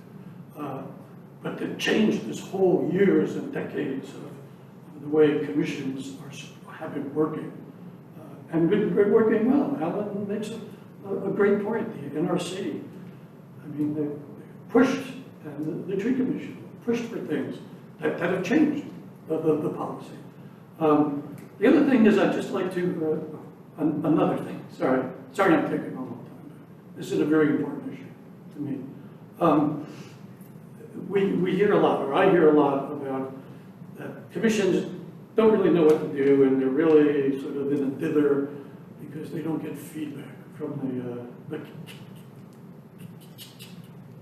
But to change this whole years and decades of the way commissions have been working, and been working well. Alan makes a great point, the NRC. I mean, they pushed, and the tree commission pushed for things that have changed the policy. The other thing is I'd just like to, another thing, sorry I'm taking a long time. This is a very important issue to me. We hear a lot, or I hear a lot about that commissions don't really know what to do, and they're really sort of in a dither because they don't get feedback from the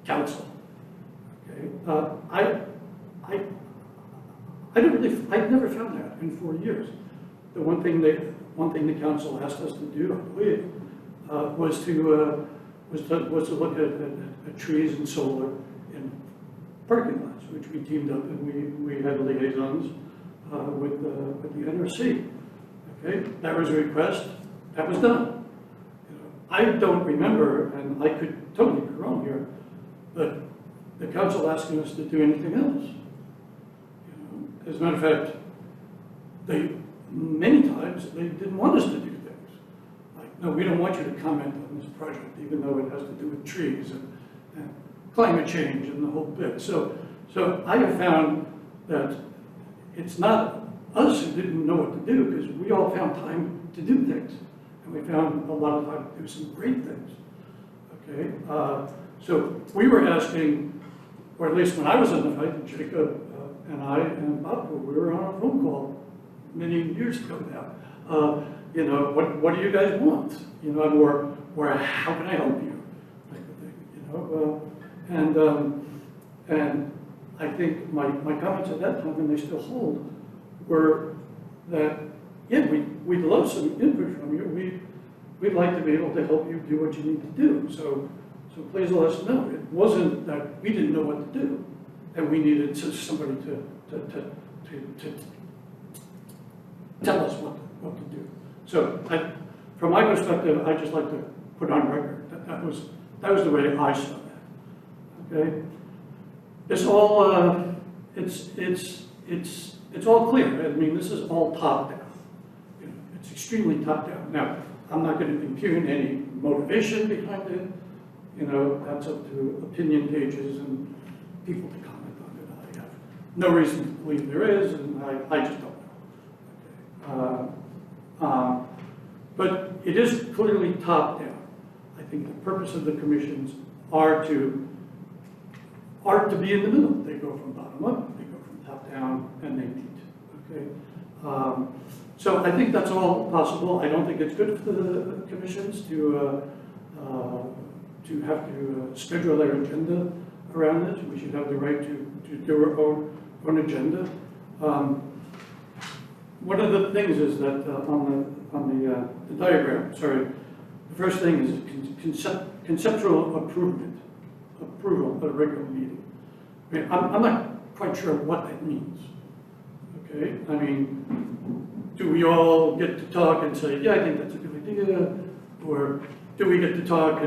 council. Okay, I've never found that in 4 years. The one thing the council asked us to do, I believe, was to look at trees and solar in parking lots, which we teamed up and we had liaisons with the NRC. Okay, that was a request. That was done. I don't remember, and I could totally be wrong here, but the council asking us to do anything else. As a matter of fact, many times they didn't want us to do things. Like, no, we don't want you to comment on this project, even though it has to do with trees and climate change and the whole bit. So I have found that it's not us who didn't know what to do, because we all found time to do things. And we found a lot of time to do some great things. Okay, so we were asking, or at least when I was on the fight, Jacob and I and Bob, we were on a phone call many years ago now. What do you guys want? Or how can I help you? Type of thing. And I think my comments at that time, and they still hold, were that yeah, we'd love some input from you. We'd like to be able to help you do what you need to do. So please let us know. It wasn't that we didn't know what to do, and we needed somebody to tell us what to do. So from my perspective, I just like to put on record that was the way I saw that. Okay, it's all it's all clear. I mean, this is all top down. It's extremely top down. Now, I'm not going to impugn any motivation behind it. That's up to opinion pages and people to comment on it. I have no reason to believe there is, and I just don't know. Okay. But it is clearly top-down. I think the purpose of the commissions are to be in the middle. They go from bottom up, they go from top down, and they meet. Okay. So I think that's all possible. I don't think it's good for the commissions to have to schedule their agenda around it. We should have the right to do our own agenda. One of the things is that on the diagram, sorry, the first thing is conceptual approval at a regular meeting. I mean, I'm not quite sure what that means. Okay, I mean, do we all get to talk and say, yeah, I think that's a good idea, or do we get to talk,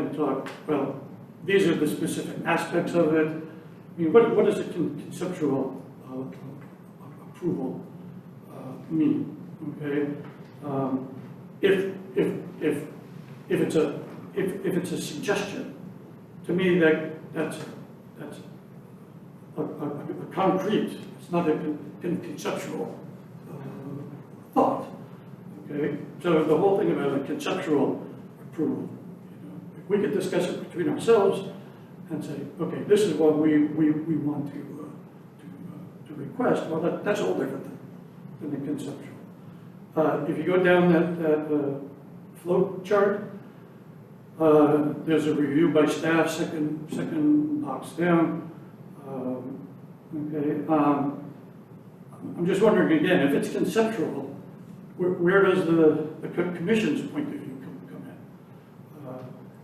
well, these are the specific aspects of it? I mean, what does a conceptual approval mean? Okay, if it's a suggestion, to me that's a concrete. It's not a conceptual thought. Okay, so the whole thing about a conceptual approval, if we could discuss it between ourselves and say, okay, this is what we want to request. Well, that's all different than the conceptual. If you go down that flow chart, there's a review by staff, second box down. Okay, I'm just wondering again, if it's conceptual, where does the commission's point of view come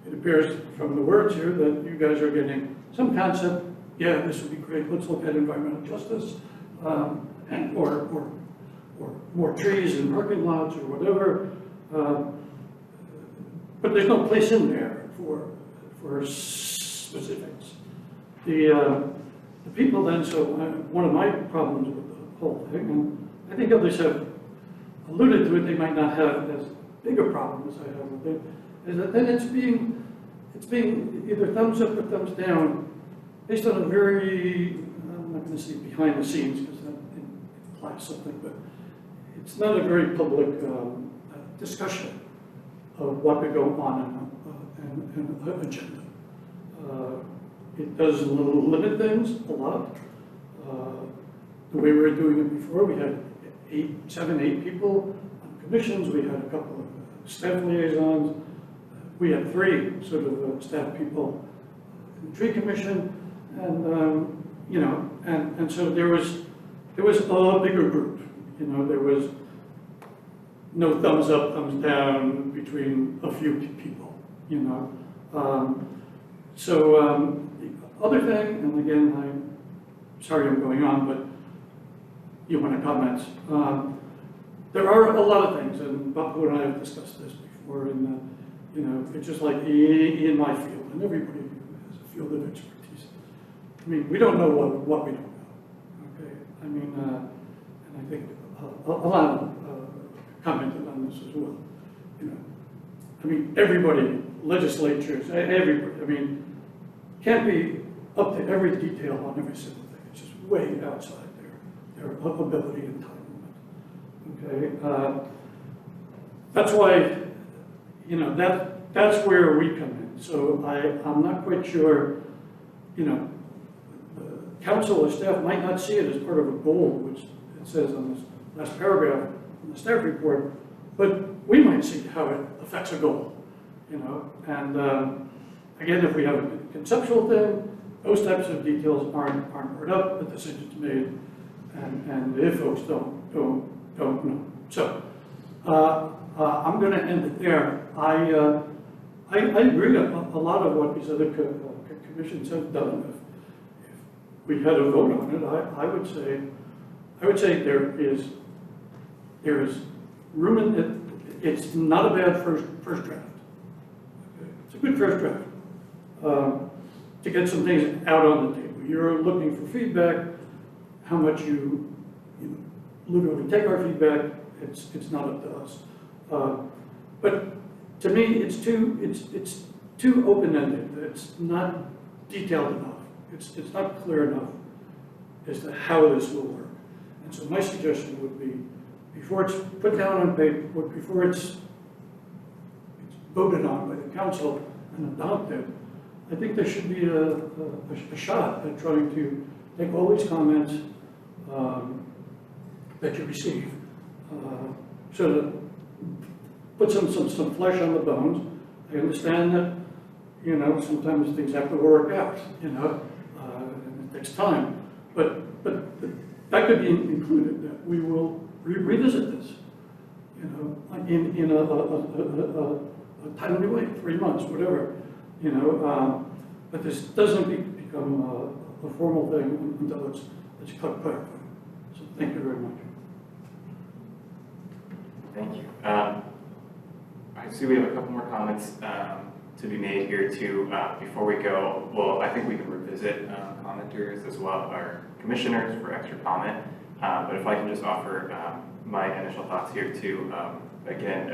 in? It appears from the words here that you guys are getting some concept. Yeah, this would be great. Let's look at environmental justice, and or more trees and parking lots or whatever. But there's no place in there for specifics. The people then, so one of my problems with the whole thing, and I think others have alluded to it, they might not have as big a problem as I have with it, is that then it's being either thumbs up or thumbs down based on a very, I'm not going to say behind the scenes because that implies something, but it's not a very public discussion of what could go on in an agenda. It does limit things a lot. The way we were doing it before, we had 7, 8 people on commissions. We had a couple of staff liaisons. We had 3 sort of staff people in the tree commission, and you know, and so there was a bigger group. You know, there was no thumbs up, thumbs down between a few people. You know, the other thing, and again, I'm sorry I'm going on, but you want to comment. There are a lot of things, and Bapu and I have discussed this before, and you know, it's just like in my field, and everybody has a field of expertise. I mean, we don't know what we don't know. Okay, I mean, and I think Alana commented on this as well. You know, I mean, everybody, legislatures, everybody. I mean, can't be up to every detail on every single thing. It's just way outside their ability and entitlement. Okay, that's why, you know, that's where we come in. So I'm not quite sure, you know, the council or staff might not see it as part of a goal, which it says on this last paragraph in the staff report, but we might see how it affects a goal, you know, and again, if we have a conceptual thing, those types of details aren't brought up, the decision's made, and if folks don't know. So, I'm going to end it there. I agree with a lot of what these other commissions have done. If we had a vote on it, I would say there is room in it. It's not a bad first draft. Okay. It's a good first draft. To get some things out on the table. You're looking for feedback, how much you literally take our feedback, it's not up to us. But to me, it's too open-ended. It's not detailed enough. It's not clear enough as to how this will work. And so my suggestion would be, before it's put down on paper, before it's voted on by the council and adopted, I think there should be a shot at trying to take all these comments that you receive, sort of put some flesh on the bones. I understand that, you know, sometimes things have to work out, you know, and it takes time. But that could be included, that we will revisit this, you know, in a timely way, 3 months, whatever, you know. But this doesn't become a formal thing until it's clarified. So thank you very much. Thank you. I see we have a couple more comments to be made here too. Before we go, well, I think we can revisit commenters as well, or commissioners for extra comment. But if I can just offer my initial thoughts here too. Again,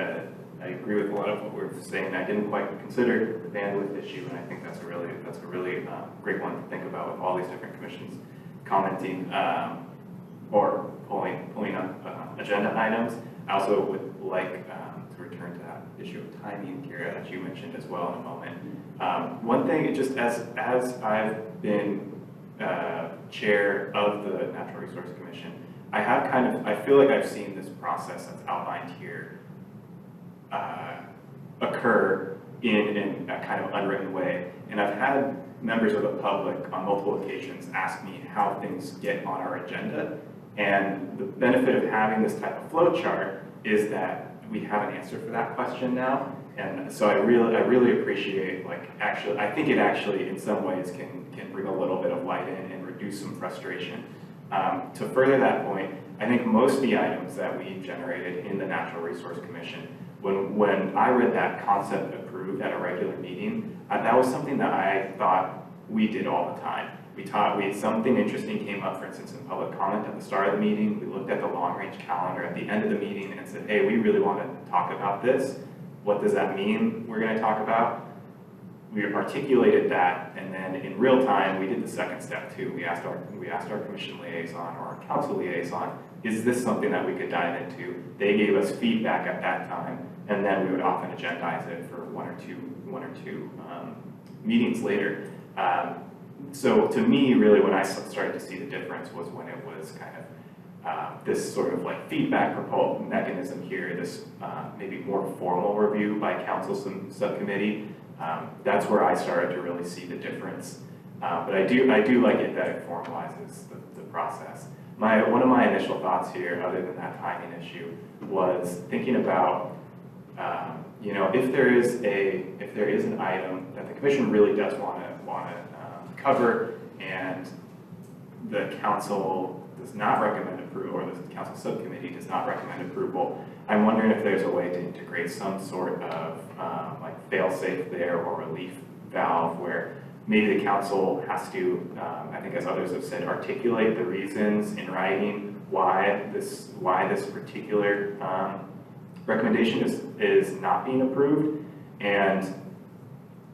I agree with a lot of what we're saying. I didn't quite consider the bandwidth issue, and I think that's a really great one to think about with all these different commissions commenting or pulling up agenda items. I also would like to return to that issue of timing, Kira, that you mentioned as well in a moment. One thing, just as I've been chair of the Natural Resource Commission, I feel like I've seen this process that's outlined here occur in a kind of unwritten way. And I've had members of the public on multiple occasions ask me how things get on our agenda. And the benefit of having this type of flow chart is that we have an answer for that question now. And so I really appreciate, I think it actually in some ways can bring a little bit of light in and reduce some frustration. To further that point, I think most of the items that we generated in the Natural Resource Commission, when I read that concept approved at a regular meeting, that was something that I thought we did all the time. Something interesting came up, for instance, in public comment at the start of the meeting. We looked at the long-range calendar at the end of the meeting and said, hey, we really want to talk about this. What does that mean we're going to talk about? We articulated that, and then in real time, we did the second step too. We asked our commission liaison or our council liaison, is this something that we could dive into? They gave us feedback at that time, and then we would often agendize it for one or two meetings later. So to me, really, when I started to see the difference was when it was kind of this sort of like feedback mechanism here, this maybe more formal review by council subcommittee. That's where I started to really see the difference. But I do like it that it formalizes the process. One of my initial thoughts here, other than that timing issue, was thinking about you know, if there is an item that the commission really does want to cover, and the council does not recommend approval, or the council subcommittee does not recommend approval, I'm wondering if there's a way to integrate some sort of like fail-safe there or relief valve where maybe the council has to, I think as others have said, articulate the reasons in writing why this particular recommendation is not being approved, and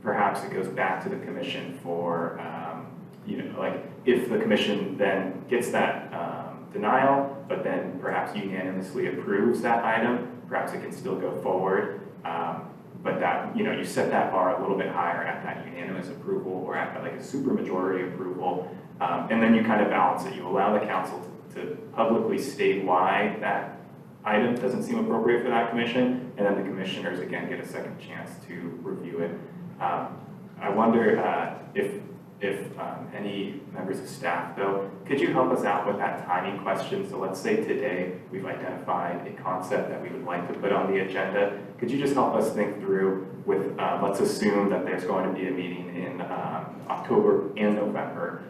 perhaps it goes back to the commission for, you know, like if the commission then gets that denial, but then perhaps unanimously approves that item, perhaps it can still go forward. But that, you know, you set that bar a little bit higher at that unanimous approval or at like a supermajority approval, and then you kind of balance it. You allow the council to publicly state why that item doesn't seem appropriate for that commission, and then the commissioners again get a second chance to review it. I wonder if any members of staff, though, could you help us out with that timing question? So let's say today we've identified a concept that we would like to put on the agenda. Could you just help us think through with, let's assume that there's going to be a meeting in October and November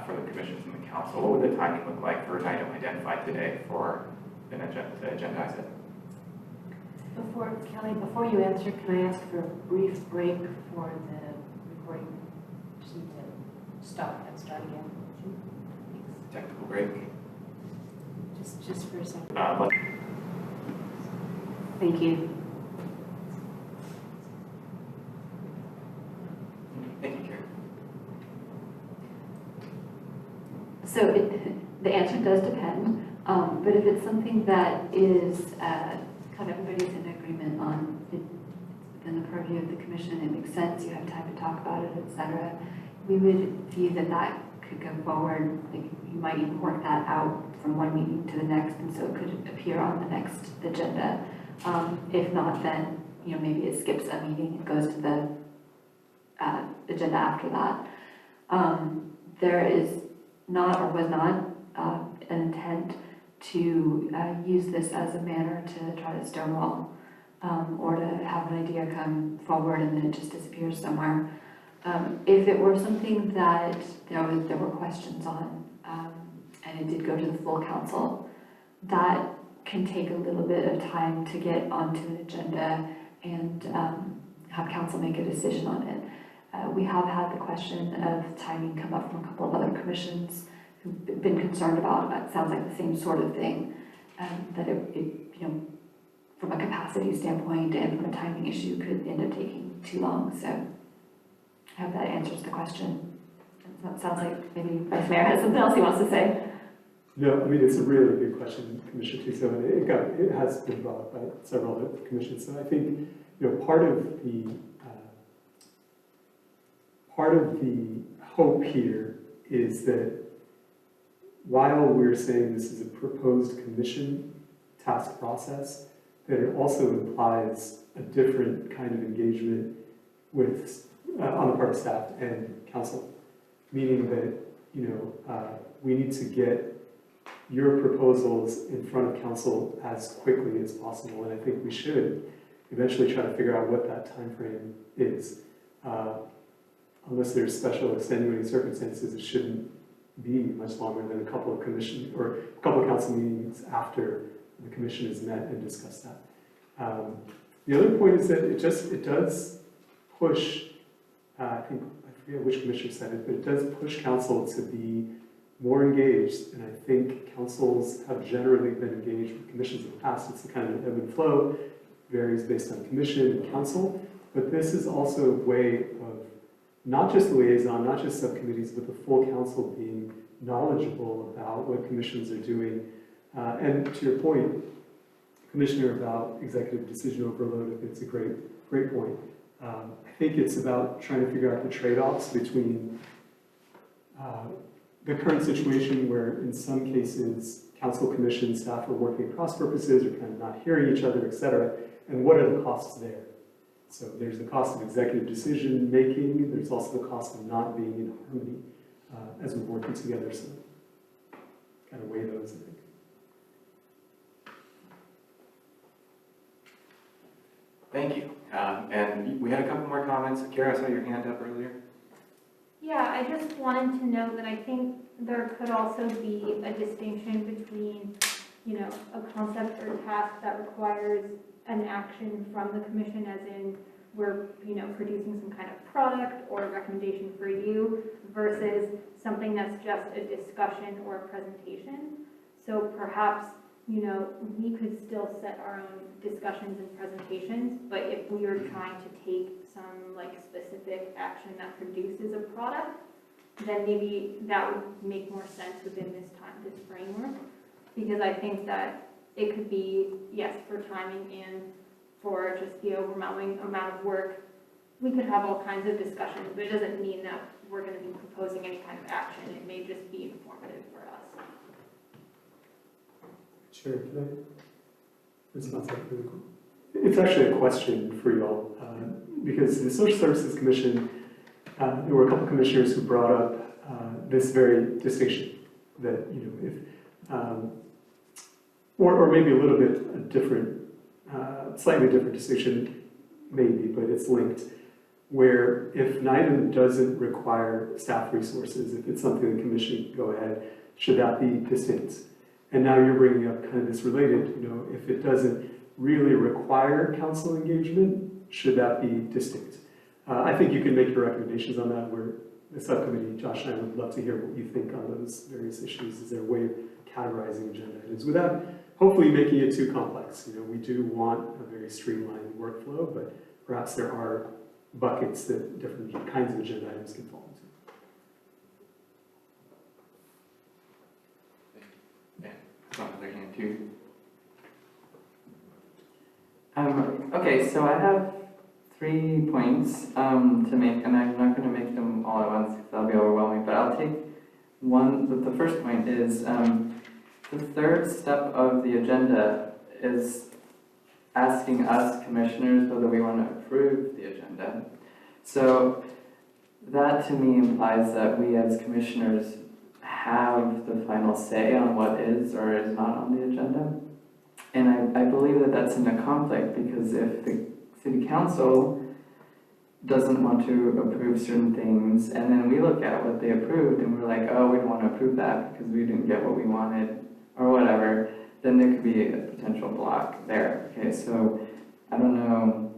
for the commissions and the council. What would the timing look like for an item identified today for an agenda, to agendize it? Kelly, before you answer, can I ask for a brief break for the recording? Just need to stop and start again. Technical break. Just for a second. Let's Thank you. Thank you, Karen. So the answer does depend, but if it's something that is kind of everybody's in agreement on, it's within the purview of the commission, it makes sense, you have time to talk about it, etc., we would view that that could go forward, like you might even work that out from one meeting to the next, and so it could appear on the next agenda. If not, then, you know, maybe it skips a meeting and goes to the agenda after that. There is not, or was not, an intent to use this as a manner to try to stonewall or to have an idea come forward and then it just disappears somewhere. If it were something that there were questions on and it did go to the full council, that can take a little bit of time to get onto an agenda and have council make a decision on it. We have had the question of timing come up from a couple of other commissions who've been concerned about, it sounds like the same sort of thing, that it, you know, from a capacity standpoint and from a timing issue could end up taking too long. So I hope that answers the question. It sounds like maybe Vice Mayor has something else he wants to say. No, I mean, it's a really good question, Commissioner Tiso, and it has been brought up by several other commissions. So I think, you know, part of the hope here is that while we're saying this is a proposed commission task process, that it also implies a different kind of engagement with on the part of staff and council, meaning that, you know, we need to get your proposals in front of council as quickly as possible, and I think we should eventually try to figure out what that time frame is. Unless there's special extenuating circumstances, it shouldn't be much longer than a couple of commission or a couple of council meetings after the commission has met and discussed that. The other point is that it does push, I forget which commissioner said it, but it does push council to be more engaged, and I think councils have generally been engaged with commissions in the past. It's the kind of ebb and flow, varies based on commission and council, but this is also a way of not just liaison, not just subcommittees, but the full council being knowledgeable about what commissions are doing. And to your point, Commissioner, about executive decision overload, it's a great point. I think it's about trying to figure out the trade-offs between the current situation where in some cases council, commission, staff are working at cross purposes or kind of not hearing each other, et cetera, and what are the costs there? So there's the cost of executive decision making, there's also the cost of not being in harmony as we're working together, so kind of weigh those, I think. Thank you. And we had a couple more comments. Kara, I saw your hand up earlier. Yeah, I just wanted to note that I think there could also be a distinction between, you know, a concept or task that requires an action from the commission, as in we're, you know, producing some kind of product or recommendation for you, versus something that's just a discussion or a presentation. So perhaps, you know, we could still set our own discussions and presentations, but if we are trying to take some like specific action that produces a product, then maybe that would make more sense within this framework, because I think that it could be, yes, for timing and for just the overwhelming amount of work, we could have all kinds of discussions, but it doesn't mean that we're going to be proposing any kind of action. It may just be informative for us. Sure, can I respond to that really quick? It's actually a question for you all, because the Social Services Commission, there were a couple commissioners who brought up this very distinction that, you know, if, or maybe a little bit a different, slightly different distinction, maybe, but it's linked, where if an item doesn't require staff resources, if it's something the commission can go ahead, should that be distinct? And now you're bringing up kind of this related, you know, if it doesn't really require council engagement, should that be distinct? I think you can make your recommendations on that. Where the subcommittee, Josh and I would love to hear what you think on those various issues. Is there a way of categorizing agenda items without hopefully making it too complex? You know, we do want a very streamlined workflow, but perhaps there are buckets that different kinds of agenda items can fall into. Okay, so I have 3 points to make, and I'm not going to make them all at once because that'll be overwhelming, but I'll take one. The first point is the third step of the agenda is asking us commissioners whether we want to approve the agenda. So that to me implies that we as commissioners have the final say on what is or is not on the agenda. And I believe that that's in a conflict because if the city council doesn't want to approve certain things and then we look at what they approved and we're like, oh, we don't want to approve that because we didn't get what we wanted or whatever, then there could be a potential block there. Okay, so I don't know.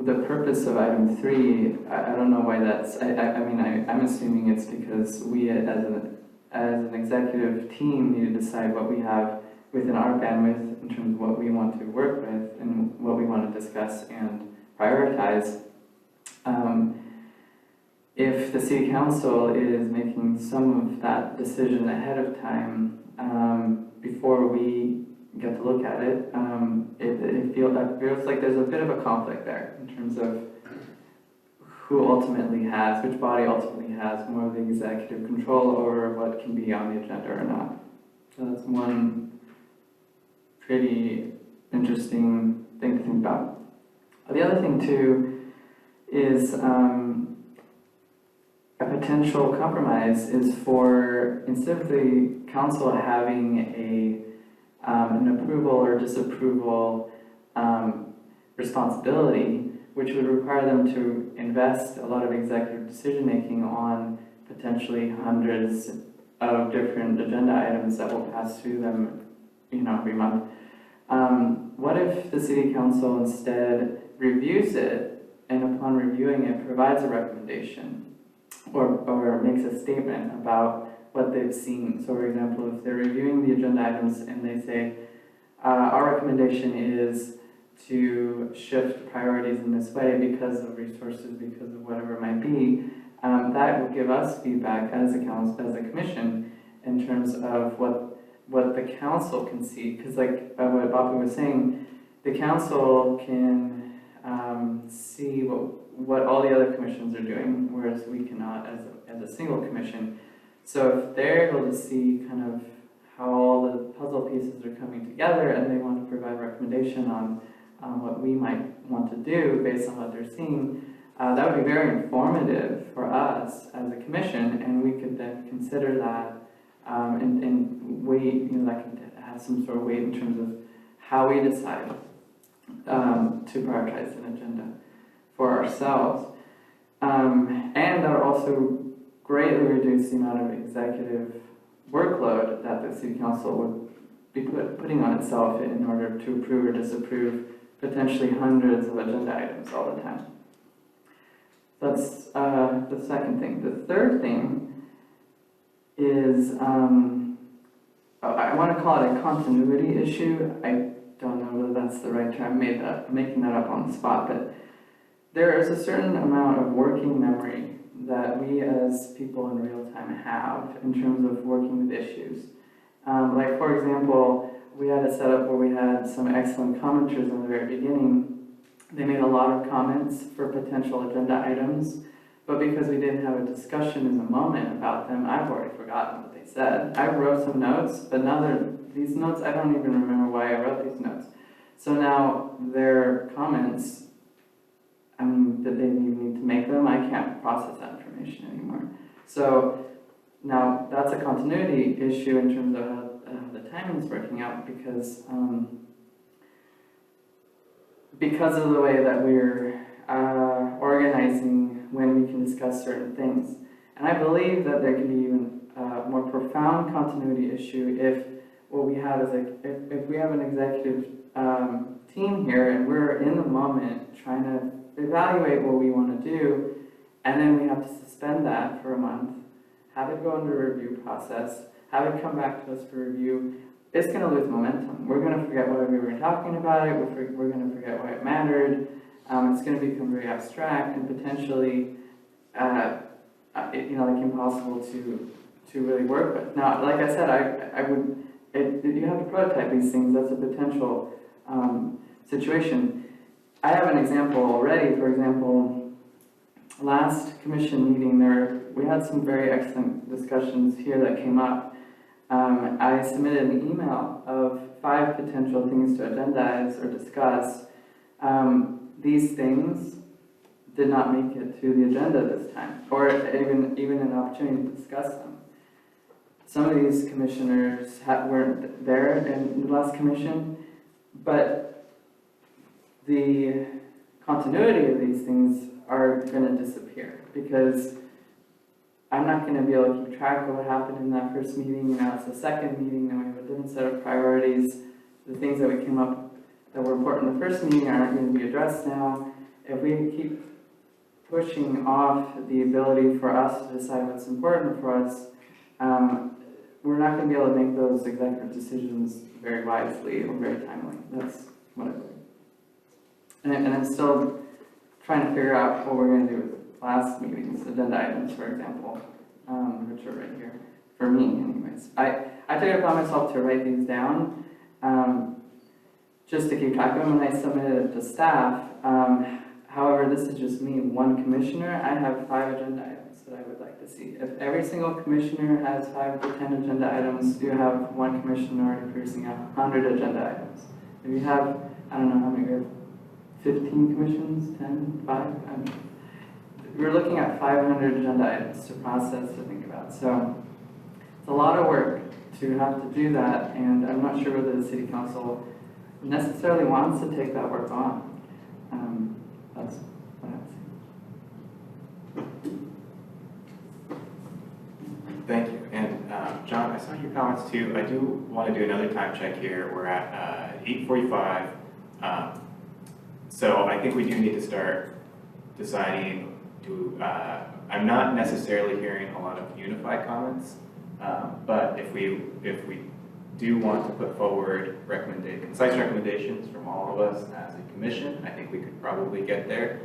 The purpose of item 3, I don't know why that's, I'm assuming it's because we as an executive team need to decide what we have within our bandwidth in terms of what we want to work with and what we want to discuss and prioritize. If the city council is making some of that decision ahead of time, before we get to look at it, it feels like there's a bit of a conflict there in terms of which body ultimately has more of the executive control over what can be on the agenda or not. So that's one pretty interesting thing to think about. The other thing too is a potential compromise is for, instead of the council having an approval or disapproval responsibility, which would require them to invest a lot of executive decision-making on potentially hundreds of different agenda items that will pass through them, every month. What if the city council instead reviews it and upon reviewing it provides a recommendation or makes a statement about what they've seen? So for example, if they're reviewing the agenda items and they say, our recommendation is to shift priorities in this way because of resources, because of whatever it might be, that will give us feedback as a council, as a commission, in terms of what the council can see. Because like what Bobby was saying, the council can see what all the other commissions are doing, whereas we cannot as a single commission. So if they're able to see kind of how all the puzzle pieces are coming together and they want to provide recommendation on what we might want to do based on what they're seeing, that would be very informative for us as a commission, and we could then consider that and weight, that can have some sort of weight in terms of how we decide to prioritize an agenda for ourselves. And that would also greatly reduce the amount of executive workload that the city council would be putting on itself in order to approve or disapprove potentially hundreds of agenda items all the time. That's the second thing. The third thing is, I want to call it a continuity issue. I don't know whether that's the right term. I'm making that up on the spot, but there is a certain amount of working memory that we as people in real time have in terms of working with issues. Like for example, we had a setup where we had some excellent commenters in the very beginning. They made a lot of comments for potential agenda items, but because we didn't have a discussion in the moment about them, I've already forgotten what they said. I wrote some notes, but now these notes, I don't even remember why I wrote these notes. So now their comments, did they even need to make them? I can't process that information anymore. So now that's a continuity issue in terms of how the timing's working out because of the way that we're organizing when we can discuss certain things. And I believe that there can be even a more profound continuity issue if what we have is if we have an executive team here and we're in the moment trying to evaluate what we want to do, and then we have to suspend that for a month, have it go under a review process, have it come back to us for review, it's going to lose momentum. We're going to forget why we were talking about it, we're going to forget why it mattered, it's going to become very abstract and potentially like impossible to really work with. Now, like I said, you have to prototype these things. That's a potential situation. I have an example already. For example, last commission meeting, we had some very excellent discussions here that came up. I submitted an email of 5 potential things to agendize or discuss. These things did not make it to the agenda this time, or even an opportunity to discuss them. Some of these commissioners weren't there in the last commission, but the continuity of these things are going to disappear because I'm not going to be able to keep track of what happened in that first meeting. Now it's the second meeting, and we have a different set of priorities. The things that we came up that were important in the first meeting aren't going to be addressed now. If we keep pushing off the ability for us to decide what's important for us, we're not going to be able to make those executive decisions very wisely or very timely. That's what I believe. And I'm still trying to figure out what we're going to do with last meeting's agenda items, for example, which are right here, for me anyways. I took it upon myself to write these down, just to keep track of them, and I submitted it to staff. However, this is just me, one commissioner. I have 5 agenda items that I would like to see. If every single commissioner has 5 to 10 agenda items, you have one commissioner already producing 100 agenda items. If you have, I don't know how many we have, 15 commissions, 10, 5? We're looking at 500 agenda items to process, to think about. So it's a lot of work to have to do that, and I'm not sure whether the city council necessarily wants to take that work on. That's what I would say. Thank you. And John, I saw your comments too. I do want to do another time check here. We're at 8:45. So I think we do need to start deciding I'm not necessarily hearing a lot of unified comments, but if we do want to put forward concise recommendations from all of us as a commission, I think we could probably get there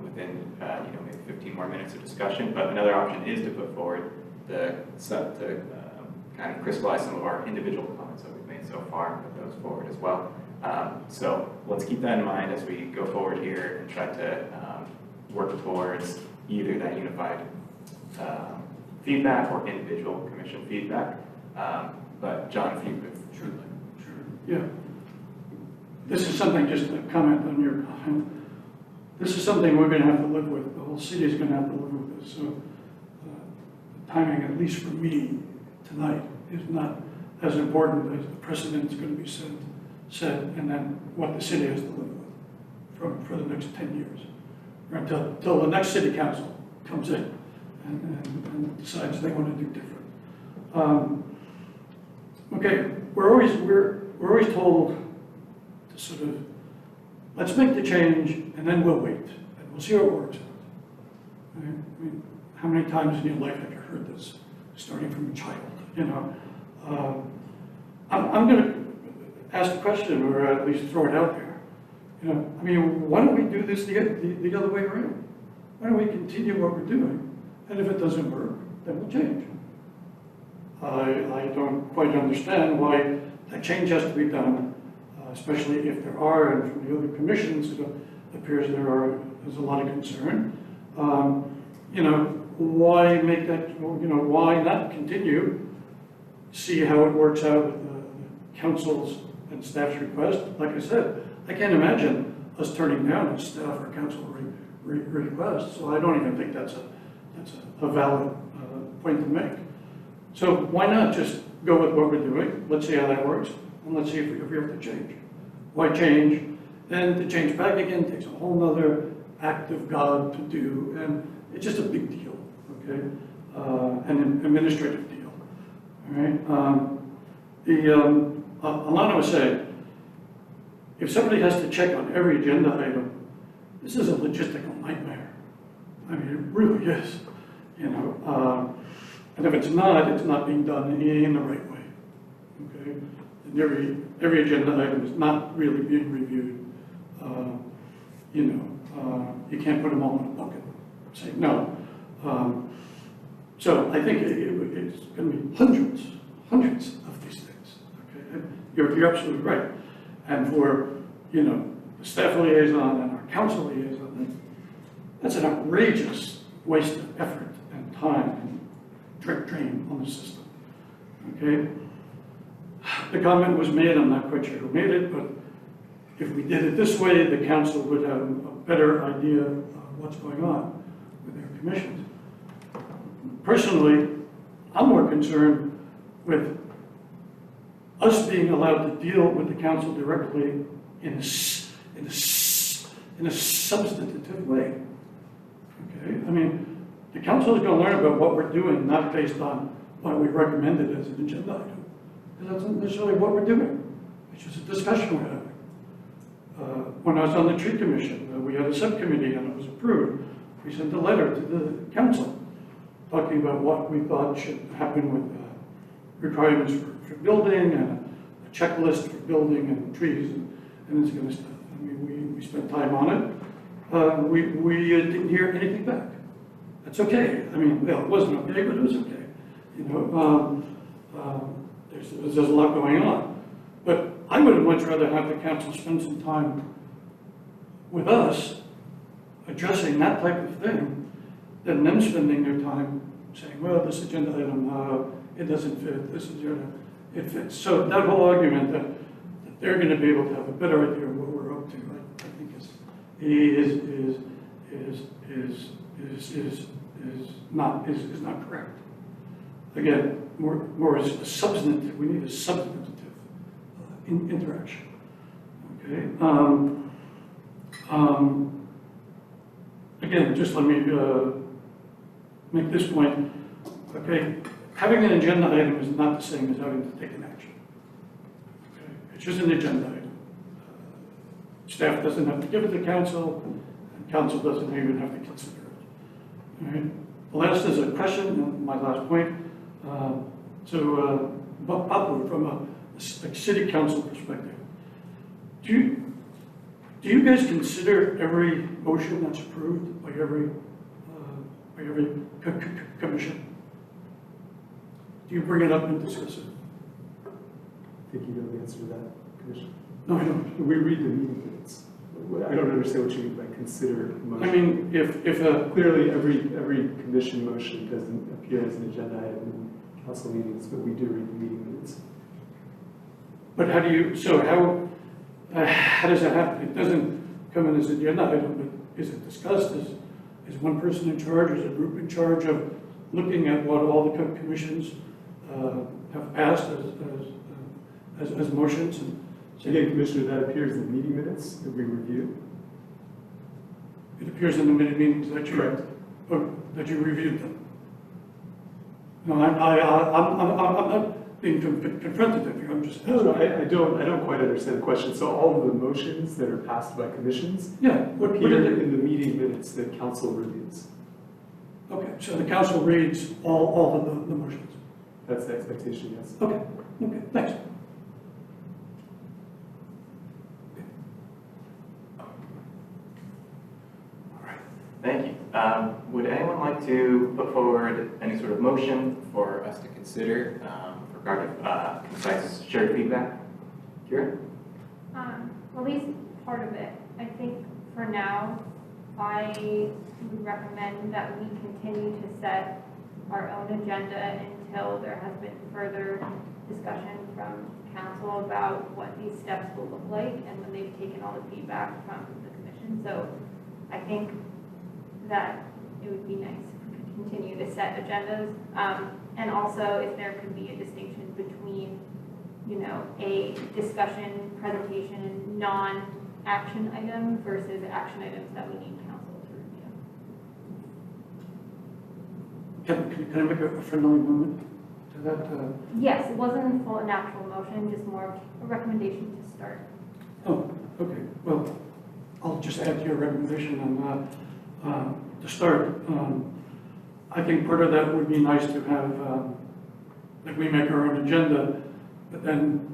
within maybe 15 more minutes of discussion. But another option is to put forward kind of crystallize some of our individual comments that we've made so far and put those forward as well. So let's keep that in mind as we go forward here and try to work towards either that unified feedback or individual commission feedback. But John, if you could. Sure. Yeah. This is something, just to comment on your comment, this is something we're going to have to live with. The whole city is going to have to live with this. So timing, at least for me tonight, is not as important as the precedent is going to be set, and then what the city has to live with for the next 10 years, or until the next city council comes in and decides they want to do different. Okay, we're always told to sort of, let's make the change and then we'll wait and we'll see how it works out. Right? I mean, how many times in your life have you heard this, starting from a child? I'm going to ask the question, or at least throw it out there. I mean, why don't we do this the other way around? Why don't we continue what we're doing? And if it doesn't work, then we'll change. I don't quite understand why that change has to be done, especially if there are, and from the other commissions, it appears there's a lot of concern. Why make that, why not continue, see how it works out with the council's and staff's request? Like I said, I can't imagine us turning down a staff or council request, so I don't even think that's a valid point to make. So why not just go with what we're doing? Let's see how that works, and let's see if we have to change. Why change? Then to change back again takes a whole nother act of God to do, and it's just a big deal, okay? An administrative deal, all right? Alana was saying, if somebody has to check on every agenda item, this is a logistical nightmare. I mean, it really is, and if it's not being done in the right way, okay? And every agenda item is not really being reviewed. You can't put them all in a bucket, say no. So I think it's going to be hundreds of these things, okay? And you're absolutely right. And for you know, the staff liaison and our council liaison, that's an outrageous waste of effort and time and drain on the system, okay? The comment was made, I'm not quite sure who made it, but if we did it this way, the council would have a better idea of what's going on with their commissions. Personally, I'm more concerned with us being allowed to deal with the council directly in a substantive way. Okay, I mean, the council is going to learn about what we're doing, not based on what we recommended as an agenda item. Because that's not necessarily what we're doing. It's just a discussion we're having. When I was on the tree commission, we had a subcommittee and it was approved. We sent a letter to the council talking about what we thought should happen with requirements for building and a checklist for building and trees and this kind of stuff. I mean, we spent time on it. We didn't hear anything back. That's okay. I mean, well, it wasn't okay, but it was okay. You know, there's a lot going on. But I would have much rather have the council spend some time with us addressing that type of thing than them spending their time saying, well, this agenda item, it doesn't fit, this agenda, it fits. So that whole argument that they're going to be able to have a better idea of what we're up to, I think is not correct. Again, more is a substantive. We need a substantive interaction. Okay. Again, just let me make this point. Okay, having an agenda item is not the same as having to take an action. Okay, it's just an agenda item. Staff doesn't have to give it to council, and council doesn't even have to consider it. All right. The last is a question, my last point. Papu, from a city council perspective, do you guys consider every motion that's approved by every commission? Do you bring it up and discuss it? I think you know the answer to that, Commissioner. No, I don't. We read the meeting minutes. I don't understand what you mean by consider motion. I mean, if clearly every commission motion doesn't appear as an agenda item in council meetings, but we do read the meeting minutes. But how does that happen? It doesn't come in as an agenda item, but is it discussed? Is one person in charge, is a group in charge of looking at what all the commissions have passed as motions? And again, Commissioner, that appears in the meeting minutes that we review. It appears in the minute meetings that you Correct. That you reviewed them. No, I'm not being confronted with you. I'm just No, I don't quite understand the question. So all of the motions that are passed by commissions appear in the meeting minutes that council reviews. Okay, so the council reads all of the motions. That's the expectation, yes. Okay, thanks. Thank you. Would anyone like to put forward any sort of motion for us to consider regarding concise shared feedback? Kira? At least part of it. I think for now, I would recommend that we continue to set our own agenda until there has been further discussion from council about what these steps will look like and when they've taken all the feedback from the commission. So I think that it would be nice if we could continue to set agendas. And also if there could be a distinction between, you know, a discussion, presentation, and non-action item versus action items that we need council to review. Can I make a friendly amendment to that? Yes, it wasn't a full natural motion, just more of a recommendation to start. Oh, okay. Well, I'll just add to your recommendation on to start. I think part of that would be nice to have, like we make our own agenda, but then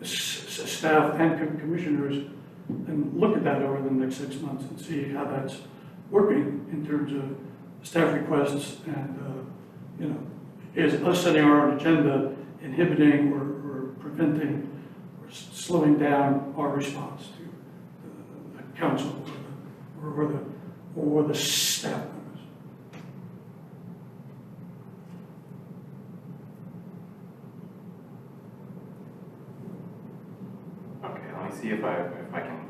staff and commissioners and look at that over the next 6 months and see how that's working in terms of staff requests and, is us setting our own agenda inhibiting or preventing slowing down our response to the council or the staff members. Okay, let me see if I can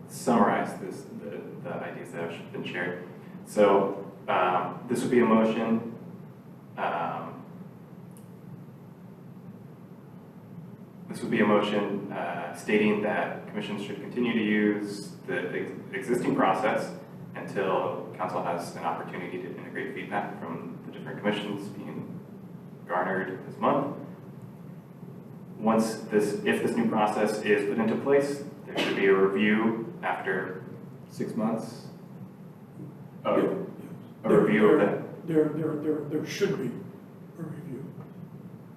summarize the ideas that have been shared. So this would be a motion. This would be a motion stating that commissions should continue to use the existing process until council has an opportunity to integrate feedback from the different commissions being garnered this month. If this new process is put into place, there should be a review after 6 months. A review of that. There should be a review.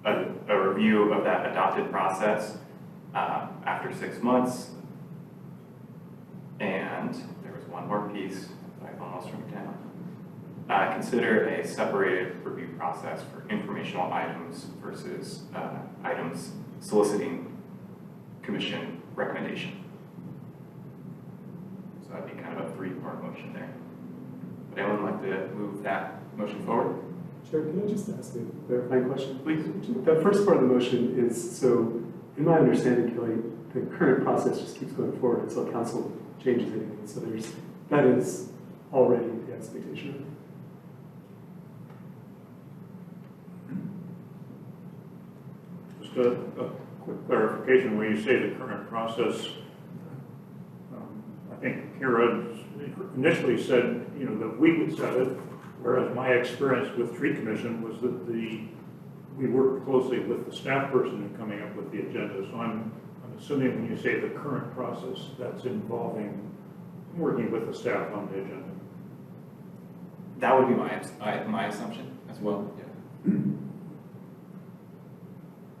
A review of that adopted process after 6 months. And there was one more piece that I almost wrote down. Consider a separated review process for informational items versus items soliciting commission recommendation. So that'd be kind of a three-part motion there. Would anyone like to move that motion forward? Chair, can I just ask a clarifying question? Please. The first part of the motion is, so in my understanding, Kelly, the current process just keeps going forward until council changes anything. So that is already the expectation. Just a quick clarification, when you say the current process, I think Kira initially said, that we would set it, whereas my experience with tree commission was that we worked closely with the staff person in coming up with the agenda. So I'm assuming when you say the current process, that's involving working with the staff on the agenda. That would be my assumption as well. Yeah.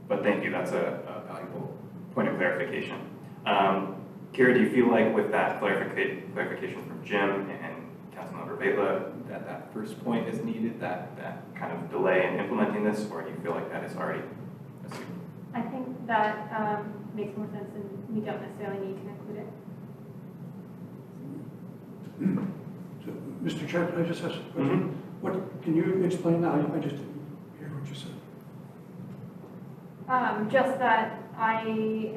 But thank you. That's a valuable point of clarification. Kira, do you feel like with that clarification from Jim and Councilmember Vatla that first point is needed, that kind of delay in implementing this, or do you feel like that is already assumed? I think that makes more sense, and we don't necessarily need to include it. So, Mr. Chair, can I just ask a question? What, can you explain that? I just didn't hear what you said. Just that I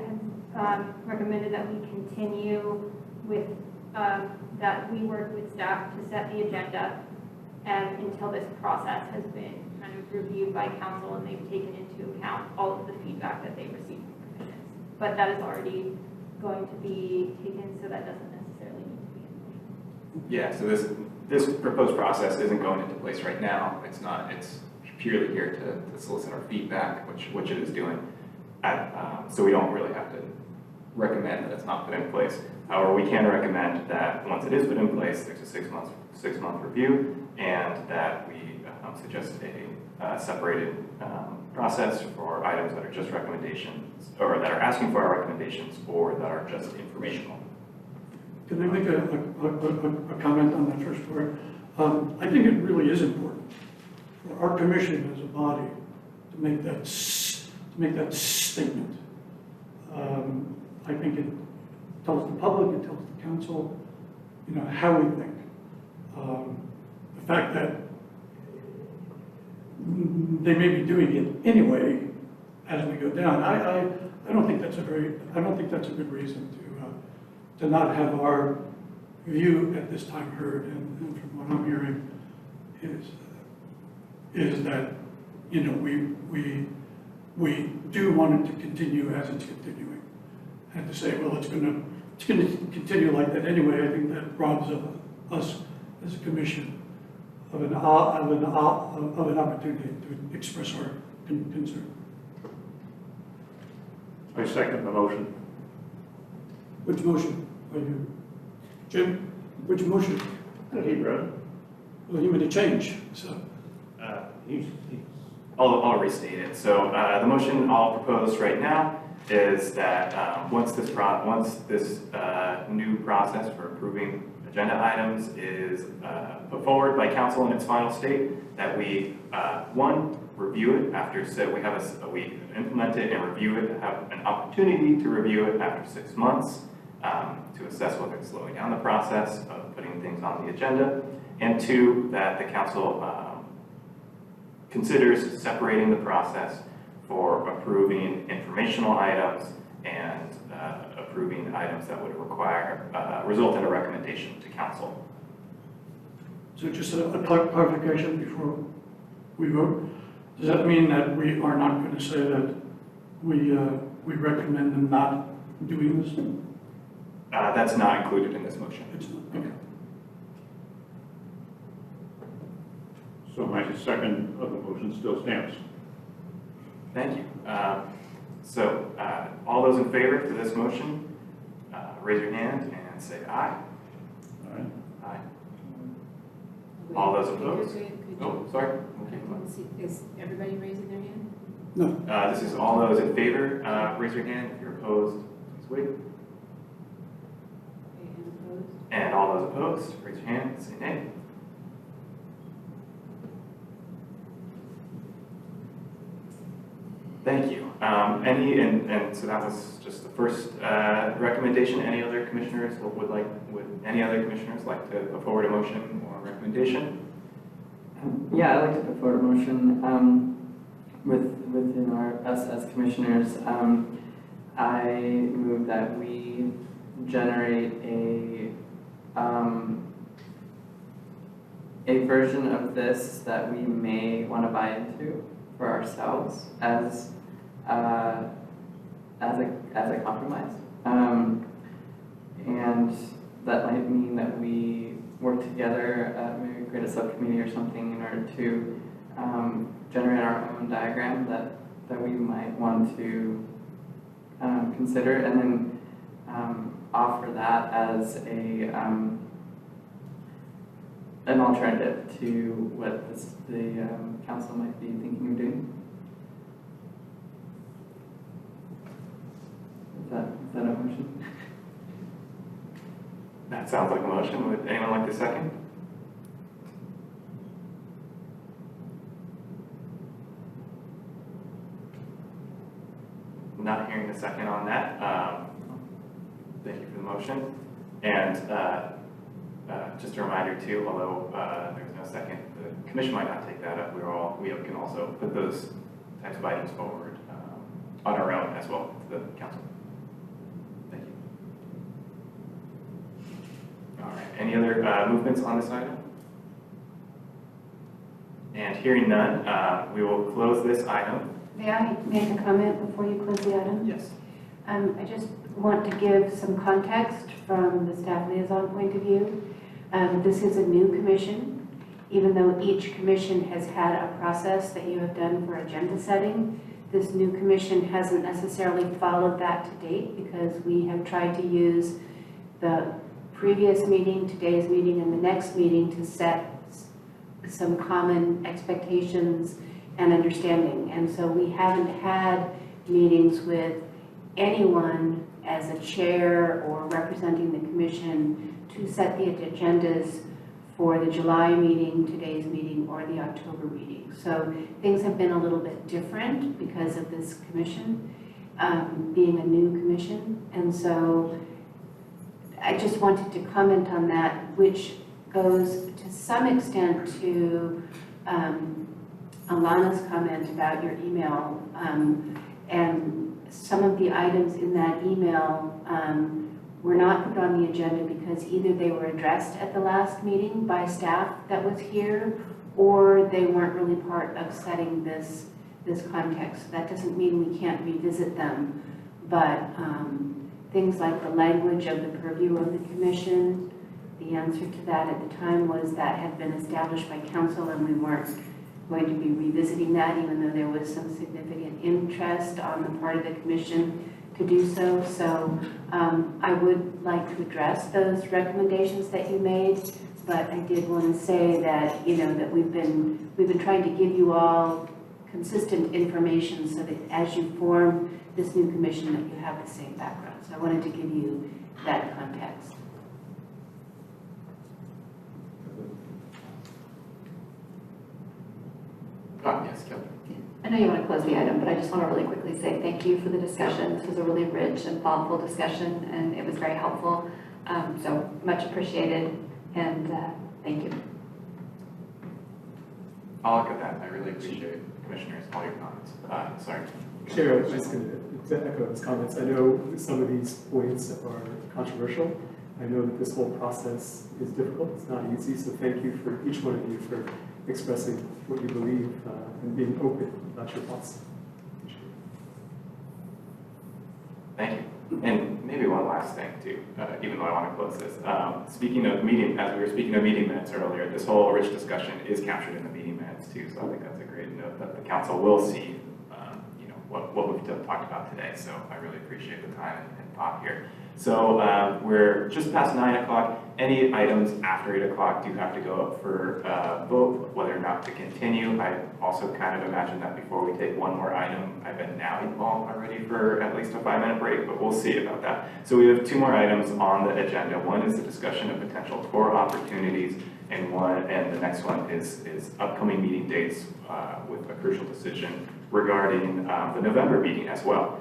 had recommended that we continue with, that we work with staff to set the agenda, and until this process has been kind of reviewed by council and they've taken into account all of the feedback that they've received from commissions. But that is already going to be taken, so that doesn't necessarily need to be in motion. Yeah, so this proposed process isn't going into place right now. It's not, it's purely here to solicit our feedback, which it is doing. So we don't really have to recommend that it's not put in place. However, we can recommend that once it is put in place, there's a six-month review, and that we suggest a separated process for items that are just recommendations, or that are asking for our recommendations, or that are just informational. Can I make a comment on that first part? I think it really is important for our commission as a body to make that statement. I think it tells the public, it tells the council, how we think. The fact that they may be doing it anyway as we go down, I don't think that's a good reason to not have our view at this time heard. And from what I'm hearing is that we do want it to continue as it's continuing, and to say, well, it's going to continue like that anyway. I think that robs us as a commission of an opportunity to express our concern. I second the motion. Which motion are you, Jim? Which motion? That he read. Well, you made a change, so. I'll restate it. So the motion I'll propose right now is that once this new process for approving agenda items is put forward by council in its final state, that we, one, review it after, so we implement it and review it, have an opportunity to review it after 6 months to assess whether it's slowing down the process of putting things on the agenda, and two, that the council considers separating the process for approving informational items and approving items that would require, result in a recommendation to council. So just a clarification before we vote. Does that mean that we are not going to say that we recommend them not doing this? That's not included in this motion. It's not, okay. So my second of the motion still stands. Thank you. So all those in favor for this motion, raise your hand and say aye. Aye. Aye. All those opposed? Oh, sorry. Is everybody raising their hand? No. This is all those in favor, raise your hand. If you're opposed, please wait. And all those opposed, raise your hand and say nay. Thank you. And so that was just the first recommendation. Any other commissioners would any other commissioners like to put forward a motion or a recommendation? Yeah, I'd like to put forward a motion within us as commissioners. I move that we generate a version of this that we may want to buy into for ourselves as a compromise, and that might mean that we work together, maybe create a subcommittee or something in order to generate our own diagram that we might want to consider, and then offer that as an alternative to what the council might be thinking of doing. Is that a motion? That sounds like a motion. Would anyone like to second? Not hearing a second on that. Thank you for the motion. And just a reminder too, although there's no second, the commission might not take that up. We can also put those types of items forward on our own as well to the council. Thank you. All right. Any other movements on this item? And hearing none, we will close this item. May I make a comment before you close the item? Yes. I just want to give some context from the staff liaison point of view. This is a new commission, even though each commission has had a process that you have done for agenda setting. This new commission hasn't necessarily followed that to date because we have tried to use the previous meeting, today's meeting, and the next meeting to set some common expectations and understanding. And so we haven't had meetings with anyone as a chair or representing the commission to set the agendas for the July meeting, today's meeting, or the October meeting. So things have been a little bit different because of this commission being a new commission. And so I just wanted to comment on that, which goes to some extent to Alana's comment about your email, and some of the items in that email were not put on the agenda because either they were addressed at the last meeting by staff that was here, or they weren't really part of setting this context. That doesn't mean we can't revisit them, but things like the language of the purview of the commission, the answer to that at the time was that had been established by council and we weren't going to be revisiting that, even though there was some significant interest on the part of the commission to do so. So I would like to address those recommendations that you made, but I did want to say that, you know, that we've been trying to give you all consistent information so that as you form this new commission that you have the same background. So I wanted to give you that context. Yes, Kelly. I know you want to close the item, but I just want to really quickly say thank you for the discussion. This was a really rich and thoughtful discussion, and it was very helpful. So much appreciated, and thank you. I'll echo that. I really appreciate, Commissioners, all your comments. Sorry. Chair, I was just going to echo those comments. I know some of these points are controversial. I know that this whole process is difficult. It's not easy. So thank you for each one of you for expressing what you believe and being open about your thoughts. Thank you. And maybe one last thing too, even though I want to close this. Speaking of meeting, as we were speaking of meeting minutes earlier, this whole rich discussion is captured in the meeting minutes too. So I think that's a great note that the council will see, what we've talked about today. So I really appreciate the time and thought here. So we're just past 9 o'clock. Any items after 8 o'clock do have to go up for vote, whether or not to continue. I also kind of imagine that before we take one more item, I've been now involved already for at least a 5-minute break, but we'll see about that. So we have 2 more items on the agenda. One is the discussion of potential tour opportunities, and the next one is upcoming meeting dates with a crucial decision regarding the November meeting as well.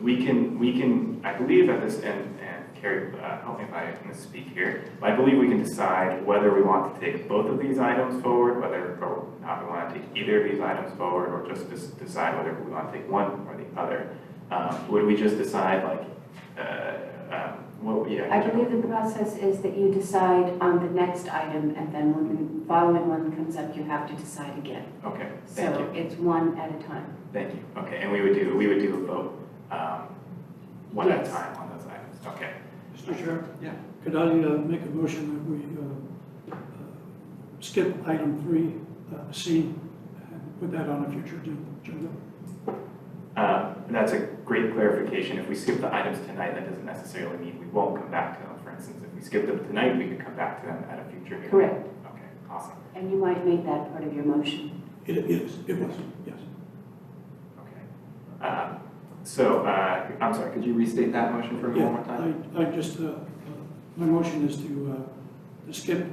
We can, I believe at this, and Carrie, help me if I misspeak here, but I believe we can decide whether we want to take both of these items forward, whether or not we want to take either of these items forward, or just decide whether we want to take one or the other. Would we just decide I believe the process is that you decide on the next item, and then when the following one comes up, you have to decide again. Okay, thank you. So it's one at a time. Thank you. Okay, and we would do a vote one at a Yes. time on those items. Okay. Mr. Chair? Yeah. Could I make a motion that we skip item 3C and put that on a future agenda? That's a great clarification. If we skip the items tonight, that doesn't necessarily mean we won't come back to them. For instance, if we skip them tonight, we could come back to them at a future meeting. Correct. Okay, awesome. And you might make that part of your motion. It was, yes. Okay. I'm sorry, could you restate that motion for me one more time? I just, my motion is to skip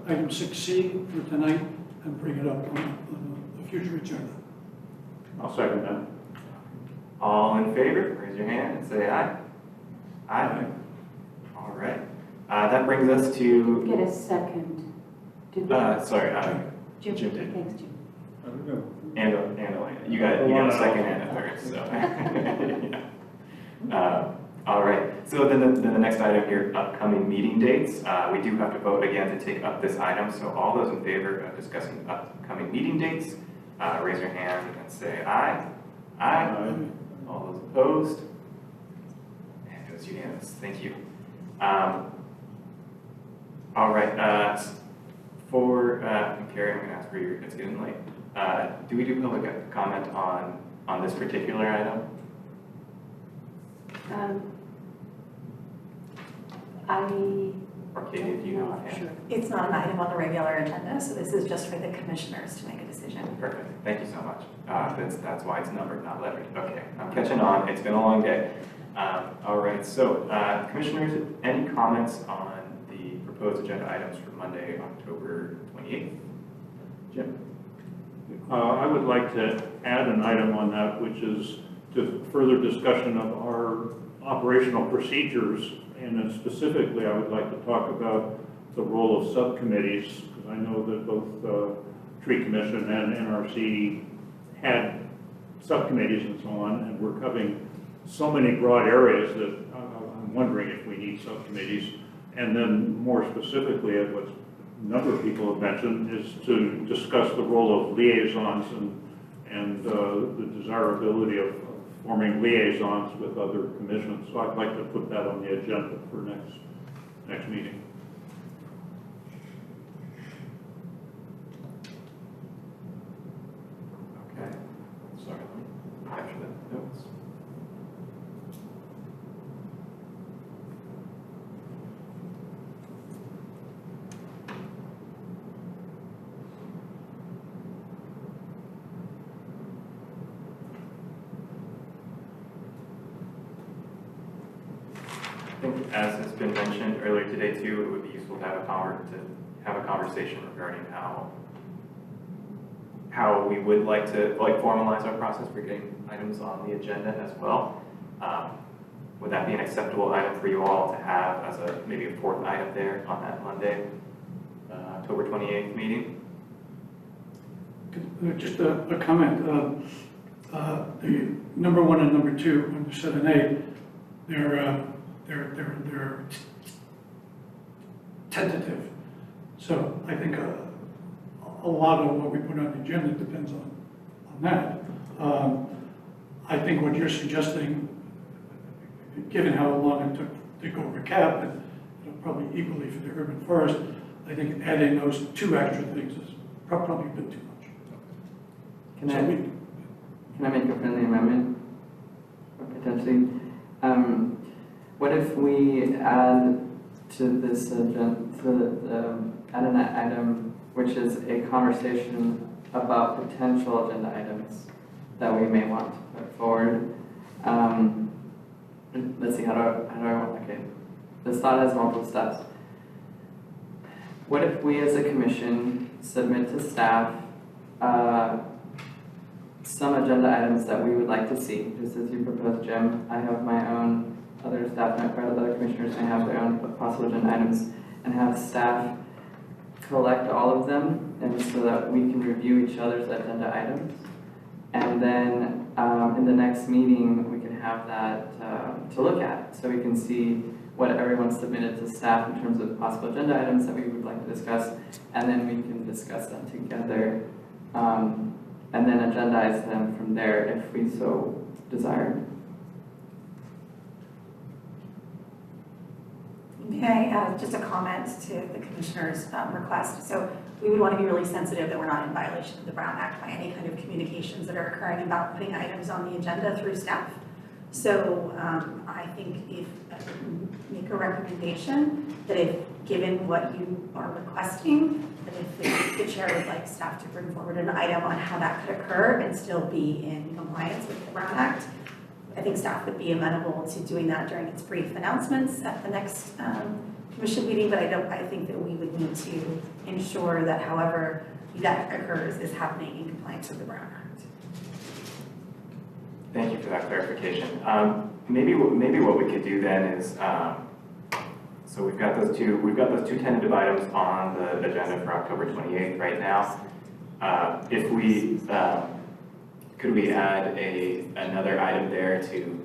item 6C for tonight and bring it up on a future agenda. I'll second that. All in favor, raise your hand and say aye. Aye. All right. That brings us to, Get a second. Did we? Jim did. Thanks, Jim. I don't know. And Elena. You got a second and a third, so. Yeah. All right. So then the next item here, upcoming meeting dates. We do have to vote again to take up this item. So all those in favor of discussing upcoming meeting dates, raise your hand and say aye. Aye. All those opposed? And it was unanimous. Thank you. All right. Carrie, I'm going to ask for your, it's getting late. Do we do public comment on this particular item? Or Katie, do you know offhand? Sure. It's not an item on the regular agenda, so this is just for the commissioners to make a decision. Perfect. Thank you so much. That's why it's numbered, not lettered. Okay, I'm catching on. It's been a long day. All right, so commissioners, any comments on the proposed agenda items for Monday, October 28th? Jim? I would like to add an item on that, which is to further discussion of our operational procedures. And then specifically, I would like to talk about the role of subcommittees, because I know that both Tree Commission and NRC had subcommittees and so on, and we're covering so many broad areas that I'm wondering if we need subcommittees. And then more specifically, what a number of people have mentioned, is to discuss the role of liaisons and the desirability of forming liaisons with other commissions. So I'd like to put that on the agenda for next meeting. Okay. Sorry, let me capture the notes. I think as has been mentioned earlier today too, it would be useful to have a conversation regarding how we would like to formalize our process for getting items on the agenda as well. Would that be an acceptable item for you all to have as maybe a fourth item there on that Monday, October 28th meeting? Just a comment. The number 1 and number 2 under 7A, they're tentative. So I think a lot of what we put on the agenda depends on that. I think what you're suggesting, given how long it took to go over cap, and probably equally for the urban forest, I think adding those 2 extra things is probably a bit too much. Can I make a friendly amendment? Or potentially? What if we add to this agenda, add an item which is a conversation about potential agenda items that we may want to put forward? Let's see, how do I want, okay. This thought has multiple steps. What if we as a commission submit to staff some agenda items that we would like to see, just as you proposed, Jim? I have my own, other staff, other commissioners may have their own possible agenda items, and have staff collect all of them, and so that we can review each other's agenda items. And then in the next meeting, we can have that to look at, so we can see what everyone submitted to staff in terms of possible agenda items that we would like to discuss, and then we can discuss them together, and then agendize them from there if we so desire. May I add just a comment to the commissioner's request? So we would want to be really sensitive that we're not in violation of the Brown Act by any kind of communications that are occurring about putting items on the agenda through staff. So I think if make a recommendation that if given what you are requesting, that if the chair would like staff to bring forward an item on how that could occur and still be in compliance with the Brown Act, I think staff would be amenable to doing that during its brief announcements at the next commission meeting, but I think that we would need to ensure that however that occurs is happening in compliance with the Brown Act. Thank you for that clarification. Maybe what we could do then is, so we've got those two tentative items on the agenda for October 28th right now. If we could we add another item there to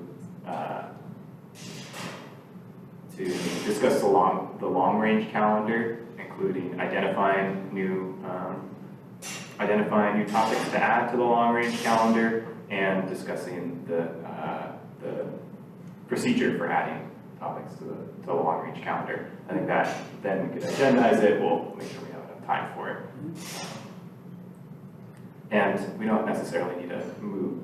discuss the long range calendar, including identifying new topics to add to the long range calendar, and discussing the procedure for adding topics to the long range calendar. I think that then we could agendize it. We'll make sure we have enough time for it. And we don't necessarily need to move.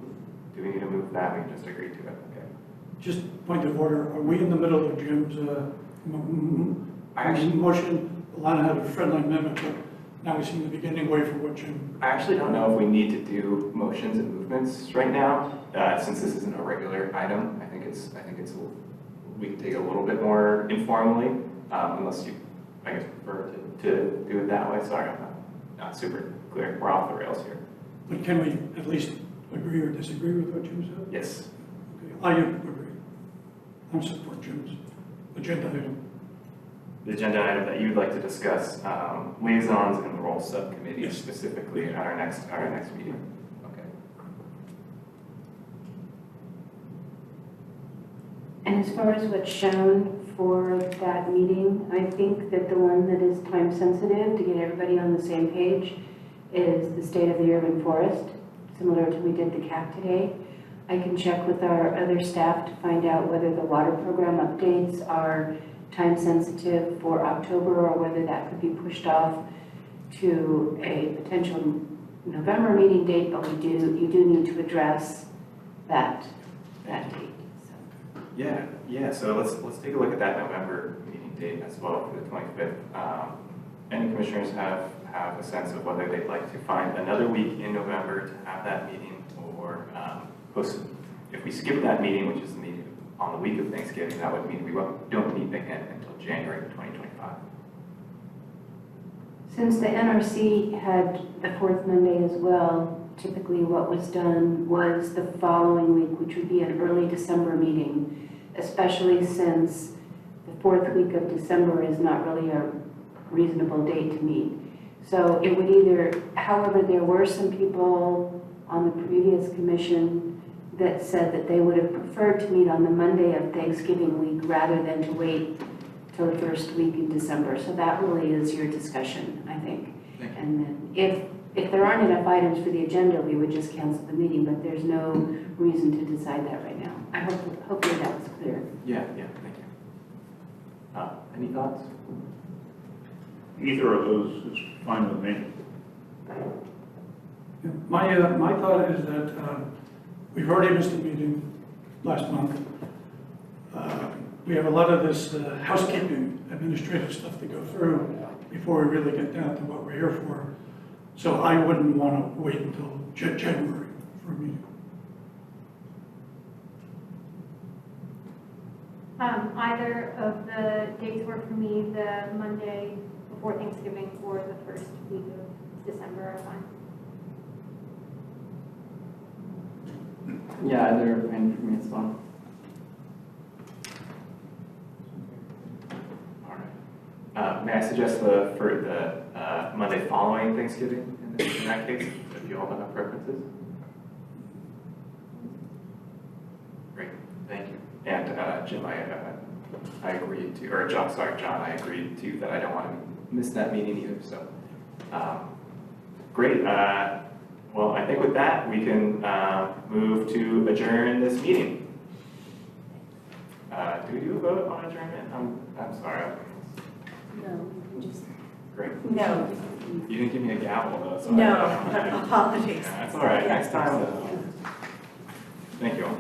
Do we need to move that? We can just agree to it. Okay. Just point of order, are we in the middle of Jim's motion? Alana had a friendly amendment, but now we seem to be getting away from what Jim. I actually don't know if we need to do motions and movements right now, since this isn't a regular item. I think we can take it a little bit more informally, unless you, I guess, prefer to do it that way. Sorry, I'm not super clear. We're off the rails here. But can we at least agree or disagree with what Jim said? Yes. Okay. I agree. I support Jim's agenda item. The agenda item that you'd like to discuss, liaisons and role subcommittees specifically at our next meeting. Okay. And as far as what's shown for that meeting, I think that the one that is time sensitive to get everybody on the same page is the state of the urban forest, similar to we did the CAP today. I can check with our other staff to find out whether the water program updates are time sensitive for October or whether that could be pushed off to a potential November meeting date, but you do need to address that date. Yeah. So let's take a look at that November meeting date as well for the 25th. Any commissioners have a sense of whether they'd like to find another week in November to have that meeting, or if we skip that meeting, which is the meeting on the week of Thanksgiving, that would mean we don't meet again until January 2025. Since the NRC had the fourth Monday as well, typically what was done was the following week, which would be an early December meeting, especially since the fourth week of December is not really a reasonable date to meet. So it would either, however, there were some people on the previous commission that said that they would have preferred to meet on the Monday of Thanksgiving week rather than to wait till the first week in December. So that really is your discussion, I think. And then if there aren't enough items for the agenda, we would just cancel the meeting, but there's no reason to decide that right now. Hopefully that was clear. Yeah, thank you. Any thoughts? Either of those is fine with me. My thought is that we've already missed a meeting last month. We have a lot of this housekeeping, administrative stuff to go through before we really get down to what we're here for. So I wouldn't want to wait until January for a meeting. Either of the dates work for me, the Monday before Thanksgiving or the first week of December are fine. Yeah, they're fine for me as well. All right. May I suggest for the Monday following Thanksgiving in that case, if you all have preferences? Great, thank you. And Jim, I agreed to, or John, I agreed to that I don't want to miss that meeting either, so. Great, well, I think with that, we can move to adjourn this meeting. Do we do a vote on adjournment? I'm sorry. No, just. Great. No. You didn't give me a gavel though, so. No, apologies. Yeah, that's all right, Yeah. next time though. Thank you all.